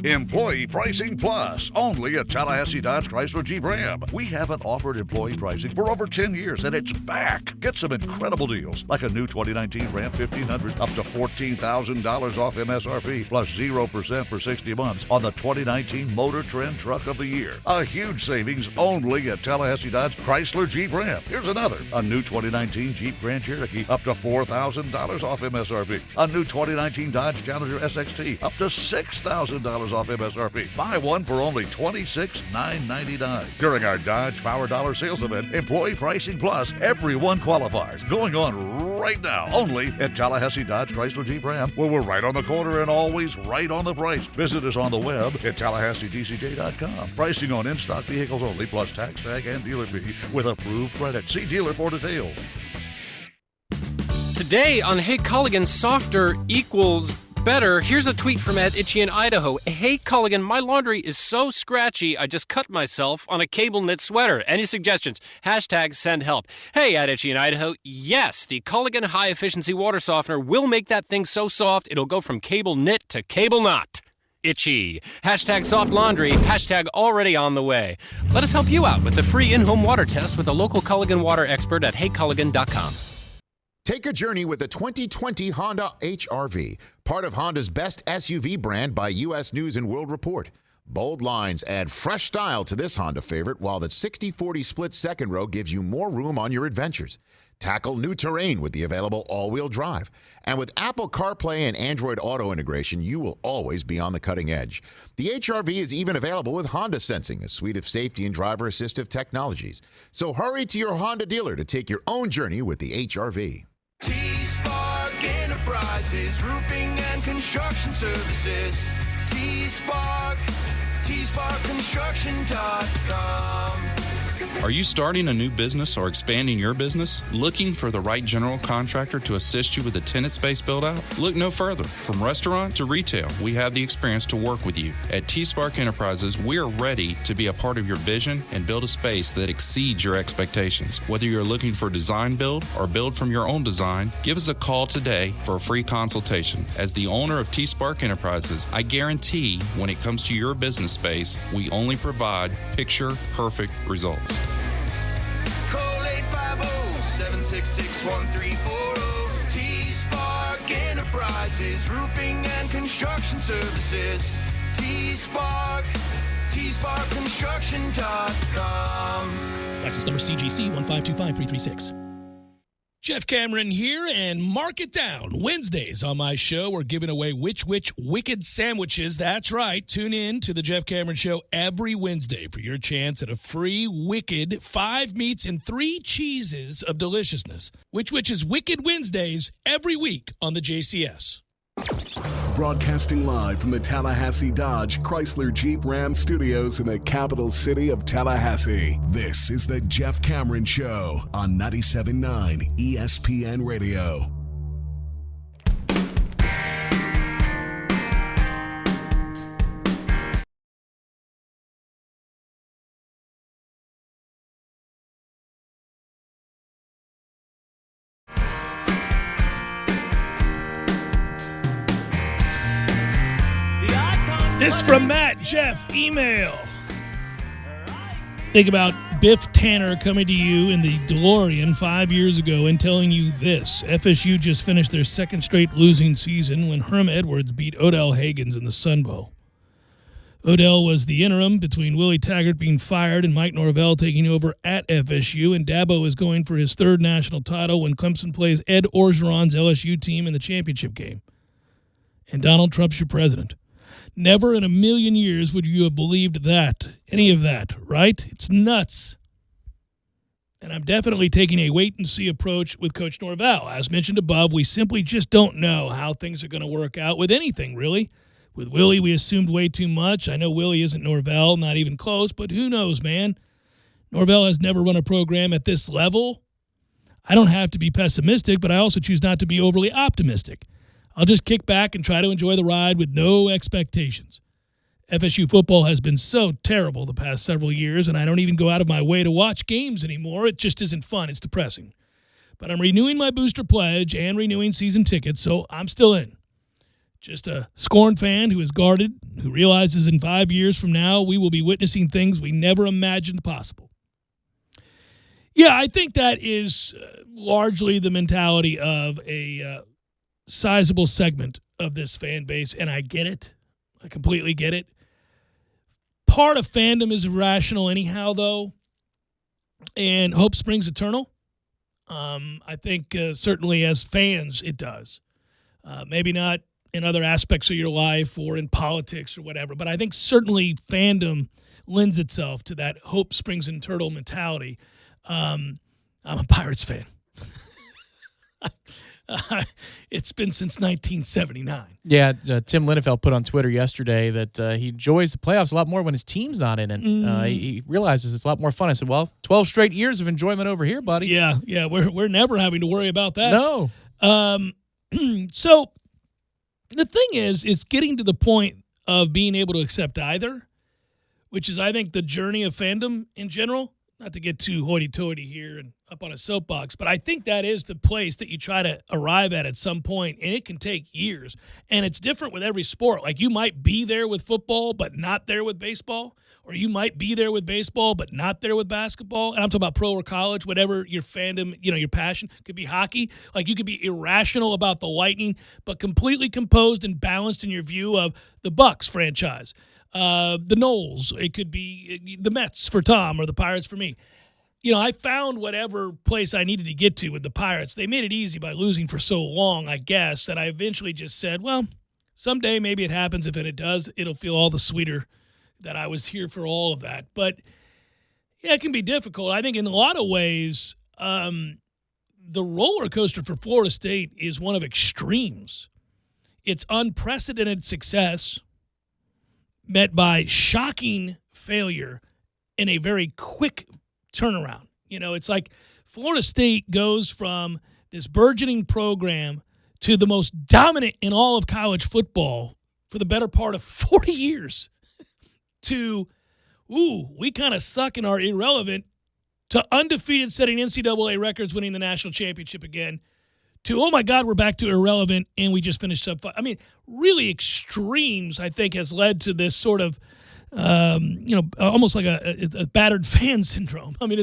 Employee Pricing Plus, only at Tallahassee Dodge Chrysler Jeep Ram. We haven't offered employee pricing for over 10 years, and it's back. Get some incredible deals, like a new 2019 Ram 1500, up to $14,000 off MSRP, plus 0% for 60 months on the 2019 Motor Trend Truck of the Year. A huge savings only at Tallahassee Dodge Chrysler Jeep Ram. Here's another, a new 2019 Jeep Grand Cherokee, up to $4,000 off MSRP. A new 2019 Dodge Challenger SXT, up to $6,000 off MSRP. Buy one for only $26,999. During our Dodge Power Dollar sales event, Employee Pricing Plus, everyone qualifies. Going on right now, only at Tallahassee Dodge Chrysler Jeep Ram, where we're right on the corner and always right on the price. Visit us on the web at TallahasseeDCJ.com. Pricing on in-stock vehicles only, plus tax tag and dealer fee with approved credit. See dealer for details. Today on Hey Culligan, softer equals better. Here's a tweet from Ed Itchy in Idaho. Hey Culligan, my laundry is so scratchy, I just cut myself on a cable knit sweater. Any suggestions? Hashtag send help. Hey, Ed Itchy in Idaho. Yes, the Culligan High Efficiency Water Softener will make that thing so soft, it'll go from cable knit to cable knot. Itchy. Hashtag soft laundry. Hashtag already on the way. Let us help you out with the free in-home water test with a local Culligan water expert at heyculligan.com. Take a journey with the 2020 Honda HR-V, part of Honda's best SUV brand by U.S. News & World Report. Bold lines add fresh style to this Honda favorite, while the 60/40 split second row gives you more room on your adventures. Tackle new terrain with the available all-wheel drive. And with Apple CarPlay and Android Auto integration, you will always be on the cutting edge. The HR-V is even available with Honda Sensing, a suite of safety and driver assistive technologies. So hurry to your Honda dealer to take your own journey with the HR-V. T-Spark Enterprises, roofing and construction services. T-Spark, TSparkConstruction.com. Are you starting a new business or expanding your business? Looking for the right general contractor to assist you with a tenant space build-out? Look no further. From restaurant to retail, we have the experience to work with you. At T-Spark Enterprises, we are ready to be a part of your vision and build a space that exceeds your expectations. Whether you're looking for design build or build from your own design, give us a call today for a free consultation. As the owner of T-Spark Enterprises, I guarantee when it comes to your business space, we only provide picture-perfect results. Call 766-1340. T-Spark Enterprises, roofing and construction services. T-Spark, tsparkconstruction.com. License number CGC 1525336. Jeff Cameron here, and mark it down. Wednesdays on my show, we're giving away which Wicked sandwiches. That's right. Tune in to the Jeff Cameron Show every Wednesday for your chance at a free Wicked 5 meats and 3 cheeses of deliciousness. Which is Wicked Wednesdays every week on the JCS. Broadcasting live from the Tallahassee Dodge Chrysler Jeep Ram Studios in the capital city of Tallahassee. This is the Jeff Cameron Show on 97.9 ESPN Radio. This from Matt. Jeff, email. Think about Biff Tanner coming to you in the DeLorean 5 years ago and telling you this. FSU just finished their second straight losing season when Herm Edwards beat Odell Haggins in the Sun Bowl. Odell was the interim between Willie Taggart being fired and Mike Norvell taking over at FSU, and Dabo is going for his third national title when Clemson plays Ed Orgeron's LSU team in the championship game. And Donald Trump's your president. Never in a million years would you have believed that, any of that, right? It's nuts. And I'm definitely taking a wait-and-see approach with Coach Norvell. As mentioned above, we simply just don't know how things are going to work out with anything, really. With Willie, we assumed way too much. I know Willie isn't Norvell, not even close, but who knows, man? Norvell has never run a program at this level. I don't have to be pessimistic, but I also choose not to be overly optimistic. I'll just kick back and try to enjoy the ride with no expectations. FSU football has been so terrible the past several years, and I don't even go out of my way to watch games anymore. It just isn't fun. It's depressing. But I'm renewing my booster pledge and renewing season tickets, so I'm still in. Just a scorned fan who is guarded, who realizes in 5 years from now we will be witnessing things we never imagined possible. Yeah, I think that is largely the mentality of a sizable segment of this fan base, and I get it. I completely get it. Part of fandom is irrational anyhow, though, and hope springs eternal. I think certainly as fans it does. Maybe not in other aspects of your life or in politics or whatever, but I think certainly fandom lends itself to that hope springs eternal mentality. I'm a Pirates fan. It's been since 1979. Yeah, Tim Linnefeld put on Twitter yesterday that he enjoys the playoffs a lot more when his team's not in it. He realizes it's a lot more fun. I said, well, 12 straight years of enjoyment over here, buddy. Yeah, we're never having to worry about that. No. So the thing is, it's getting to the point of being able to accept either, which is, I think, the journey of fandom in general. Not to get too hoity-toity here and up on a soapbox, but I think that is the place that you try to arrive at some point, and it can take years. And it's different with every sport. Like, you might be there with football but not there with baseball, or you might be there with baseball but not there with basketball. And I'm talking about pro or college, whatever your fandom, your passion. Could be hockey. Like, you could be irrational about the Lightning but completely composed and balanced in your view of the Bucks franchise. The Knowles, it could be the Mets for Tom or the Pirates for me. I found whatever place I needed to get to with the Pirates. They made it easy by losing for so long, I guess, that I eventually just said, well, someday maybe it happens. If it does, it'll feel all the sweeter that I was here for all of that. But, yeah, it can be difficult. I think in a lot of ways, the roller coaster for Florida State is one of extremes. It's unprecedented success met by shocking failure in a very quick turnaround. It's like Florida State goes from this burgeoning program to the most dominant in all of college football for the better part of 40 years to, we kind of suck and are irrelevant, to undefeated, setting NCAA records, winning the national championship again, to, oh my God, we're back to irrelevant and we just finished sub-5. I mean, really extremes, I think, has led to this sort of almost like a battered fan syndrome. I mean,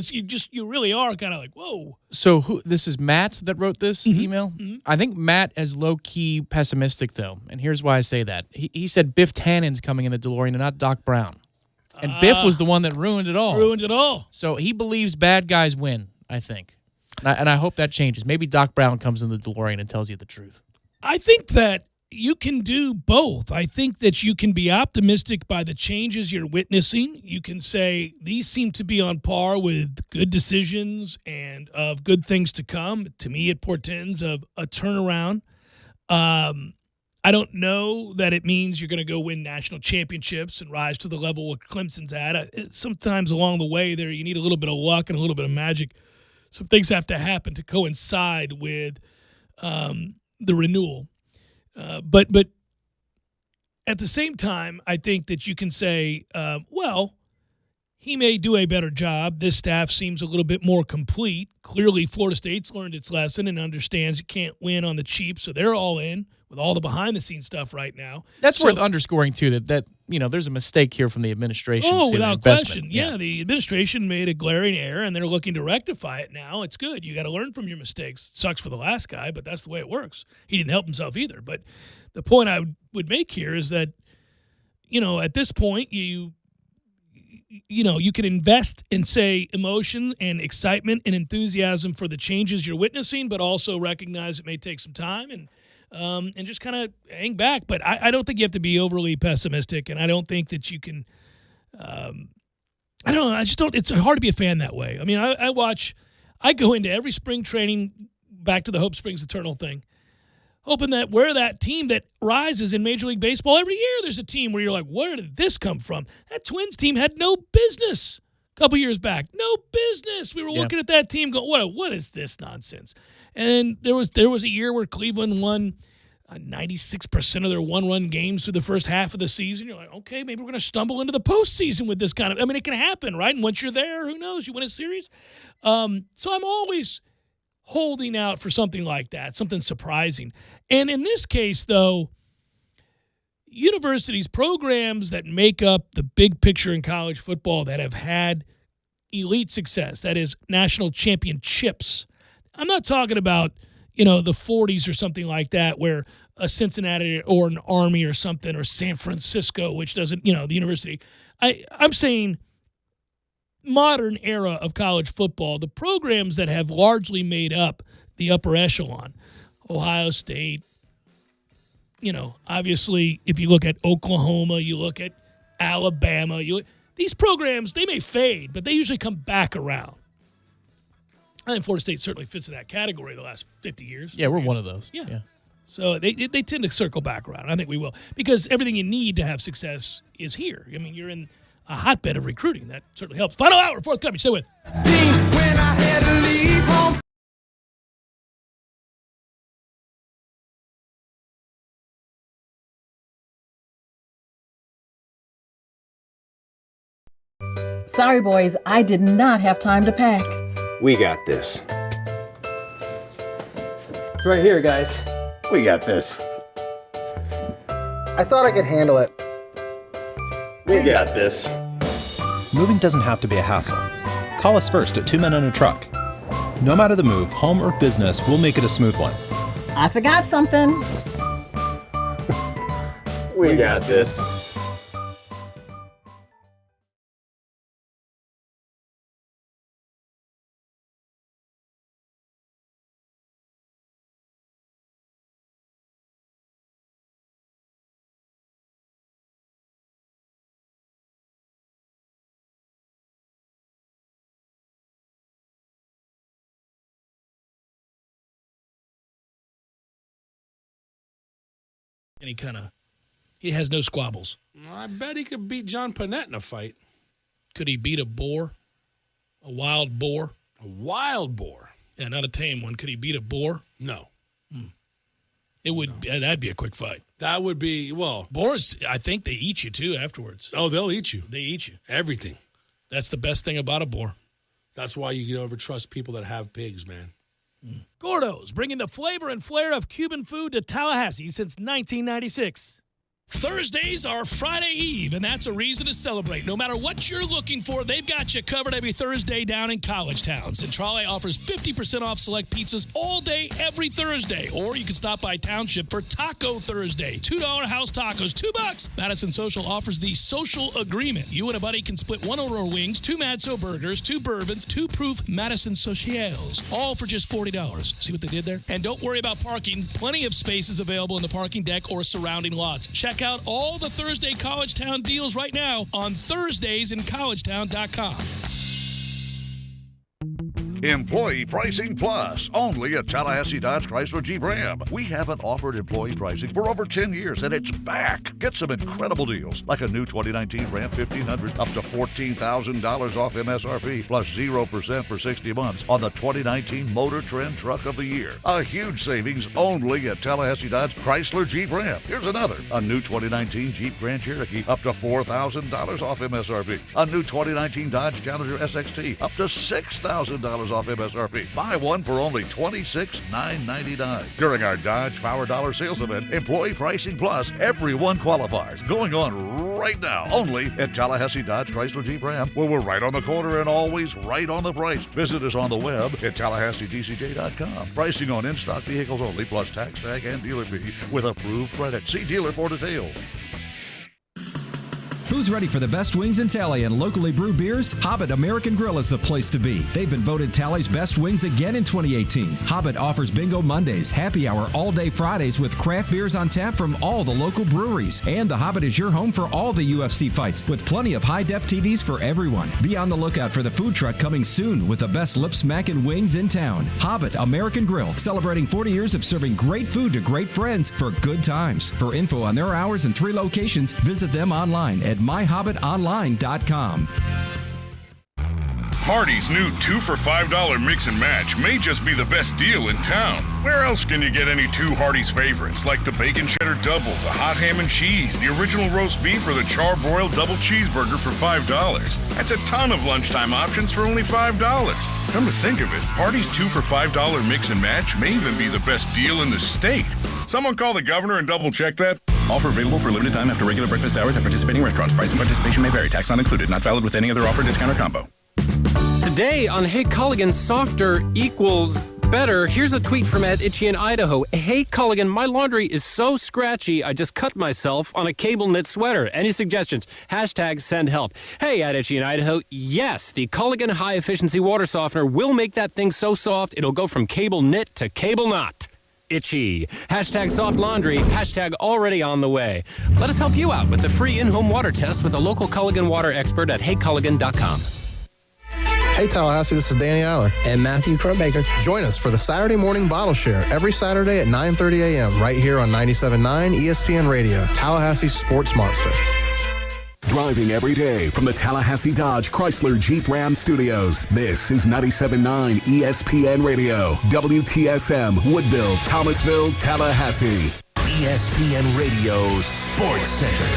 you really are kind of like, whoa. So this is Matt that wrote this email? Mm-hmm. I think Matt is low-key pessimistic, though, and here's why I say that. He said Biff Tannen's coming in the DeLorean and not Doc Brown. And Biff was the one that ruined it all. So he believes bad guys win, I think. And I hope that changes. Maybe Doc Brown comes in the DeLorean and tells you the truth. I think that you can do both. I think that you can be optimistic by the changes you're witnessing. You can say these seem to be on par with good decisions and of good things to come. To me, it portends of a turnaround. I don't know that it means you're going to go win national championships and rise to the level where Clemson's at. Sometimes along the way there, you need a little bit of luck and a little bit of magic. Some things have to happen to coincide with the renewal. But at the same time, I think that you can say, he may do a better job. This staff seems a little bit more complete. Clearly, Florida State's learned its lesson and understands it can't win on the cheap, so they're all in with all the behind-the-scenes stuff right now. That's worth underscoring, too, that there's a mistake here from the administration. Oh, without question. Yeah, the administration made a glaring error, and they're looking to rectify it now. It's good. You got to learn from your mistakes. Sucks for the last guy, but that's the way it works. He didn't help himself either. But the point I would make here is that, at this point, you can invest in, say, emotion and excitement and enthusiasm for the changes you're witnessing, but also recognize it may take some time and just kind of hang back. But I don't think you have to be overly pessimistic, and I don't think that you can I don't know. I just don't – it's hard to be a fan that way. I mean, I go into every spring training, back to the Hope Springs Eternal thing, hoping that we're that team that rises in Major League Baseball. Every year there's a team where you're like, where did this come from? That Twins team had no business a couple years back. No business. We were looking at that team going, what is this nonsense? And there was a year where Cleveland won 96% of their one-run games through the first half of the season. You're like, okay, maybe we're going to stumble into the postseason with this kind of – I mean, it can happen, right? And once you're there, who knows? You win a series. So I'm always – holding out for something like that, something surprising. And in this case, though, universities, programs that make up the big picture in college football that have had elite success, that is national championships. I'm not talking about, the 40s or something like that where a Cincinnati or an Army or something or San Francisco, which doesn't, the university. I'm saying modern era of college football, the programs that have largely made up the upper echelon, Ohio State, obviously if you look at Oklahoma, you look at Alabama, these programs, they may fade, but they usually come back around. I think Florida State certainly fits in that category the last 50 years. Yeah, we're one of those. Yeah. So they tend to circle back around. I think we will, because everything you need to have success is here. I mean, you're in a hotbed of recruiting. That certainly helps. Final hour, forthcoming. Stay with. When I had to leave home. Sorry, boys, I did not have time to pack. We got this. It's right here, guys. We got this. I thought I could handle it. We got this. Moving doesn't have to be a hassle. Call us first at 2 Men and a Truck. No matter the move, home or business, we'll make it a smooth one. I forgot something. We got this. And he has no squabbles. I bet he could beat John Panette in a fight. Could he beat a boar? A wild boar? A wild boar? Yeah, not a tame one. Could he beat a boar? No. It would. No. That'd be a quick fight. That would be, boars, I think they eat you, too, afterwards. Oh, they'll eat you. They eat you. Everything. That's the best thing about a boar. That's why you can never trust people that have pigs, man. Gordo's, bringing the flavor and flair of Cuban food to Tallahassee since 1996. Thursdays are Friday Eve, and that's a reason to celebrate. No matter what you're looking for, they've got you covered every Thursday down in College Town. Centrale offers 50% off select pizzas all day, every Thursday. Or you can stop by Township for Taco Thursday. $2 house tacos, $2. Madison Social offers the Social Agreement. You and a buddy can split one Aurora wings, 2 Madso burgers, 2 bourbons, 2 proof Madison Socials, all for just $40. See what they did there? And don't worry about parking. Plenty of spaces available in the parking deck or surrounding lots. Check out all the Thursday College Town deals right now on thursdaysincollegetown.com. Employee Pricing Plus, only at Tallahassee Dodge Chrysler Jeep Ram. We haven't offered employee pricing for over 10 years, and it's back. Get some incredible deals, like a new 2019 Ram 1500, up to $14,000 off MSRP, plus 0% for 60 months on the 2019 Motor Trend Truck of the Year. A huge savings only at Tallahassee Dodge Chrysler Jeep Ram. Here's another, a new 2019 Jeep Grand Cherokee, up to $4,000 off MSRP. A new 2019 Dodge Challenger SXT, up to $6,000 off MSRP. Buy one for only $26,999. During our Dodge Power Dollar sales event, Employee Pricing Plus, everyone qualifies. Going on right now, only at Tallahassee Dodge Chrysler Jeep Ram, where we're right on the corner and always right on the price. Visit us on the web at TallahasseeDCJ.com. Pricing on in-stock vehicles only, plus tax tag and dealer fee with approved credit. See dealer for details. Who's ready for the best wings in Tally and locally brewed beers? Hobbit American Grill is the place to be. They've been voted Tally's best wings again in 2018. Hobbit offers Bingo Mondays, happy hour all day Fridays with craft beers on tap from all the local breweries. And the Hobbit is your home for all the UFC fights with plenty of high-def TVs for everyone. Be on the lookout for the food truck coming soon with the best lip-smacking wings in town. Hobbit American Grill, celebrating 40 years of serving great food to great friends for good times. For info on their hours and 3 locations, visit them online at myhobbitonline.com. Hardee's new 2 for $5 mix and match may just be the best deal in town. Where else can you get any 2 Hardee's favorites like the bacon cheddar double, the hot ham and cheese, the original roast beef, or the charbroiled double cheeseburger for $5? That's a ton of lunchtime options for only $5. Come to think of it, Hardee's 2 for $5 mix and match may even be the best deal in the state. Someone call the governor and double check that. Offer available for a limited time after regular breakfast hours at participating restaurants. Price and participation may vary. Tax not included. Not valid with any other offer, discount, or combo. Today on Hey Culligan, softer equals better. Here's a tweet from Ed Itchy in Idaho. Hey Culligan, my laundry is so scratchy, I just cut myself on a cable knit sweater. Any suggestions? Hashtag send help. Hey, Ed Itchy in Idaho. Yes, the Culligan High Efficiency Water Softener will make that thing so soft, it'll go from cable knit to cable knot. Itchy. Hashtag soft laundry. Hashtag already on the way. Let us help you out with the free in-home water test with a local Culligan water expert at heyculligan.com. Hey Tallahassee, this is Danny Eiler. And Matthew Crowbaker. Join us for the Saturday morning bottle share every Saturday at 9:30 a.m. right here on 97.9 ESPN Radio, Tallahassee Sports Monster. Driving every day from the Tallahassee Dodge Chrysler Jeep Ram Studios. This is 97.9 ESPN Radio, WTSM, Woodville, Thomasville, Tallahassee. ESPN Radio Sports Center.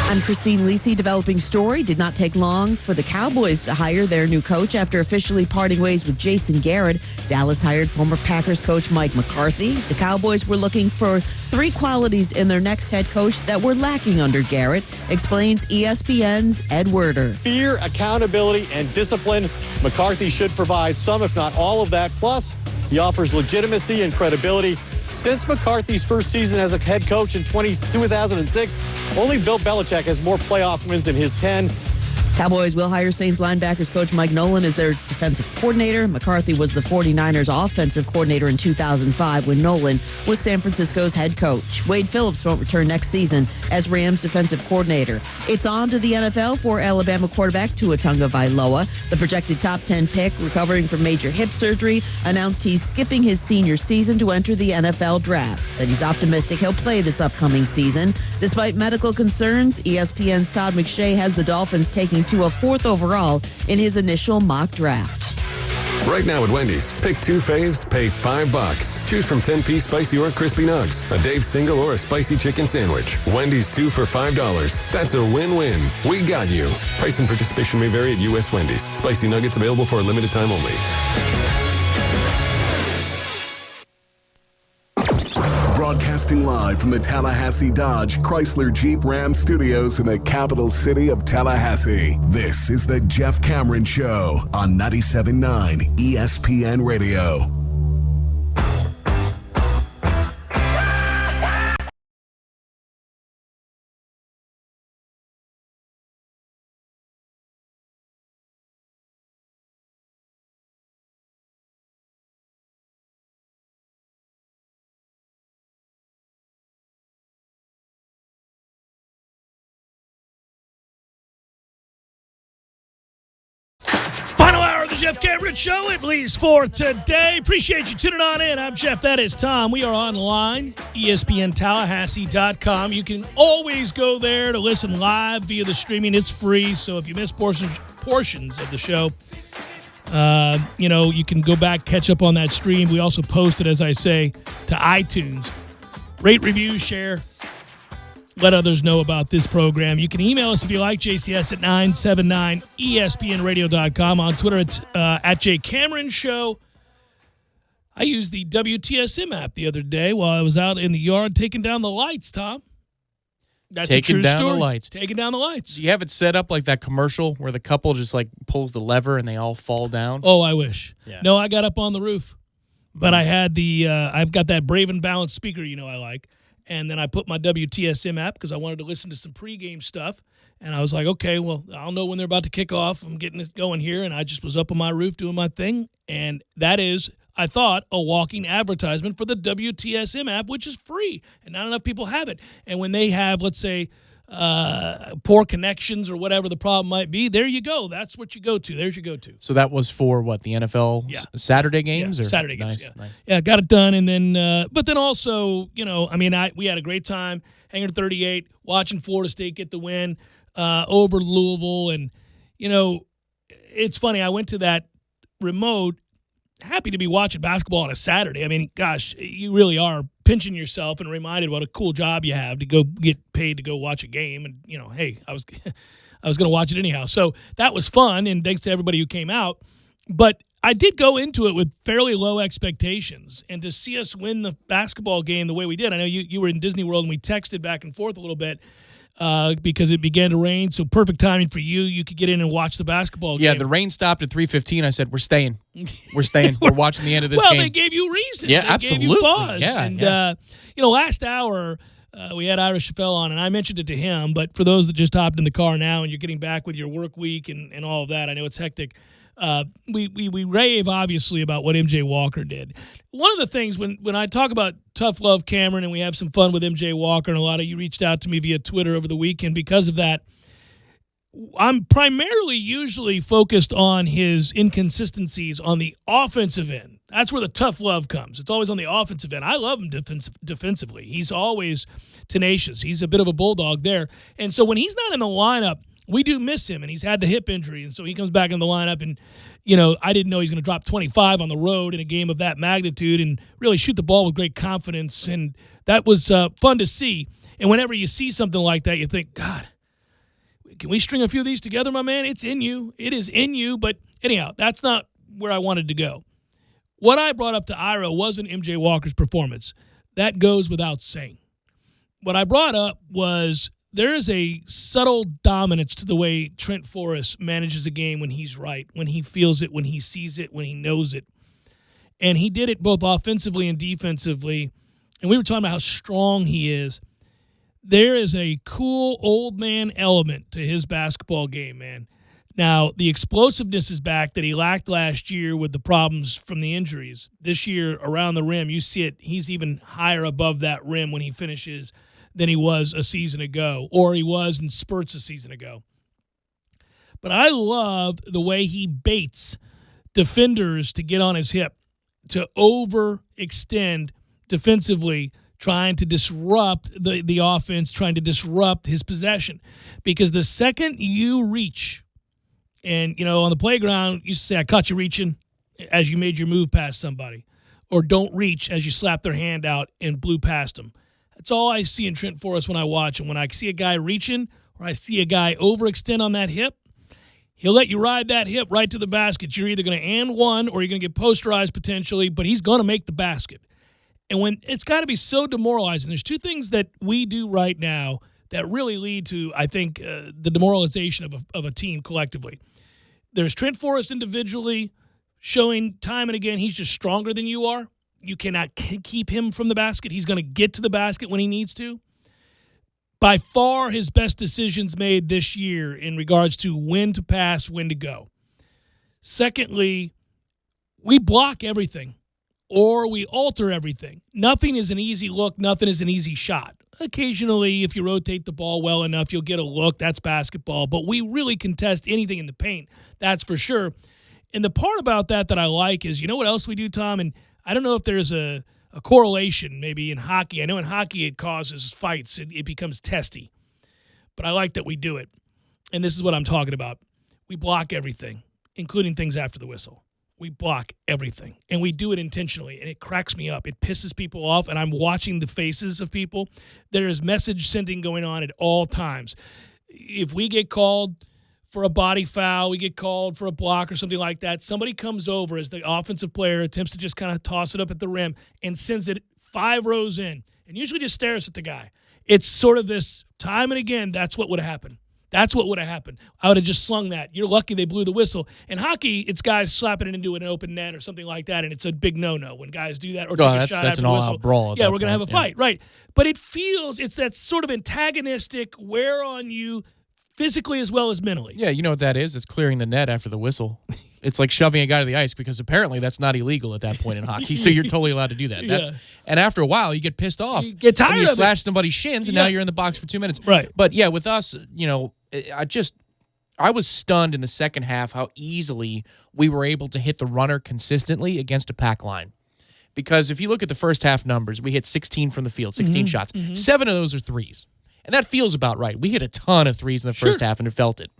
I'm Christine Lisi. Developing story. Did not take long for the Cowboys to hire their new coach after officially parting ways with Jason Garrett. Dallas hired former Packers coach Mike McCarthy. The Cowboys were looking for 3 qualities in their next head coach that were lacking under Garrett, explains ESPN's Ed Werder. Fear, accountability, and discipline. McCarthy should provide some, if not all of that. Plus, he offers legitimacy and credibility. Since McCarthy's first season as a head coach in 2006, only Bill Belichick has more playoff wins in his 10. Cowboys will hire Saints linebackers coach Mike Nolan as their defensive coordinator. McCarthy was the 49ers offensive coordinator in 2005 when Nolan was San Francisco's head coach. Wade Phillips won't return next season as Rams defensive coordinator. It's on to the NFL for Alabama quarterback Tua Tagovailoa. The projected top 10 pick, recovering from major hip surgery, announced he's skipping his senior season to enter the NFL draft. Said he's optimistic he'll play this upcoming season. Despite medical concerns, ESPN's Todd McShay has the Dolphins taking Tua 4th overall in his initial mock draft. Right now at Wendy's, pick 2 faves, pay $5. Choose from 10-piece spicy or crispy nugs, a Dave's single or a spicy chicken sandwich. Wendy's 2 for $5. That's a win-win. We got you. Price and participation may vary at U.S. Wendy's. Spicy nuggets available for a limited time only. Broadcast Broadcasting live from the Tallahassee Dodge Chrysler Jeep Ram Studios in the capital city of Tallahassee. This is the Jeff Cameron Show on 97.9 ESPN Radio. Final hour of the Jeff Cameron Show, at least for today. Appreciate you tuning on in. I'm Jeff. That is Tom. We are online, ESPNTallahassee.com. You can always go there to listen live via the streaming. It's free, so if you miss portions of the show, you can go back, catch up on that stream. We also post it, as I say, to iTunes. Rate, review, share. Let others know about this program. You can email us if you like, JCS at 979ESPNradio.com. On Twitter, it's at JCameronShow. I used the WTSM app the other day while I was out in the yard taking down the lights, Tom. That's taking a true down story. the lights. Taking down the lights. Do you have it set up like that commercial where the couple just like pulls the lever and they all fall down? Oh, I wish. Yeah. No, I got up on the roof. But I had I've got that Brave and Balanced speaker, I like. And then I put my WTSM app because I wanted to listen to some pregame stuff. And I was like, okay, well, I'll know when they're about to kick off. I'm getting it going here. And I just was up on my roof doing my thing. And that is, I thought, a walking advertisement for the WTSM app, which is free. And not enough people have it. And when they have, let's say, poor connections or whatever the problem might be, there you go. That's what you go to. There's your go-to. So that was for what, the NFL Saturday games? Yeah, or? Saturday games, nice, yeah. Nice. Yeah, got it done. And then, but then also, we had a great time hanging at 38, watching Florida State get the win over Louisville. And, it's funny. I went to that remote, happy to be watching basketball on a Saturday. I mean, gosh, you really are pinching yourself and reminded what a cool job you have to go get paid to go watch a game. And, hey, I was going to watch it anyhow. So that was fun, and thanks to everybody who came out. But I did go into it with fairly low expectations. And to see us win the basketball game the way we did, I know you were in Disney World and we texted back and forth a little bit because it began to rain. So perfect timing for you. You could get in and watch the basketball game. Yeah, the rain stopped at 3:15. I said, we're staying. We're staying. We're watching the end of this game. Well, they gave you reasons. Yeah, they absolutely. Gave you pause. Yeah, and, yeah. Last hour, we had Ira Schoffel on, and I mentioned it to him. But for those that just hopped in the car now and you're getting back with your work week and all of that, I know it's hectic. We rave, obviously, about what MJ Walker did. One of the things, when I talk about tough love Cameron and we have some fun with MJ Walker, and a lot of you reached out to me via Twitter over the weekend because of that, I'm primarily usually focused on his inconsistencies on the offensive end. That's where the tough love comes. It's always on the offensive end. I love him defensively. He's always tenacious. He's a bit of a bulldog there. And so when he's not in the lineup, we do miss him, and he's had the hip injury, and so he comes back in the lineup, and, I didn't know he's going to drop 25 on the road in a game of that magnitude and really shoot the ball with great confidence, and that was fun to see. And whenever you see something like that, you think, God, can we string a few of these together, my man? It's in you. It is in you, but anyhow, that's not where I wanted to go. What I brought up to Ira wasn't MJ Walker's performance. That goes without saying. What I brought up was there is a subtle dominance to the way Trent Forrest manages a game when he's right, when he feels it, when he sees it, when he knows it. And he did it both offensively and defensively. And we were talking about how strong he is. There is a cool old man element to his basketball game, man. Now, the explosiveness is back that he lacked last year with the problems from the injuries. This year, around the rim, you see it. He's even higher above that rim when he finishes than he was a season ago, or he was in spurts a season ago. But I love the way he baits defenders to get on his hip, to overextend defensively, trying to disrupt the offense, trying to disrupt his possession. Because the second you reach, and, on the playground, you say, I caught you reaching as you made your move past somebody, or don't reach as you slap their hand out and blew past them. That's all I see in Trent Forrest when I watch him. When I see a guy reaching or I see a guy overextend on that hip, he'll let you ride that hip right to the basket. You're either going to and one or you're going to get posterized potentially, but he's going to make the basket. And when it's got to be so demoralizing, there's two things that we do right now that really lead to, I think, the demoralization of a team collectively. There's Trent Forrest individually showing time and again he's just stronger than you are. You cannot keep him from the basket. He's going to get to the basket when he needs to. By far his best decisions made this year in regards to when to pass, when to go. Secondly, we block everything or we alter everything. Nothing is an easy look. Nothing is an easy shot. Occasionally, if you rotate the ball well enough, you'll get a look. That's basketball. But we really contest anything in the paint. That's for sure. And the part about that I like is, you know what else we do, Tom? And I don't know if there's a correlation maybe in hockey. I know in hockey it causes fights. It becomes testy. But I like that we do it. And this is what I'm talking about. We block everything, including things after the whistle. We block everything. And we do it intentionally. And it cracks me up. It pisses people off. And I'm watching the faces of people. There is message sending going on at all times. If we get called for a body foul, we get called for a block or something like that, somebody comes over as the offensive player, attempts to just kind of toss it up at the rim and sends it 5 rows in and usually just stares at the guy. It's sort of this time and again, that's what would have happened. That's what would have happened. I would have just slung that. You're lucky they blew the whistle. In hockey, it's guys slapping it into an open net or something like that, and it's a big no-no when guys do that or take a shot that's after an the all-out whistle. brawl. Yeah, we're going to have a fight, right. But it feels, it's that sort of antagonistic wear on you physically as well as mentally. Yeah, you know what that is? It's clearing the net after the whistle. It's like shoving a guy to the ice because apparently that's not illegal at that point in hockey. So you're totally allowed to do that. Yeah. And after a while, you get pissed off. You get tired and you of slash it. somebody's shins, and Yeah. now you're in the box for 2 minutes. Right. But yeah, with us, you know, I was stunned in the second half how easily we were able to hit the runner consistently against a pack line. Because if you look at the first half numbers, we hit 16 from the field, 16 shots. 7 of those are threes. And that feels about right. We hit a ton of threes in the first half, and it felt it.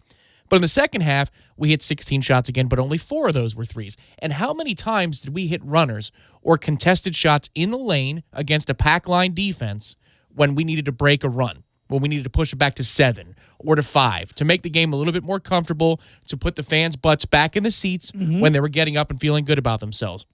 But in the second half, we hit 16 shots again, but only 4 of those were threes. And how many times did we hit runners or contested shots in the lane against a pack line defense when we needed to break a run, when we needed to push it back to 7 or to 5 to make the game a little bit more comfortable, to put the fans' butts back in the seats when they were getting up and feeling good about themselves?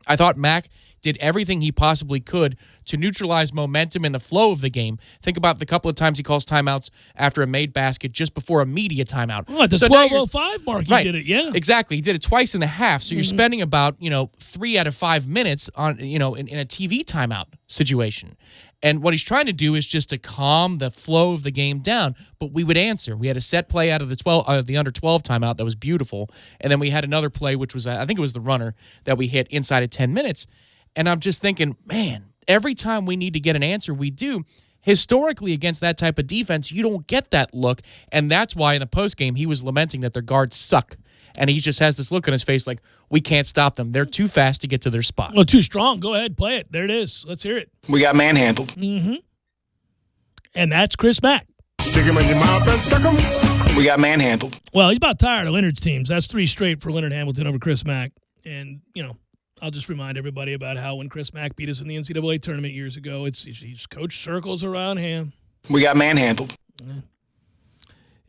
I thought Mac did everything he possibly could to neutralize momentum and the flow of the game. Think about the couple of times he calls timeouts after a made basket just before a media timeout. Well, at the 12:05 mark, he did it, yeah. Exactly. He did it twice in the half. So you're spending about, 3 out of 5 minutes on, in a TV timeout situation. And what he's trying to do is just to calm the flow of the game down. But we would answer. We had a set play out of the under 12 timeout that was beautiful. And then we had another play, which was, I think it was the runner that we hit inside of 10 minutes. And I'm just thinking, man, every time we need to get an answer, we do. Historically, against that type of defense, you don't get that look. And that's why in the postgame, he was lamenting that their guards suck. And he just has this look on his face like, we can't stop them. They're too fast to get to their spot. Well, too strong. Go ahead, play it. There it is. Let's hear it. We got manhandled. And that's Chris Mack. Stick him in your mouth and suck him. We got manhandled. Well, he's about tired of Leonard's teams. That's 3 straight for Leonard Hamilton over Chris Mack. And, I'll just remind everybody about how when Chris Mack beat us in the NCAA tournament years ago, he's coached circles around him. We got manhandled.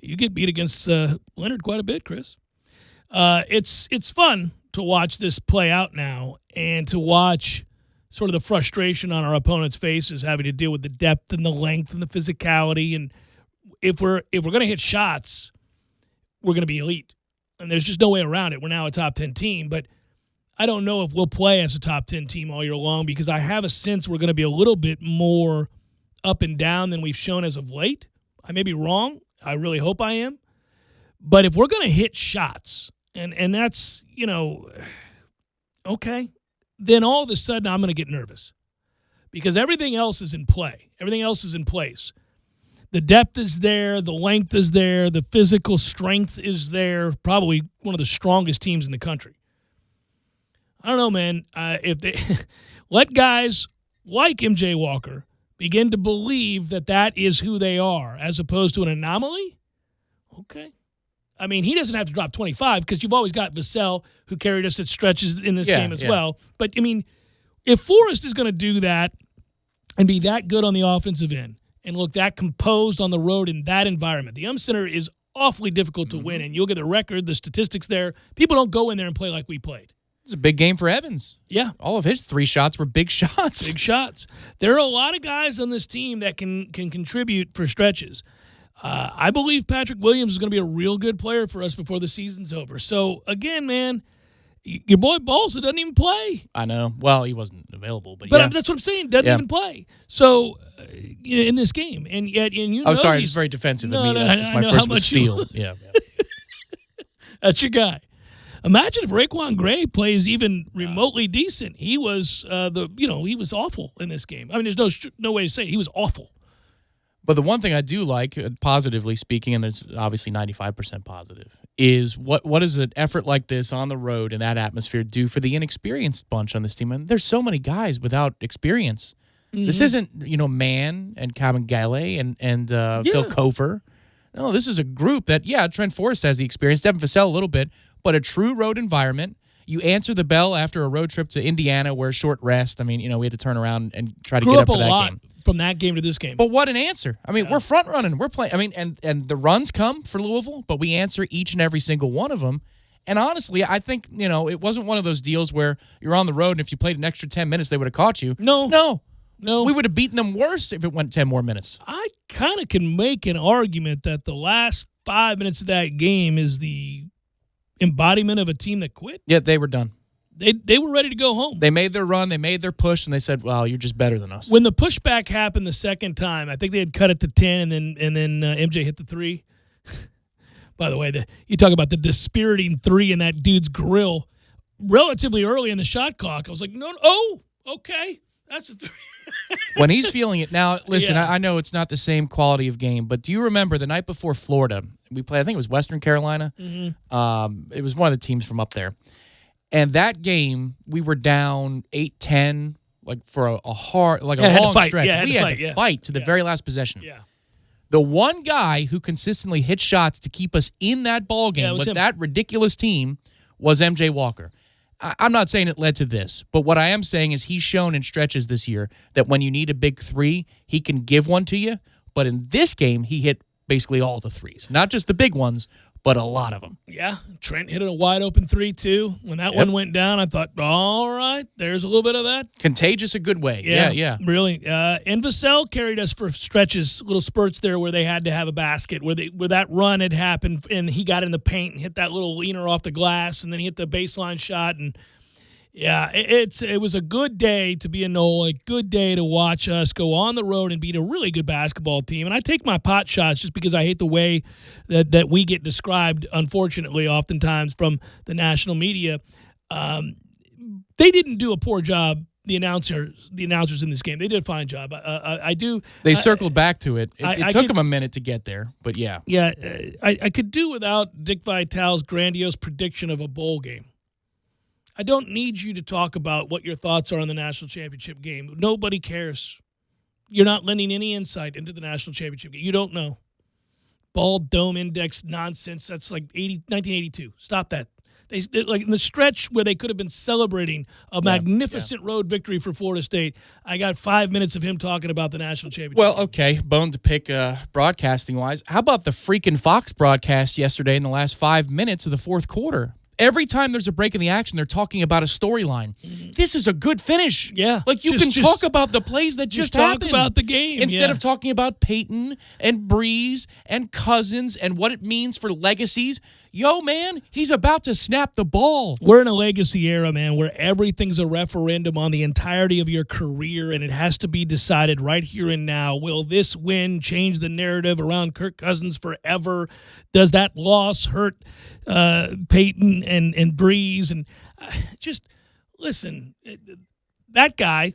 You get beat against Leonard quite a bit, Chris. It's fun to watch this play out now and to watch sort of the frustration on our opponents' faces having to deal with the depth and the length and the physicality. And if we're going to hit shots, we're going to be elite. And there's just no way around it. We're now a top 10 team, but I don't know if we'll play as a top 10 team all year long because I have a sense we're going to be a little bit more up and down than we've shown as of late. I may be wrong. I really hope I am. But if we're going to hit shots, and that's, okay, then all of a sudden I'm going to get nervous because everything else is in play. Everything else is in place. The depth is there. The length is there. The physical strength is there. Probably one of the strongest teams in the country. I don't know, man. If they let guys like MJ Walker begin to believe that is who they are as opposed to an anomaly, okay. I mean, he doesn't have to drop 25 because you've always got Vassell who carried us at stretches in this game as well. But, I mean, if Forrest is going to do that and be that good on the offensive end and look that composed on the road in that environment, the Center is awfully difficult to win. And you'll get the record, the statistics there. People don't go in there and play like we played. was a big game for Evans. Yeah. All of his 3 shots were big shots. Big shots. There are a lot of guys on this team that can contribute for stretches. I believe Patrick Williams is going to be a real good player for us before the season's over. So, again, man, your boy Balsa doesn't even play. I know. Well, he wasn't available, but that's what I'm saying. Doesn't even play. So, in this game. And sorry, it's very defensive of me. That's my first was steal. Yeah. That's your guy. Imagine if Raekwon Gray plays even remotely decent. He was he was awful in this game. I mean, there's no way to say it. He was awful. But the one thing I do like, positively speaking, and there's obviously 95% positive, is what does an effort like this on the road in that atmosphere do for the inexperienced bunch on this team? And there's so many guys without experience. Mm-hmm. This isn't, Mann and Kabengele and Phil Kofer. No, this is a group that, Trent Forrest has the experience, Devin Vassell a little bit, but a true road environment. You answer the bell after a road trip to Indiana where short rest. I mean, we had to turn around and try to get up for that game. From that game to this game. But what an answer. I mean, we're front running. We're playing. I mean, and the runs come for Louisville, but we answer each and every single one of them. And honestly, I think, it wasn't one of those deals where you're on the road and if you played an extra 10 minutes, they would have caught you. No. We would have beaten them worse if it went 10 more minutes. I kind of can make an argument that the last 5 minutes of that game is the embodiment of a team that quit. Yeah, they were done. They were ready to go home. They made their run. They made their push, and they said, "Well, you're just better than us." When the pushback happened the second time, I think they had cut it to 10, and then MJ hit the 3. By the way, you talk about the dispiriting 3 in that dude's grill relatively early in the shot clock. I was like, no, okay, that's a 3. When he's feeling it now, listen, I know it's not the same quality of game, but do you remember the night before Florida? We played, I think it was Western Carolina. Mm-hmm. It was one of the teams from up there. And that game, we were down 8-10, like for a long stretch. We had to fight to the very last possession. Yeah. The one guy who consistently hit shots to keep us in that ball game with that ridiculous team was MJ Walker. I'm not saying it led to this, but what I am saying is he's shown in stretches this year that when you need a big 3, he can give one to you. But in this game, he hit basically all the 3s, not just the big ones, but a lot of them. Yeah, Trent hit a wide open 3 too. When that one went down, I thought, all right, there's a little bit of that. Contagious a good way. Yeah. Really. And Vassell carried us for stretches, little spurts there where they had to have a basket, where that run had happened, and he got in the paint and hit that little leaner off the glass, and then he hit the baseline shot. And yeah, it was a good day to be a Noel, a good day to watch us go on the road and beat a really good basketball team. And I take my pot shots just because I hate the way that we get described, unfortunately, oftentimes from the national media. They didn't do a poor job, the announcers in this game. They did a fine job. I do. They circled back to it. It took them a minute to get there, but yeah. Yeah, I could do without Dick Vitale's grandiose prediction of a bowl game. I don't need you to talk about what your thoughts are on the national championship game. Nobody cares. You're not lending any insight into the national championship game. You don't know. Ball dome index nonsense. That's like 1982. Stop that. They like in the stretch where they could have been celebrating a magnificent road victory for Florida State. I got 5 minutes of him talking about the national championship. Well, okay, bone to pick broadcasting wise. How about the freaking Fox broadcast yesterday in the last 5 minutes of the fourth quarter? Every time there's a break in the action, they're talking about a storyline. Mm-hmm. This is a good finish. Yeah. Like you can talk about the plays that just happened. Talk about the game. Instead of talking about Peyton and Breeze and Cousins and what it means for legacies. Yo, man, he's about to snap the ball. We're in a legacy era, man, where everything's a referendum on the entirety of your career, and it has to be decided right here and now. Will this win change the narrative around Kirk Cousins forever? Does that loss hurt Peyton and Breeze? And just listen, that guy,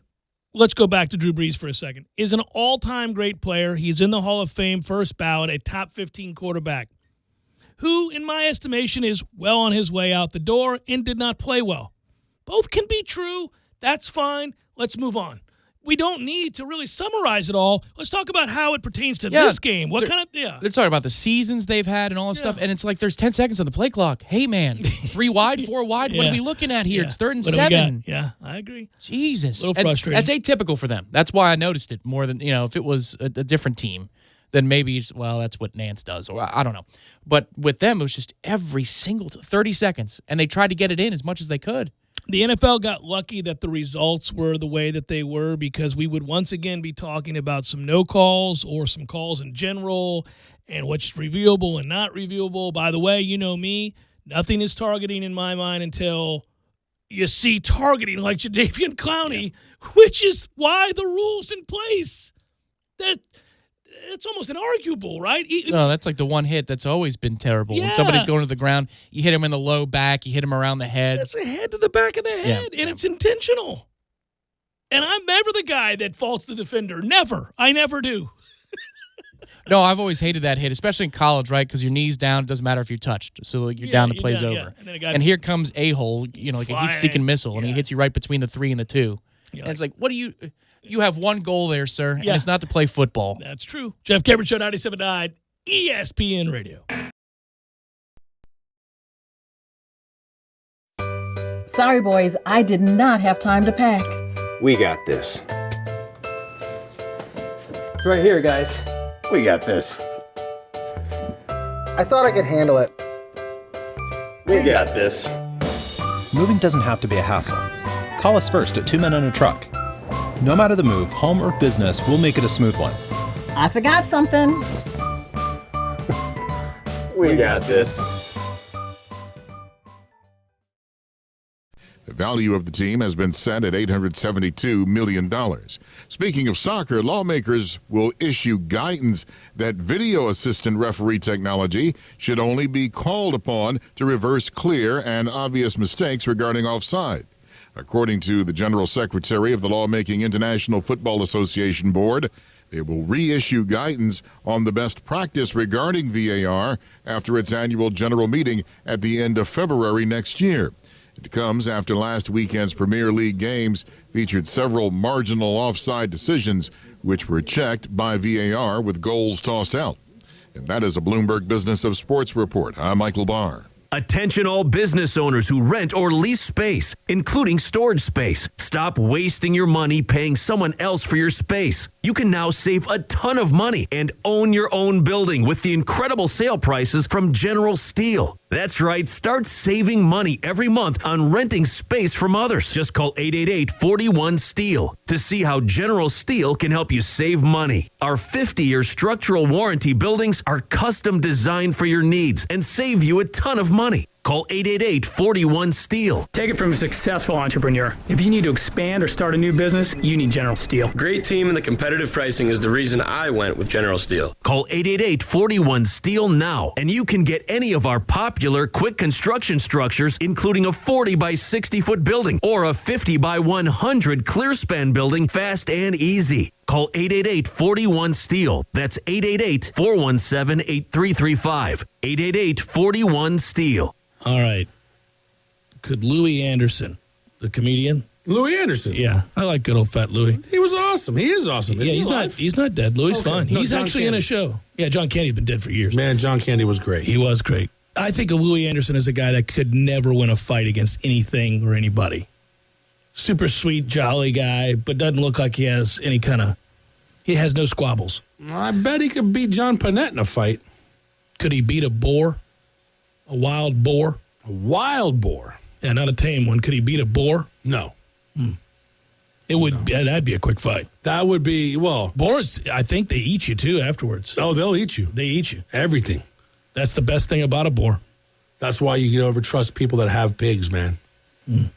let's go back to Drew Brees for a second, is an all-time great player. He's in the Hall of Fame, first ballot, a top 15 quarterback, who, in my estimation, is well on his way out the door and did not play well. Both can be true. That's fine. Let's move on. We don't need to really summarize it all. Let's talk about how it pertains to this game. They're talking about the seasons they've had and all this stuff, and it's like there's 10 seconds on the play clock. Hey, man, 3 wide, 4 wide. What are we looking at here? It's 3rd and 7. Yeah, I agree. Jesus. A little frustrating. That's atypical for them. That's why I noticed it more than, if it was a different team. Then maybe that's what Nance does, or I don't know. But with them, it was just every single 30 seconds, and they tried to get it in as much as they could. The NFL got lucky that the results were the way that they were, because we would once again be talking about some no calls or some calls in general and what's reviewable and not reviewable. By the way, you know me, nothing is targeting in my mind until you see targeting like Jadeveon Clowney, which is why the rule's in place. It's almost inarguable, right? No, that's like the one hit that's always been terrible. When somebody's going to the ground, you hit him in the low back, you hit him around the head. That's a head to the back of the head, and it's intentional. And I'm never the guy that faults the defender. Never. I never do. No, I've always hated that hit, especially in college, right? Because your knee's down, it doesn't matter if you're touched. So you're down, the play's over. Yeah. And here comes a-hole, like a heat-seeking missile, and he hits you right between the 3 and the 2. And it's like, what do you have one goal there, sir, and it's not to play football. That's true. Jeff Cameron Show, 97.9 ESPN Radio. Sorry, boys, I did not have time to pack. We got this. It's right here, guys. We got this. I thought I could handle it. We got this. Moving doesn't have to be a hassle. Call us first at 2 Men and a Truck. No matter the move, home or business, we'll make it a smooth one. I forgot something. We got this. The value of the team has been set at $872 million. Speaking of soccer, lawmakers will issue guidance that video assistant referee technology should only be called upon to reverse clear and obvious mistakes regarding offside. According to the General Secretary of the Lawmaking International Football Association Board, they will reissue guidance on the best practice regarding VAR after its annual general meeting at the end of February next year. It comes after last weekend's Premier League games featured several marginal offside decisions, which were checked by VAR with goals tossed out. And that is a Bloomberg Business of Sports report. I'm Michael Barr. Attention all business owners who rent or lease space, including storage space. Stop wasting your money paying someone else for your space. You can now save a ton of money and own your own building with the incredible sale prices from General Steel. That's right, start saving money every month on renting space from others. Just call 888-41-STEEL to see how General Steel can help you save money. Our 50-year structural warranty buildings are custom designed for your needs and save you a ton of money. Call 888-41-STEEL. Take it from a successful entrepreneur. If you need to expand or start a new business, you need General Steel. Great team and the competitive pricing is the reason I went with General Steel. Call 888-41-STEEL now, and you can get any of our popular quick construction structures, including a 40 by 60 foot building or a 50 by 100 clear span building, fast and easy. Call 888-41-STEEL. That's 888-417-8335. 888-41-STEEL. All right. Could Louis Anderson, the comedian? Louis Anderson. Yeah, I like good old fat Louis. He was awesome. He is awesome. Yeah, he's not dead. Louis fine. No, he's John actually Candy. in a show. Yeah, John Candy's been dead for years. Man, John Candy was great. He was great. I think of Louis Anderson as a guy that could never win a fight against anything or anybody. Super sweet, jolly guy, but doesn't look like he has any kind of... He has no squabbles. I bet he could beat John Panette in a fight. Could he beat a boar? A wild boar? A wild boar? Yeah, not a tame one. Could he beat a boar? No. It would. No. That'd be a quick fight. That would be, well... Boars, I think they eat you, too, afterwards. Oh, they'll eat you. They eat you. Everything. That's the best thing about a boar. That's why you can never trust people that have pigs, man.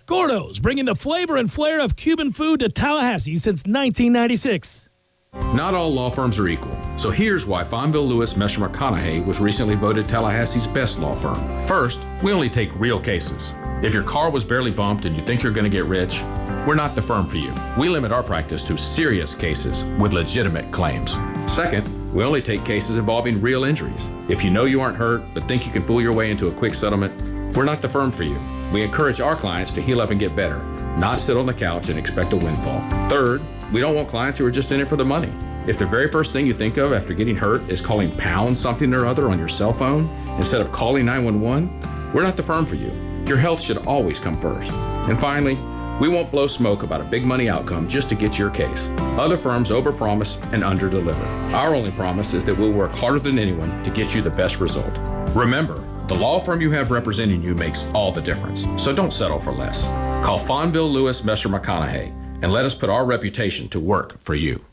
Gordo's, bringing the flavor and flair of Cuban food to Tallahassee since 1996. Not all law firms are equal, so here's why Fonville Lewis Mesham McConaughey was recently voted Tallahassee's best law firm. First, we only take real cases. If your car was barely bumped and you think you're going to get rich, we're not the firm for you. We limit our practice to serious cases with legitimate claims. Second, we only take cases involving real injuries. If you know you aren't hurt but think you can fool your way into a quick settlement, we're not the firm for you. We encourage our clients to heal up and get better, not sit on the couch and expect a windfall. Third, we don't want clients who are just in it for the money. If the very first thing you think of after getting hurt is calling pound something or other on your cell phone instead of calling 911, we're not the firm for you. Your health should always come first. And finally, we won't blow smoke about a big money outcome just to get your case. Other firms overpromise and underdeliver. Our only promise is that we'll work harder than anyone to get you the best result. Remember, The law firm you have representing you makes all the difference, so don't settle for less. Call Fonville, Lewis, Messer, McConaughey, and let us put our reputation to work for you.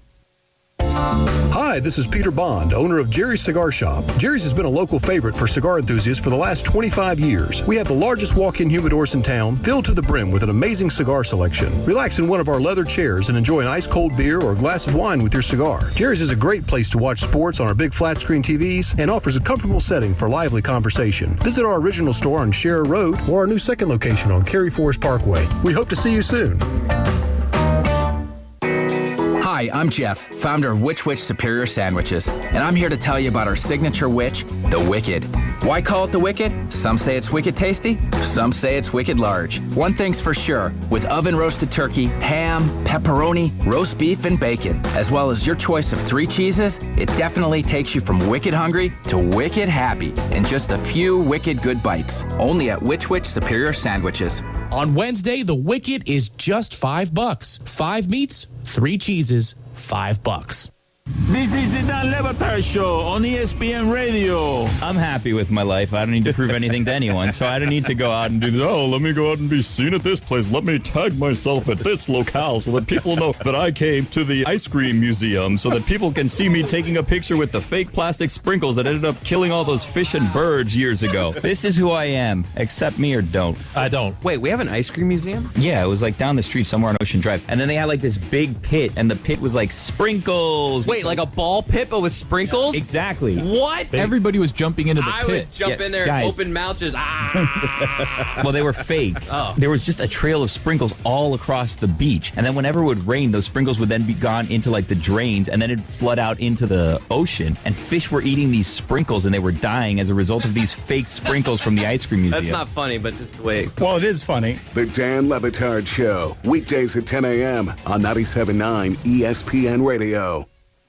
Hi, this is Peter Bond, owner of Jerry's Cigar Shop. Jerry's has been a local favorite for cigar enthusiasts for the last 25 years. We have the largest walk-in humidors in town, filled to the brim with an amazing cigar selection. Relax in one of our leather chairs and enjoy an ice-cold beer or a glass of wine with your cigar. Jerry's is a great place to watch sports on our big flat-screen TVs and offers a comfortable setting for lively conversation. Visit our original store on Scherer Road or our new second location on Cary Forest Parkway. We hope to see you soon. Hi, I'm Jeff, founder of Which Superior Sandwiches, and I'm here to tell you about our signature Which, the Wicked. Why call it the Wicked? Some say it's wicked tasty, some say it's wicked large. One thing's for sure, with oven-roasted turkey, ham, pepperoni, roast beef, and bacon, as well as your choice of 3 cheeses, it definitely takes you from wicked hungry to wicked happy in just a few wicked good bites. Only at Which Superior Sandwiches. On Wednesday, the Wicked is just $5. 5 meats, 3 cheeses, $5. This is the Dan Levitar Show on ESPN Radio. I'm happy with my life. I don't need to prove anything to anyone, so I don't need to go out and do this. Oh, let me go out and be seen at this place. Let me tag myself at this locale so that people know that I came to the ice cream museum, so that people can see me taking a picture with the fake plastic sprinkles that ended up killing all those fish and birds years ago. This is who I am. Accept me or don't. I don't. Wait, we have an ice cream museum? Yeah, it was like down the street somewhere on Ocean Drive. And then they had like this big pit, and the pit was like sprinkles. Wait, like a ball pit but with sprinkles? Exactly. What? Everybody was jumping into the pit. I would jump in there, guys. open mouth, just Well, they were fake. Oh. There was just a trail of sprinkles all across the beach. And then whenever it would rain, those sprinkles would then be gone into like the drains, and then it'd flood out into the ocean. And fish were eating these sprinkles, and they were dying as a result of these fake sprinkles from the ice cream museum. That's not funny, but just the way. Well, it is funny. The Dan Levitar Show, weekdays at 10 a.m. on 97.9 ESPN Radio.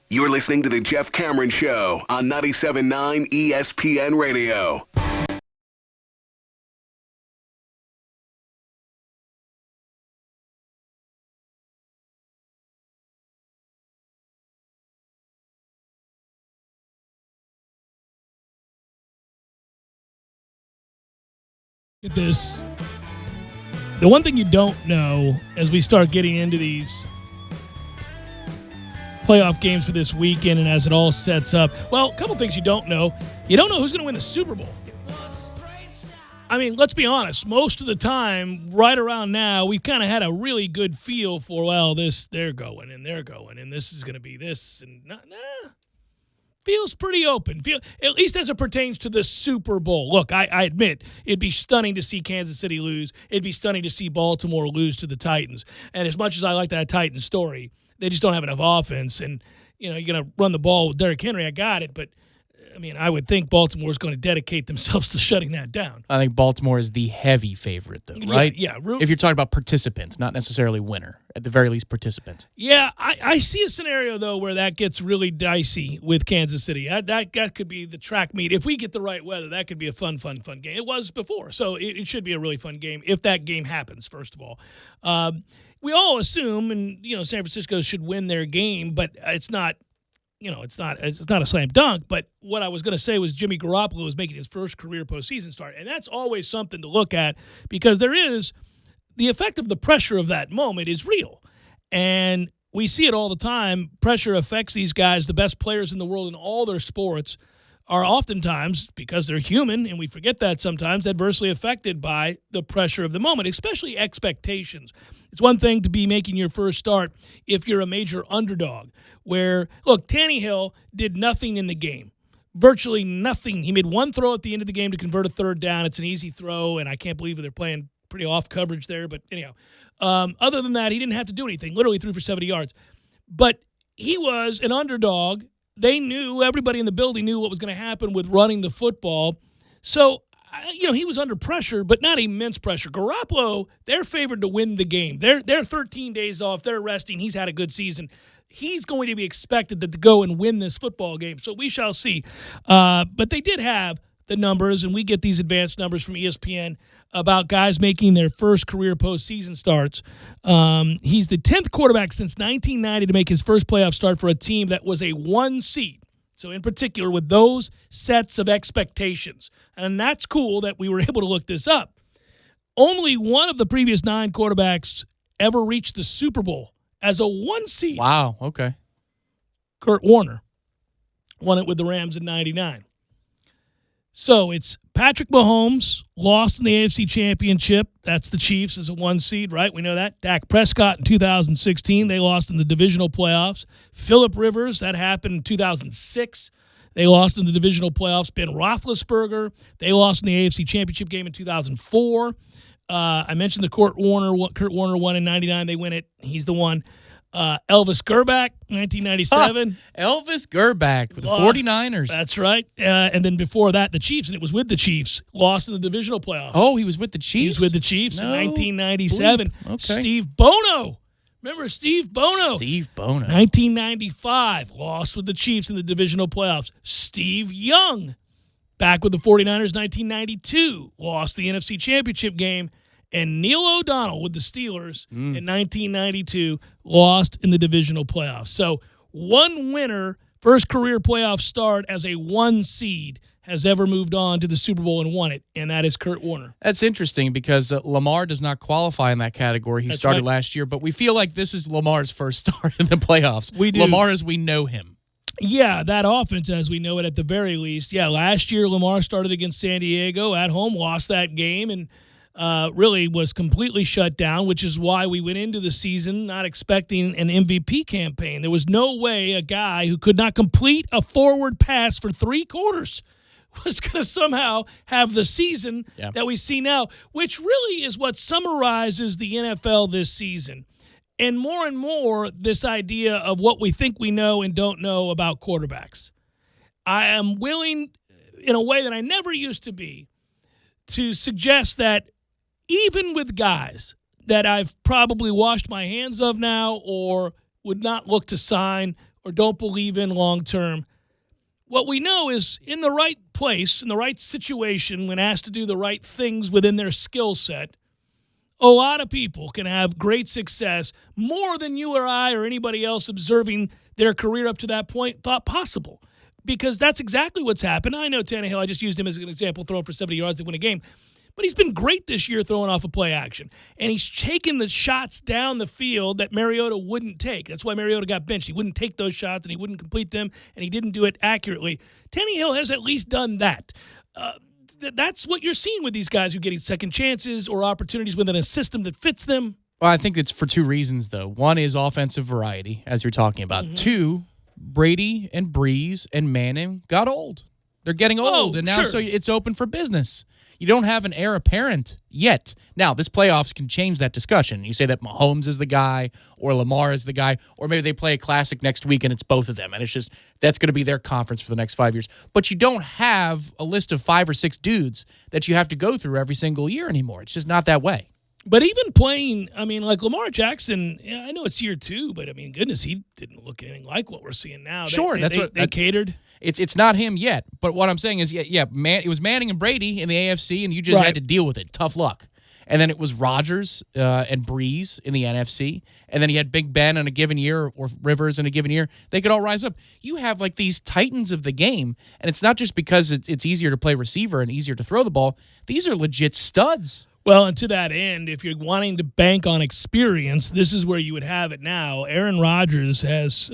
You're listening to The Jeff Cameron Show on 97.9 ESPN Radio. Get this. The one thing you don't know as we start getting into these playoff games for this weekend and as it all sets up, well, a couple things you don't know. You don't know who's going to win the Super Bowl. I mean, let's be honest. Most of the time, right around now, we've kind of had a really good feel for, well, they're going, and this is going to be this, and feels pretty open. At least as it pertains to the Super Bowl. Look, I admit, it'd be stunning to see Kansas City lose. It'd be stunning to see Baltimore lose to the Titans. And as much as I like that Titans story, they just don't have enough offense. And, you're going to run the ball with Derrick Henry. I got it. But, I mean, I would think Baltimore is going to dedicate themselves to shutting that down. I think Baltimore is the heavy favorite, though, right? Yeah. If you're talking about participant, not necessarily winner. At the very least, participant. Yeah, I see a scenario, though, where that gets really dicey with Kansas City. That could be the track meet. If we get the right weather, that could be a fun game. It was before, so it should be a really fun game if that game happens, first of all. We all assume, and, San Francisco should win their game, but it's not it's not a slam dunk. But what I was going to say was Jimmy Garoppolo is making his first career postseason start, and that's always something to look at because there is the effect of the pressure of that moment is real, and we see it all the time. Pressure affects these guys. The best players in the world in all their sports are oftentimes, because they're human, and we forget that sometimes, adversely affected by the pressure of the moment, especially expectations. It's one thing to be making your first start if you're a major underdog, where, look, Tannehill did nothing in the game, virtually nothing. He made one throw at the end of the game to convert a third down. It's an easy throw, and I can't believe they're playing pretty off coverage there. But anyhow, other than that, he didn't have to do anything, literally threw for 70 yards. But he was an underdog. They knew, everybody in the building knew what was going to happen with running the football. So, he was under pressure, but not immense pressure. Garoppolo, they're favored to win the game. They're 13 days off. They're resting. He's had a good season. He's going to be expected to go and win this football game. So we shall see. But they did have the numbers, and we get these advanced numbers from ESPN about guys making their first career postseason starts. He's the 10th quarterback since 1990 to make his first playoff start for a team that was a 1 seed. So in particular, with those sets of expectations, and that's cool that we were able to look this up. Only one of the previous 9 quarterbacks ever reached the Super Bowl as a 1 seed. Wow, okay. Kurt Warner won it with the Rams in 99. So it's Patrick Mahomes lost in the AFC Championship. That's the Chiefs as a 1 seed, right? We know that. Dak Prescott in 2016, they lost in the divisional playoffs. Phillip Rivers, that happened in 2006. They lost in the divisional playoffs. Ben Roethlisberger, they lost in the AFC Championship game in 2004. I mentioned the Kurt Warner won in 99. They win it. He's the one. Elvis Grbac, 1997. Elvis Grbac with the 49ers. That's right. And then before that, the Chiefs, and it was with the Chiefs, lost in the divisional playoffs. Oh, he was with the Chiefs? He was with the Chiefs in 1997. Okay. Steve Bono. Remember Steve Bono? Steve Bono. 1995, lost with the Chiefs in the divisional playoffs. Steve Young, back with the 49ers, 1992, lost the NFC Championship game. And Neil O'Donnell with the Steelers in 1992 lost in the divisional playoffs. So one winner, first career playoff start as a 1 seed, has ever moved on to the Super Bowl and won it, and that is Kurt Warner. That's interesting because Lamar does not qualify in that category. He started last year, but we feel like this is Lamar's first start in the playoffs. We do. Lamar as we know him. Yeah, that offense as we know it at the very least. Yeah, last year Lamar started against San Diego at home, lost that game, and really was completely shut down, which is why we went into the season not expecting an MVP campaign. There was no way a guy who could not complete a forward pass for 3 quarters was going to somehow have the season that we see now, which really is what summarizes the NFL this season. And more, this idea of what we think we know and don't know about quarterbacks. I am willing, in a way that I never used to be, to suggest that even with guys that I've probably washed my hands of now or would not look to sign or don't believe in long term, what we know is in the right place, in the right situation, when asked to do the right things within their skill set, a lot of people can have great success, more than you or I or anybody else observing their career up to that point thought possible. Because that's exactly what's happened. I know Tannehill, I just used him as an example, throwing for 70 yards to win a game. But he's been great this year throwing off a play action. And he's taken the shots down the field that Mariota wouldn't take. That's why Mariota got benched. He wouldn't take those shots, and he wouldn't complete them, and he didn't do it accurately. Tannehill has at least done that. That's what you're seeing with these guys who are getting second chances or opportunities within a system that fits them. Well, I think it's for 2 reasons, though. One is offensive variety, as you're talking about. Mm-hmm. 2, Brady and Breeze and Manning got old. They're getting old, and now so it's open for business. You don't have an heir apparent yet. Now, this playoffs can change that discussion. You say that Mahomes is the guy or Lamar is the guy, or maybe they play a classic next week and it's both of them, and it's just that's going to be their conference for the next 5 years. But you don't have a list of 5 or 6 dudes that you have to go through every single year anymore. It's just not that way. But even playing, I mean, like Lamar Jackson, I know it's year 2, but I mean, goodness, he didn't look anything like what we're seeing now. Sure, they catered. It's not him yet, but what I'm saying is, it was Manning and Brady in the AFC, and you just had to deal with it. Tough luck. And then it was Rodgers and Breeze in the NFC, and then you had Big Ben in a given year or Rivers in a given year. They could all rise up. You have like these titans of the game, and it's not just because it's easier to play receiver and easier to throw the ball. These are legit studs. Well, and to that end, if you're wanting to bank on experience, this is where you would have it now. Aaron Rodgers has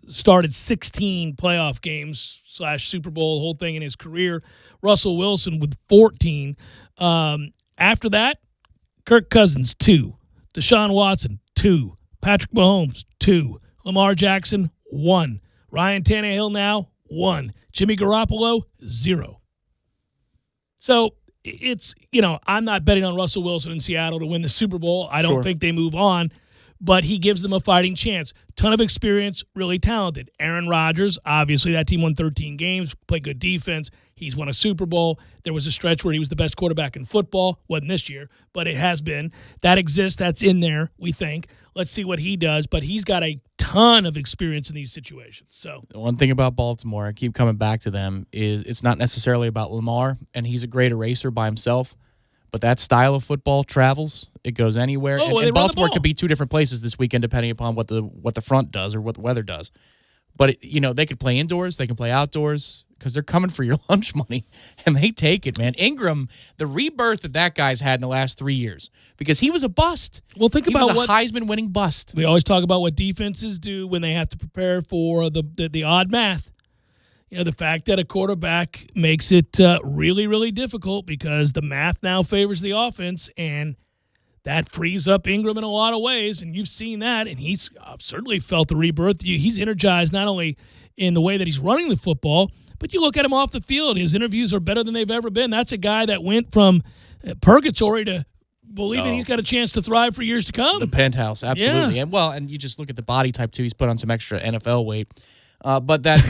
started 16 playoff games / Super Bowl, the whole thing in his career. Russell Wilson with 14. After that, Kirk Cousins, 2. Deshaun Watson, 2. Patrick Mahomes, 2. Lamar Jackson, 1. Ryan Tannehill now, 1. Jimmy Garoppolo, 0. So it's, I'm not betting on Russell Wilson in Seattle to win the Super Bowl. I don't think they move on, but he gives them a fighting chance. Ton of experience, really talented. Aaron Rodgers, obviously that team won 13 games, played good defense. He's won a Super Bowl. There was a stretch where he was the best quarterback in football. Wasn't this year, but it has been. That exists. That's in there, we think. Let's see what he does, but he's got a ton of experience in these situations. So the one thing about Baltimore, I keep coming back to them, is it's not necessarily about Lamar, and he's a great eraser by himself, but that style of football travels. It goes anywhere. And Baltimore could be 2 different places this weekend depending upon what the front does or what the weather does. But, they could play indoors. They can play outdoors because they're coming for your lunch money, and they take it, man. Ingram, the rebirth that guy's had in the last 3 years because he was a bust. Well, think about he was a Heisman-winning bust. We always talk about what defenses do when they have to prepare for the odd math. The fact that a quarterback makes it really, really difficult because the math now favors the offense, and that frees up Ingram in a lot of ways, and you've seen that, and he's certainly felt the rebirth. He's energized not only in the way that he's running the football, but you look at him off the field. His interviews are better than they've ever been. That's a guy that went from purgatory to believing he's got a chance to thrive for years to come. The penthouse, absolutely. Yeah. And you just look at the body type, too. He's put on some extra NFL weight. But that,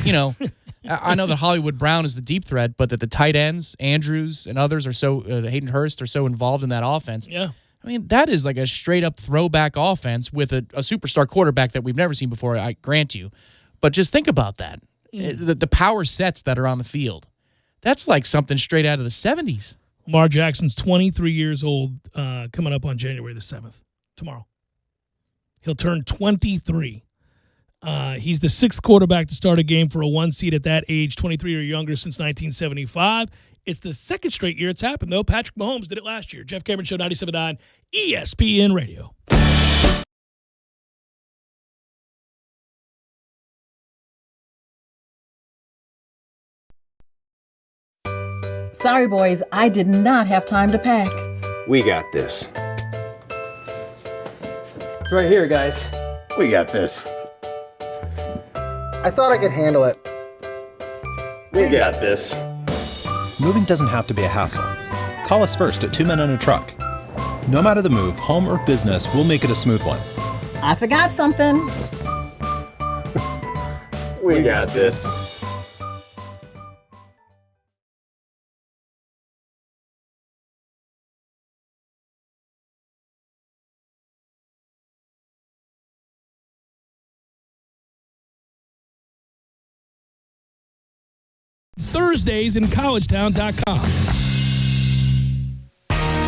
I know that Hollywood Brown is the deep threat, but that the tight ends, Andrews and others are so, Hayden Hurst are so involved in that offense. Yeah. I mean, that is like a straight-up throwback offense with a superstar quarterback that we've never seen before, I grant you. But just think about that. The power sets that are on the field. That's like something straight out of the 70s. Lamar Jackson's 23 years old coming up on January the 7th, tomorrow. He'll turn 23. He's the sixth quarterback to start a game for a 1 seed at that age, 23 or younger, since 1975. It's the second straight year it's happened, though. Patrick Mahomes did it last year. Jeff Cameron Show, 97.9 ESPN Radio. Sorry, boys, I did not have time to pack. We got this. It's right here, guys. We got this. I thought I could handle it. We got this. Moving doesn't have to be a hassle. Call us first at 2 Men and a Truck. No matter the move, home or business, we'll make it a smooth one. I forgot something. We got this. Thursdays in collegetown.com.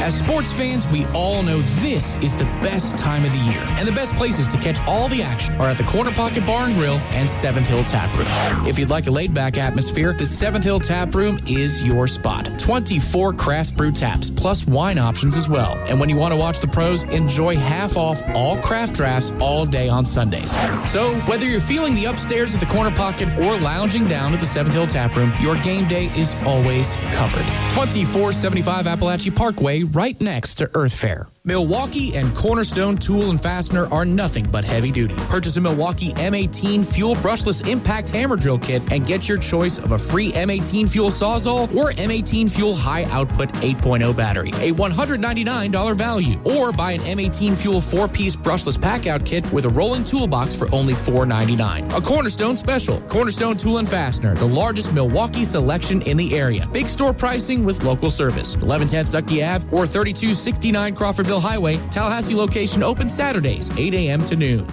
As sports fans, we all know this is the best time of the year. And the best places to catch all the action are at the Corner Pocket Bar and Grill and 7th Hill Tap Room. If you'd like a laid-back atmosphere, the 7th Hill Tap Room is your spot. 24 craft brew taps, plus wine options as well. And when you want to watch the pros, enjoy half off all craft drafts all day on Sundays. So whether you're feeling the upstairs at the Corner Pocket or lounging down at the 7th Hill Tap Room, your game day is always covered. 2475 Appalachia Parkway, right next to Earth Fair. Milwaukee and Cornerstone Tool and Fastener are nothing but heavy duty. Purchase a Milwaukee M18 Fuel Brushless Impact Hammer Drill Kit and get your choice of a free M18 Fuel Sawzall or M18 Fuel High Output 8.0 battery, a $199 value. Or buy an M18 Fuel 4-piece brushless pack-out kit with a rolling toolbox for only $4.99. A Cornerstone special. Cornerstone Tool and Fastener, the largest Milwaukee selection in the area. Big store pricing with local service. 1110 Stuckey Ave or 3269 Crawfordville Highway. Tallahassee location open Saturdays, 8 a.m. to noon.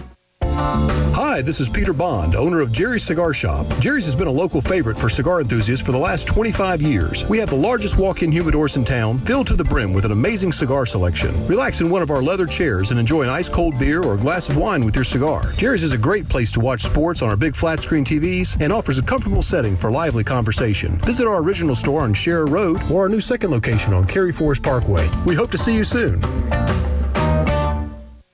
Hi, this is Peter Bond, owner of Jerry's Cigar Shop. Jerry's has been a local favorite for cigar enthusiasts for the last 25 years. We have the largest walk-in humidors in town, filled to the brim with an amazing cigar selection. Relax in one of our leather chairs and enjoy an ice-cold beer or a glass of wine with your cigar. Jerry's is a great place to watch sports on our big flat-screen TVs and offers a comfortable setting for lively conversation. Visit our original store on Scherer Road or our new second location on Cary Forest Parkway. We hope to see you soon.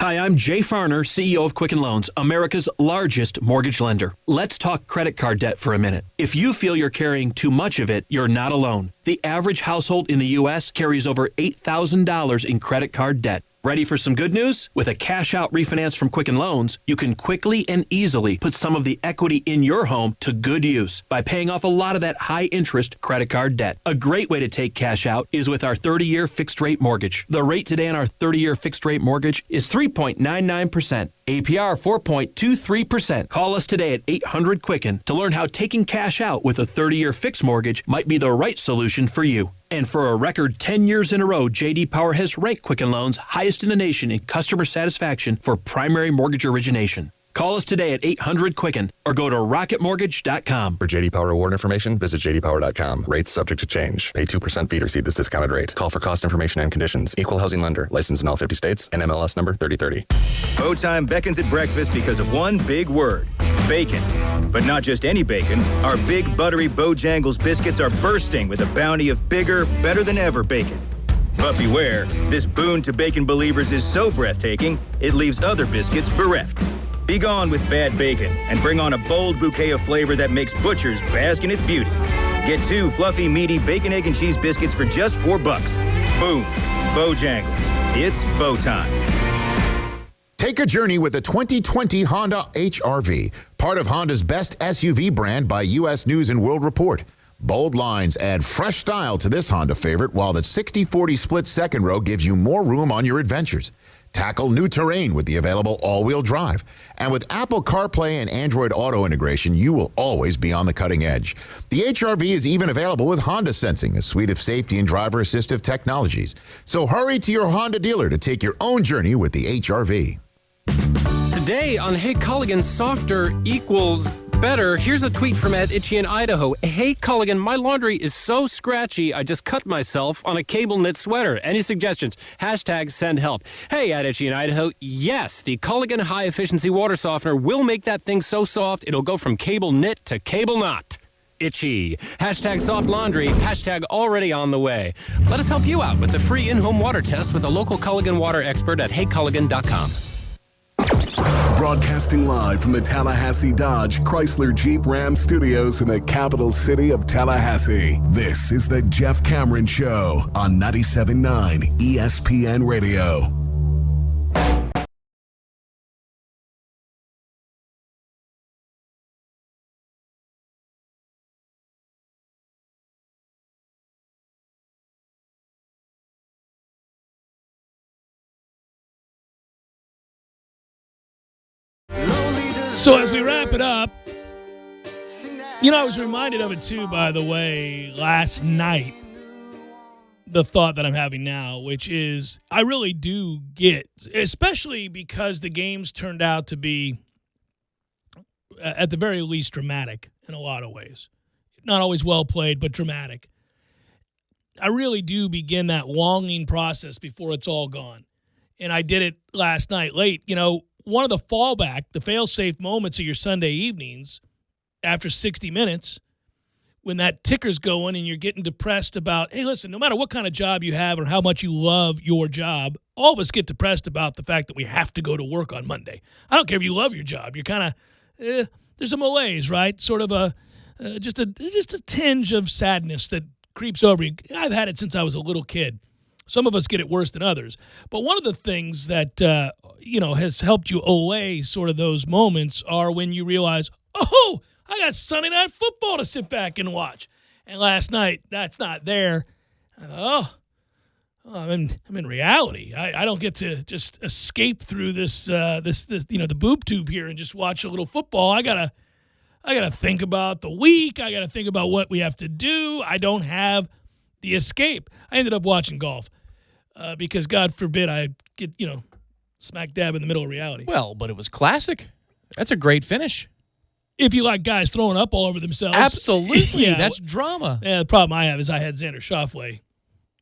Hi, I'm Jay Farner, CEO of Quicken Loans, America's largest mortgage lender. Let's talk credit card debt for a minute. If you feel you're carrying too much of it, you're not alone. The average household in the U.S. carries over $8,000 in credit card debt. Ready for some good news? With a cash-out refinance from Quicken Loans, you can quickly and easily put some of the equity in your home to good use by paying off a lot of that high-interest credit card debt. A great way to take cash out is with our 30-year fixed-rate mortgage. The rate today on our 30-year fixed-rate mortgage is 3.99%. APR 4.23%. Call us today at 800-QUICKEN to learn how taking cash out with a 30-year fixed mortgage might be the right solution for you. And for a record 10 years in a row, J.D. Power has ranked Quicken Loans highest in the nation in customer satisfaction for primary mortgage origination. Call us today at 800-QUICKEN or go to rocketmortgage.com. For J.D. Power award information, visit jdpower.com. Rates subject to change. Pay 2% fee to receive this discounted rate. Call for cost information and conditions. Equal housing lender. Licensed in all 50 states. NMLS number 3030. O Time beckons at breakfast because of one big word. bacon. But not just any bacon. Our big, buttery Bojangles biscuits are bursting with a bounty of bigger, better-than-ever bacon. But beware, this boon to bacon believers is so breathtaking, it leaves other biscuits bereft. Be gone with bad bacon and bring on a bold bouquet of flavor that makes butchers bask in its beauty. Get 2 fluffy, meaty bacon, egg, and cheese biscuits for just $4. Boom. Bojangles. It's Bo time. Take a journey with the 2020 Honda HR-V, part of Honda's best SUV brand by U.S. News & World Report. Bold lines add fresh style to this Honda favorite, while the 60/40 split second row gives you more room on your adventures. Tackle new terrain with the available all-wheel drive. And with Apple CarPlay and Android Auto integration, you will always be on the cutting edge. The HR-V is even available with Honda Sensing, a suite of safety and driver assistive technologies. So hurry to your Honda dealer to take your own journey with the HR-V. Today on Hey Culligan, softer equals better. Here's a tweet from @Itchy in Idaho. Hey Culligan, my laundry is so scratchy, I just cut myself on a cable knit sweater. Any suggestions? #send help. Hey @Itchy in Idaho. Yes, the Culligan high efficiency water softener will make that thing so soft it'll go from cable knit to cable knot. Itchy. #soft laundry. #already on the way. Let us help you out with the free in-home water test with a local Culligan water expert at heyculligan.com. Broadcasting live from the Tallahassee Dodge Chrysler Jeep Ram Studios in the capital city of Tallahassee. This is the Jeff Cameron Show on 97.9 ESPN Radio. So as we wrap it up, I was reminded of it too, by the way, last night, the thought that I'm having now, which is I really do get, especially because the games turned out to be, at the very least, dramatic in a lot of ways. Not always well played, but dramatic. I really do begin that longing process before it's all gone. And I did it last night late. One of the fallback, the fail-safe moments of your Sunday evenings after 60 minutes, when that ticker's going and you're getting depressed about, hey, listen, no matter what kind of job you have or how much you love your job, all of us get depressed about the fact that we have to go to work on Monday. I don't care if you love your job. You're kind of, there's a malaise, right? Sort of just a tinge of sadness that creeps over you. I've had it since I was a little kid. Some of us get it worse than others. But one of the things that, has helped you allay sort of those moments are when you realize, oh, I got Sunday Night Football to sit back and watch. And last night, that's not there. I thought, I'm in reality. I don't get to just escape through this the boob tube here and just watch a little football. I gotta think about the week. I gotta think about what we have to do. I don't have the escape. I ended up watching golf because, God forbid, I get, smack dab in the middle of reality. Well, but it was classic. That's a great finish. If you like guys throwing up all over themselves. Absolutely. Yeah, that's drama. Yeah, the problem I have is I had Xander Schauffele.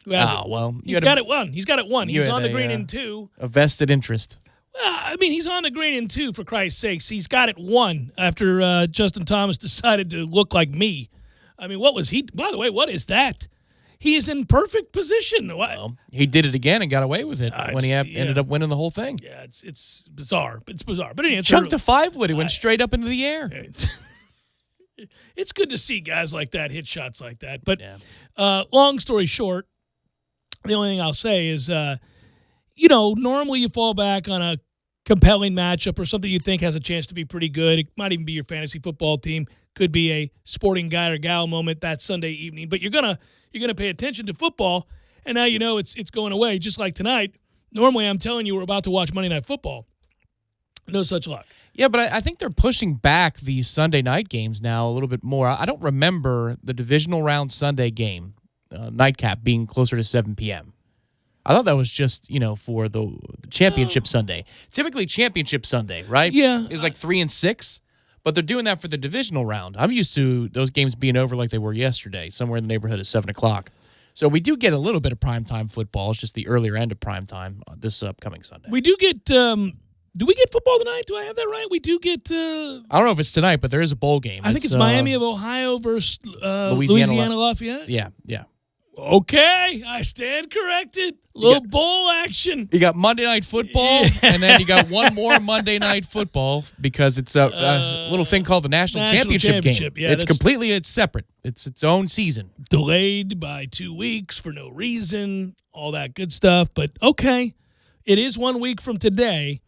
He's got it won. He's got it won. He's on the green in 2. A vested interest. Well, he's on the green in 2, for Christ's sakes. He's got it won after Justin Thomas decided to look like me. What was he? By the way, what is that? He is in perfect position. Well, he did it again and got away with it when he ended up winning the whole thing. Yeah, it's bizarre. It's bizarre. But anyway, chunked a 5-wood. He went straight up into the air. It's good to see guys like that hit shots like that. But long story short, the only thing I'll say is, normally you fall back on a compelling matchup or something you think has a chance to be pretty good. It might even be your fantasy football team. Could be a sporting guy or gal moment that Sunday evening. But you're gonna pay attention to football, and now it's going away. Just like tonight. Normally, I'm telling you we're about to watch Monday Night Football. No such luck. Yeah, but I think they're pushing back these Sunday night games now a little bit more. I don't remember the divisional round Sunday game, nightcap, being closer to 7 p.m. I thought that was just, for the championship Sunday. Typically championship Sunday, right? Yeah. It's like 3 and 6. But they're doing that for the divisional round. I'm used to those games being over like they were yesterday, somewhere in the neighborhood of 7 o'clock. So we do get a little bit of primetime football. It's just the earlier end of primetime this upcoming Sunday. We do get Do we get football tonight? Do I have that right? We do get. I don't know if it's tonight, but there is a bowl game. I think it's Miami of Ohio versus Louisiana Lafayette. Yeah. Okay, I stand corrected. Little bowl action. You got Monday Night Football, and then you got one more Monday Night Football because it's a little thing called the National Championship game. Yeah, it's separate. It's its own season. Delayed by 2 weeks for no reason, all that good stuff. But okay, it is 1 week from today.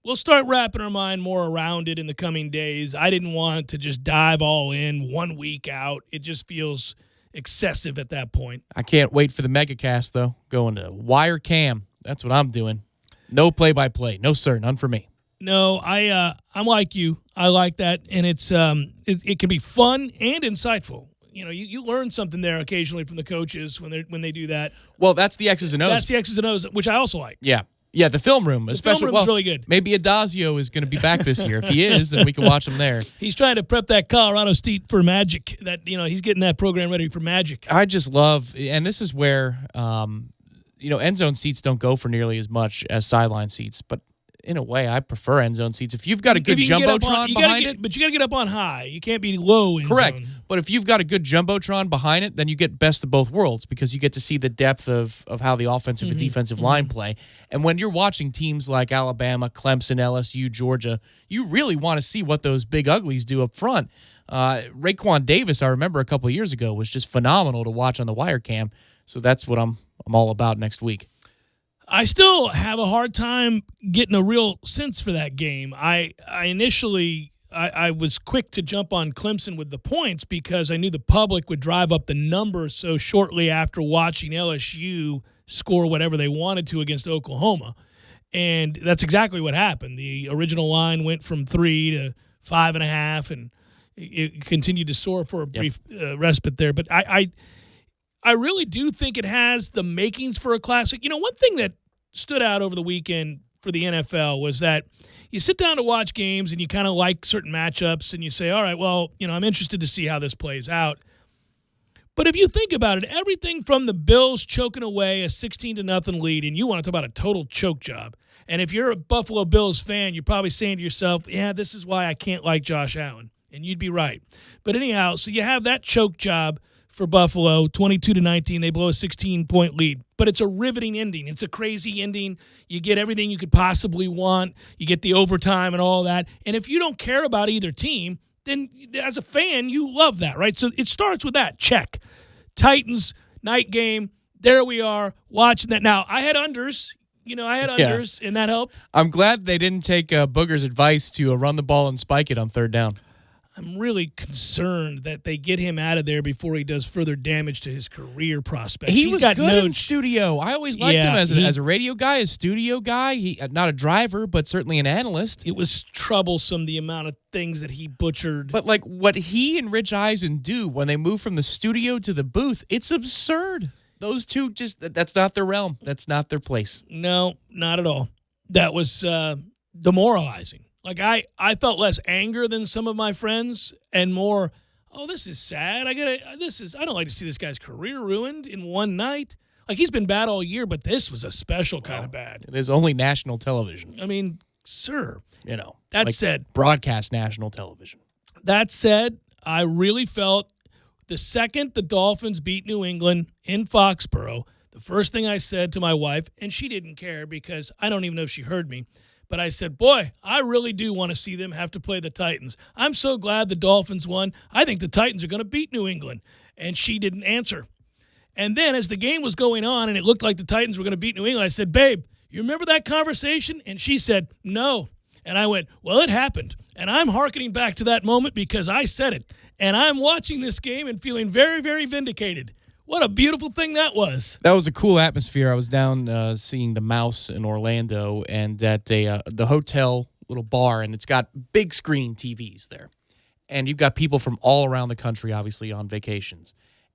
We'll start wrapping our mind more around it in the coming days. I didn't want to just dive all in 1 week out. It just feels excessive at that point. I can't wait for the megacast, though. Going to wire cam. That's what I'm doing. No play-by-play. No, sir. None for me. No, I'm like you. I like that, and it's it can be fun and insightful. You know, you learn something there occasionally from the coaches when they do that. Well, that's the X's and O's. That's the X's and O's, which I also like. Yeah, the film room, especially. The film room's really good. Maybe Adazio is going to be back this year. If he is, then we can watch him there. He's trying to prep that Colorado State for Magic. He's getting that program ready for Magic. I just love, and this is where, end zone seats don't go for nearly as much as sideline seats, but in a way, I prefer end zone seats. If you've got a good jumbotron behind it, but you got to get up on high. You can't be low in correct. Zone. But if you've got a good jumbotron behind it, then you get best of both worlds because you get to see the depth of how the offensive and defensive line play. And when you're watching teams like Alabama, Clemson, LSU, Georgia, you really want to see what those big uglies do up front. Raekwon Davis, I remember a couple of years ago, was just phenomenal to watch on the wire cam. So that's what I'm all about next week. I still have a hard time getting a real sense for that game. I initially was quick to jump on Clemson with the points because I knew the public would drive up the number so shortly after watching LSU score whatever they wanted to against Oklahoma. And that's exactly what happened. The original line went from 3 to 5.5, and it continued to soar for a brief respite there. But I really do think it has the makings for a classic. You know, one thing that stood out over the weekend for the NFL was that you sit down to watch games and you kind of like certain matchups and you say, all right, well, I'm interested to see how this plays out. But if you think about it, everything from the Bills choking away a 16-0 lead, and you want to talk about a total choke job. And if you're a Buffalo Bills fan, you're probably saying to yourself, yeah, this is why I can't like Josh Allen. And you'd be right. But anyhow, so you have that choke job for Buffalo, 22-19. They blow a 16-point lead. But it's a riveting ending. It's a crazy ending. You get everything you could possibly want. You get the overtime and all that. And if you don't care about either team, then as a fan, you love that, right? So it starts with that. Check. Titans, night game. There we are, watching that. Now, I had unders. And that helped. I'm glad they didn't take Booger's advice to run the ball and spike it on third down. I'm really concerned that they get him out of there before he does further damage to his career prospects. He was good in studio. I always liked him as a radio guy, a studio guy. He not a driver, but certainly an analyst. It was troublesome the amount of things that he butchered. But like what he and Rich Eisen do when they move from the studio to the booth, it's absurd. Those two that's not their realm. That's not their place. No, not at all. That was demoralizing. Like, I felt less anger than some of my friends and more, oh, this is sad. I don't like to see this guy's career ruined in one night. Like, he's been bad all year, but this was a special kind of bad. It is only national television. I mean, sir. That said. Broadcast national television. That said, I really felt the second the Dolphins beat New England in Foxborough, the first thing I said to my wife, and she didn't care because I don't even know if she heard me, but I said, boy, I really do want to see them have to play the Titans. I'm so glad the Dolphins won. I think the Titans are going to beat New England. And she didn't answer. And then as the game was going on and it looked like the Titans were going to beat New England, I said, babe, you remember that conversation? And she said, no. And I went, well, it happened. And I'm hearkening back to that moment because I said it. And I'm watching this game and feeling very, very vindicated. What a beautiful thing that was. That was a cool atmosphere. I was down seeing the Mouse in Orlando and at the hotel little bar, and it's got big screen TVs there. And you've got people from all around the country, obviously, on vacations.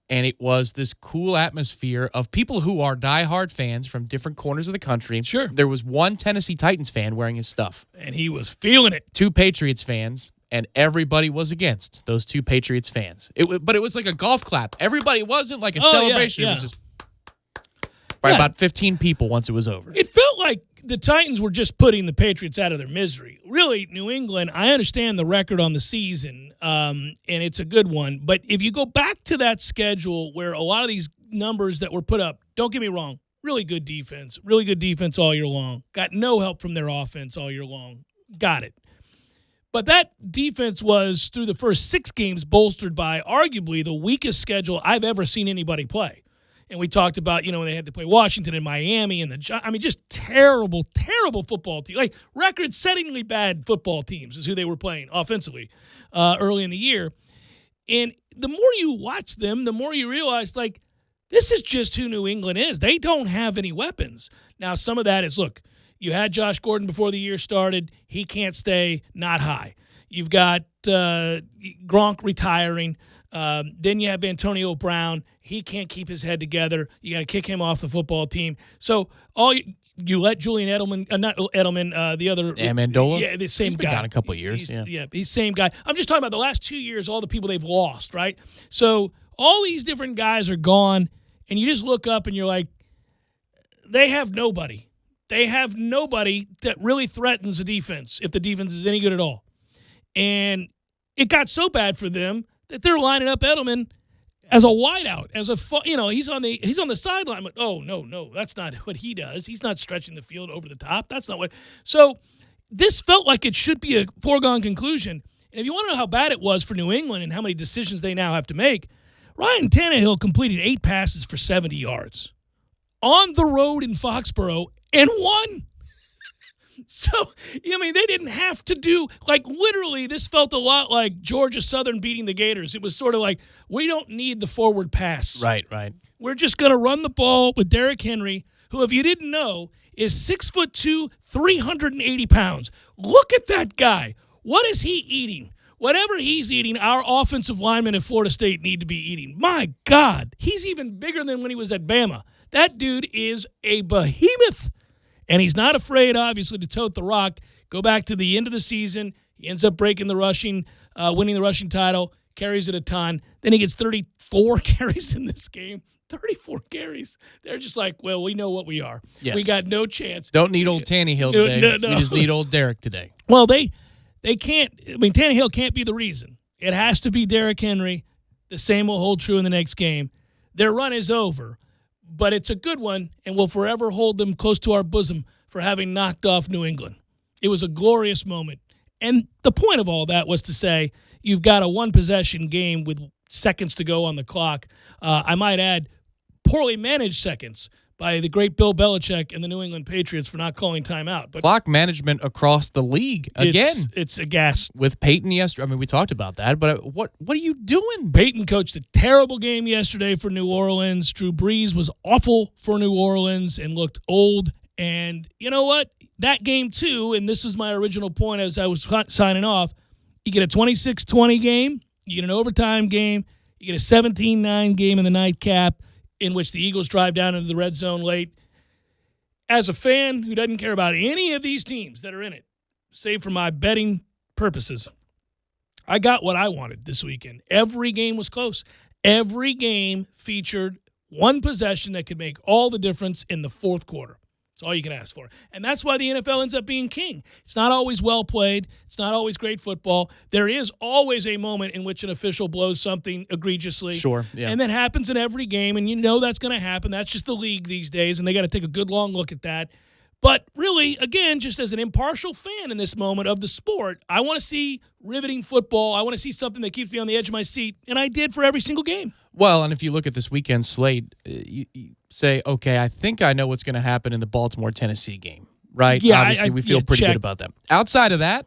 And it was this cool atmosphere of people who are diehard fans from different corners of the country. Sure. There was one Tennessee Titans fan wearing his stuff. And he was feeling it. 2 Patriots fans. And everybody was against those 2 Patriots fans. But it was like a golf clap. Everybody wasn't like a celebration. Yeah. It was just. by about 15 people once it was over. It felt like the Titans were just putting the Patriots out of their misery. Really, New England, I understand the record on the season, and it's a good one. But if you go back to that schedule where a lot of these numbers that were put up, don't get me wrong, really good defense all year long. Got no help from their offense all year long. Got it. But that defense was, through the first 6 games, bolstered by arguably the weakest schedule I've ever seen anybody play. And we talked about, when they had to play Washington and Miami and just terrible, terrible football team. Like, record-settingly bad football teams is who they were playing offensively early in the year. And the more you watch them, the more you realize, like, this is just who New England is. They don't have any weapons. Now, some of that is, look, you had Josh Gordon before the year started. He can't stay not high. You've got Gronk retiring. Then you have Antonio Brown. He can't keep his head together. You got to kick him off the football team. So you let Julian Edelman, not Edelman, the other Amendola. Yeah, the same He's been guy. gone a couple of years. He's the same guy. I'm just talking about the last 2 years, all the people they've lost, right? So all these different guys are gone, and you just look up and you're like, they have nobody. They have nobody that really threatens the defense if the defense is any good at all. And it got so bad for them that they're lining up Edelman as a wideout, he's on the sideline. But no, that's not what he does. He's not stretching the field over the top. That's not what. So this felt like it should be a foregone conclusion. And if you want to know how bad it was for New England and how many decisions they now have to make, Ryan Tannehill completed 8 passes for 70 yards on the road in Foxborough and won. So, they didn't have to do, literally, this felt a lot like Georgia Southern beating the Gators. It was sort of like, we don't need the forward pass. Right. We're just going to run the ball with Derrick Henry, who, if you didn't know, is 6'2", 380 pounds. Look at that guy. What is he eating? Whatever he's eating, our offensive linemen at Florida State need to be eating. My God, he's even bigger than when he was at Bama. That dude is a behemoth. And he's not afraid, obviously, to tote the rock. Go back to the end of the season. He ends up winning the rushing title, carries it a ton. Then he gets 34 carries in this game. 34 carries. They're just like, well, we know what we are. Yes. We got no chance. Don't need old Tannehill today. No. We just need old Derrick today. Well, they can't. Tannehill can't be the reason. It has to be Derrick Henry. The same will hold true in the next game. Their run is over. But it's a good one, and we'll forever hold them close to our bosom for having knocked off New England. It was a glorious moment. And the point of all that was to say you've got a one-possession game with seconds to go on the clock. I might add, poorly managed seconds by the great Bill Belichick and the New England Patriots for not calling timeout. But clock management across the league again. It's a gas. With Peyton yesterday. We talked about that, but what are you doing? Peyton coached a terrible game yesterday for New Orleans. Drew Brees was awful for New Orleans and looked old. And you know what? That game too, and this was my original point as I was signing off, you get a 26-20 game, you get an overtime game, you get a 17-9 game in the nightcap, in which the Eagles drive down into the red zone late. As a fan who doesn't care about any of these teams that are in it, save for my betting purposes, I got what I wanted this weekend. Every game was close. Every game featured one possession that could make all the difference in the fourth quarter. That's all you can ask for. And that's why the NFL ends up being king. It's not always well played. It's not always great football. There is always a moment in which an official blows something egregiously. Sure, yeah. And that happens in every game, and you know that's going to happen. That's just the league these days, and they got to take a good long look at that. But really, again, just as an impartial fan in this moment of the sport, I want to see riveting football. I want to see something that keeps me on the edge of my seat, and I did for every single game. Well, and if you look at this weekend's slate, you say, okay, I think I know what's going to happen in the Baltimore-Tennessee game, right? Yeah, obviously, we feel pretty check. good about that. Outside of that,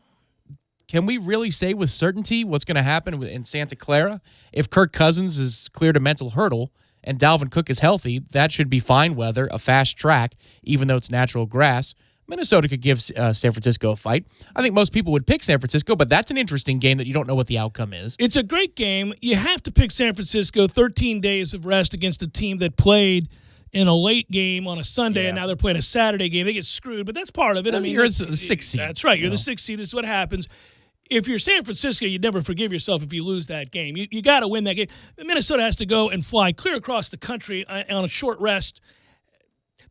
can we really say with certainty what's going to happen in Santa Clara? If Kirk Cousins is cleared a mental hurdle and Dalvin Cook is healthy, that should be fine weather, a fast track, even though it's natural grass. Minnesota could give San Francisco a fight. I think most people would pick San Francisco, but that's an interesting game that you don't know what the outcome is. It's a great game. You have to pick San Francisco. 13 days of rest against a team that played in a late game on a Sunday, and now they're playing a Saturday game. They get screwed, but that's part of it. I mean, you're the 6th seed. That's right. You're the 6th seed. This is what happens. If you're San Francisco, you'd never forgive yourself if you lose that game. You got to win that game. Minnesota has to go and fly clear across the country on a short rest.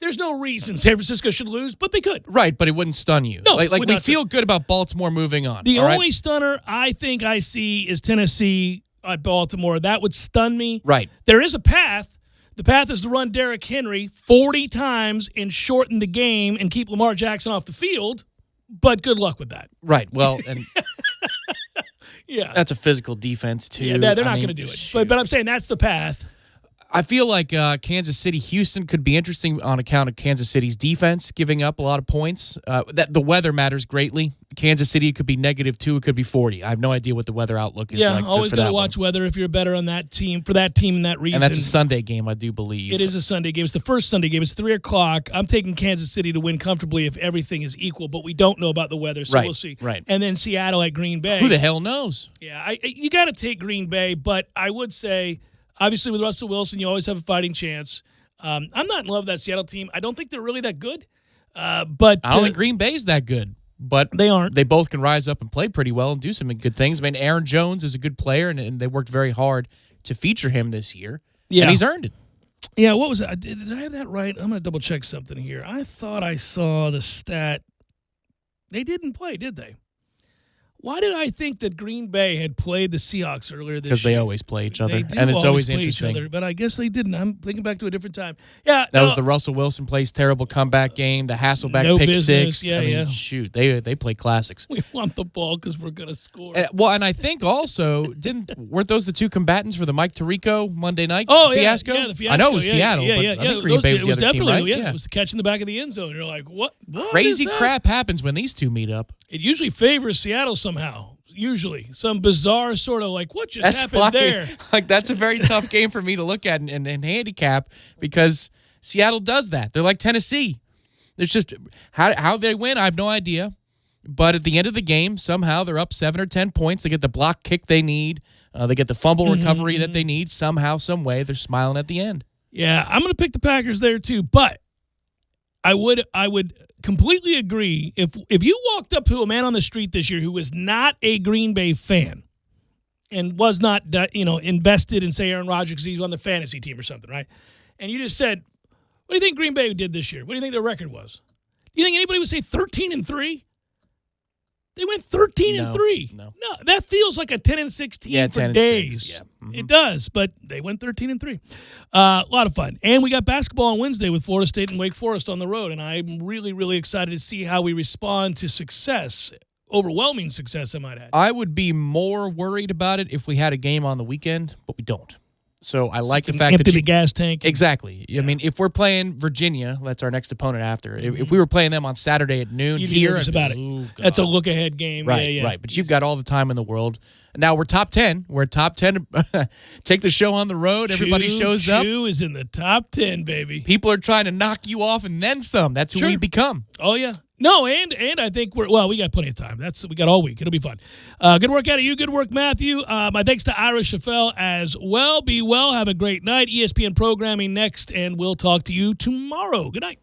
There's no reason San Francisco should lose, but they could. Right, but it wouldn't stun you. No, like would we not feel good about Baltimore moving on. The all right? only stunner I think I see is Tennessee at Baltimore. That would stun me. Right. There is a path. The path is to run Derrick Henry 40 times and shorten the game and keep Lamar Jackson off the field, but good luck with that. Right, well, and yeah, that's a physical defense, too. Yeah, they're not going to do it. But I'm saying that's the path. I feel like Kansas City-Houston could be interesting on account of Kansas City's defense giving up a lot of points. That the weather matters greatly. Kansas City could be -2, it could be 40. I have no idea what the weather outlook is like. Yeah, always for got to that watch weather if you're better on that team, for that team and that reason. And that's a Sunday game, I do believe. It is a Sunday game. It's the first Sunday game. It's 3 o'clock. I'm taking Kansas City to win comfortably if everything is equal, but we don't know about the weather, so we'll see. Right. And then Seattle at Green Bay. Who the hell knows? Yeah, you got to take Green Bay, but I would say, obviously with Russell Wilson, you always have a fighting chance. I'm not in love with that Seattle team. I don't think they're really that good. But I don't think Green Bay's that good. But they aren't. They both can rise up and play pretty well and do some good things. I mean, Aaron Jones is a good player, and they worked very hard to feature him this year. Yeah. And he's earned it. Yeah, what was that? Did I have that right? I'm going to double-check something here. I thought I saw the stat. They didn't play, did they? Why did I think that Green Bay had played the Seahawks earlier this year? Because they always play each other, They do and it's always play each interesting. other, but I guess they didn't. I'm thinking back to a different time. Yeah, That was the Russell Wilson plays terrible comeback game, the Hasselbeck No pick business. 6. Yeah, I mean, yeah. shoot, they play classics. We want the ball because we're going to score. And I think also weren't those the two combatants for the Mike Tirico Monday night fiasco? Yeah, the fiasco. I know it was yeah, Seattle, yeah, but yeah, I think Green Bay was the other team, right? Yeah, it was the catch in the back of the end zone. You're like, what Crazy is that? crap happens when these two meet up. It usually favors Seattle somehow. Usually, some bizarre sort of like, what just happened there? Like, that's a very tough game for me to look at and handicap because Seattle does that. They're like Tennessee. There's just how they win, I have no idea. But at the end of the game, somehow they're up 7 or 10 points. They get the block kick they need. They get the fumble recovery that they need. Somehow, some way, they're smiling at the end. Yeah, I'm going to pick the Packers there too, but I would completely agree if you walked up to a man on the street this year who was not a Green Bay fan and was not invested in, say, Aaron Rodgers because he's on the fantasy team or something, right? And you just said, what do you think Green Bay did this year? What do you think their record was? Do you think anybody would say 13-3? They went 13-3. No, that feels like a 10-6 team for days. Yeah. It does, but they went 13-3. A lot of fun. And we got basketball on Wednesday with Florida State and Wake Forest on the road, and I'm really, really excited to see how we respond to success. Overwhelming success, I might add. I would be more worried about it if we had a game on the weekend, but we don't. So I like the fact that the gas tank. Exactly. Yeah. I mean, if we're playing Virginia, that's our next opponent after. If we were playing them on Saturday at noon You'd be here, nervous about it. That's a look-ahead game. Right, right. But you've got all the time in the world. Now we're top 10. We're top 10. Take the show on the road. Everybody shows up. Chew is in the top 10, baby. People are trying to knock you off and then some. That's who we become. Oh, yeah. No, and I think we got plenty of time. We got all week. It'll be fun. Good work out of you. Good work, Matthew. My thanks to Ira Schoffel as well. Be well. Have a great night. ESPN programming next, and we'll talk to you tomorrow. Good night.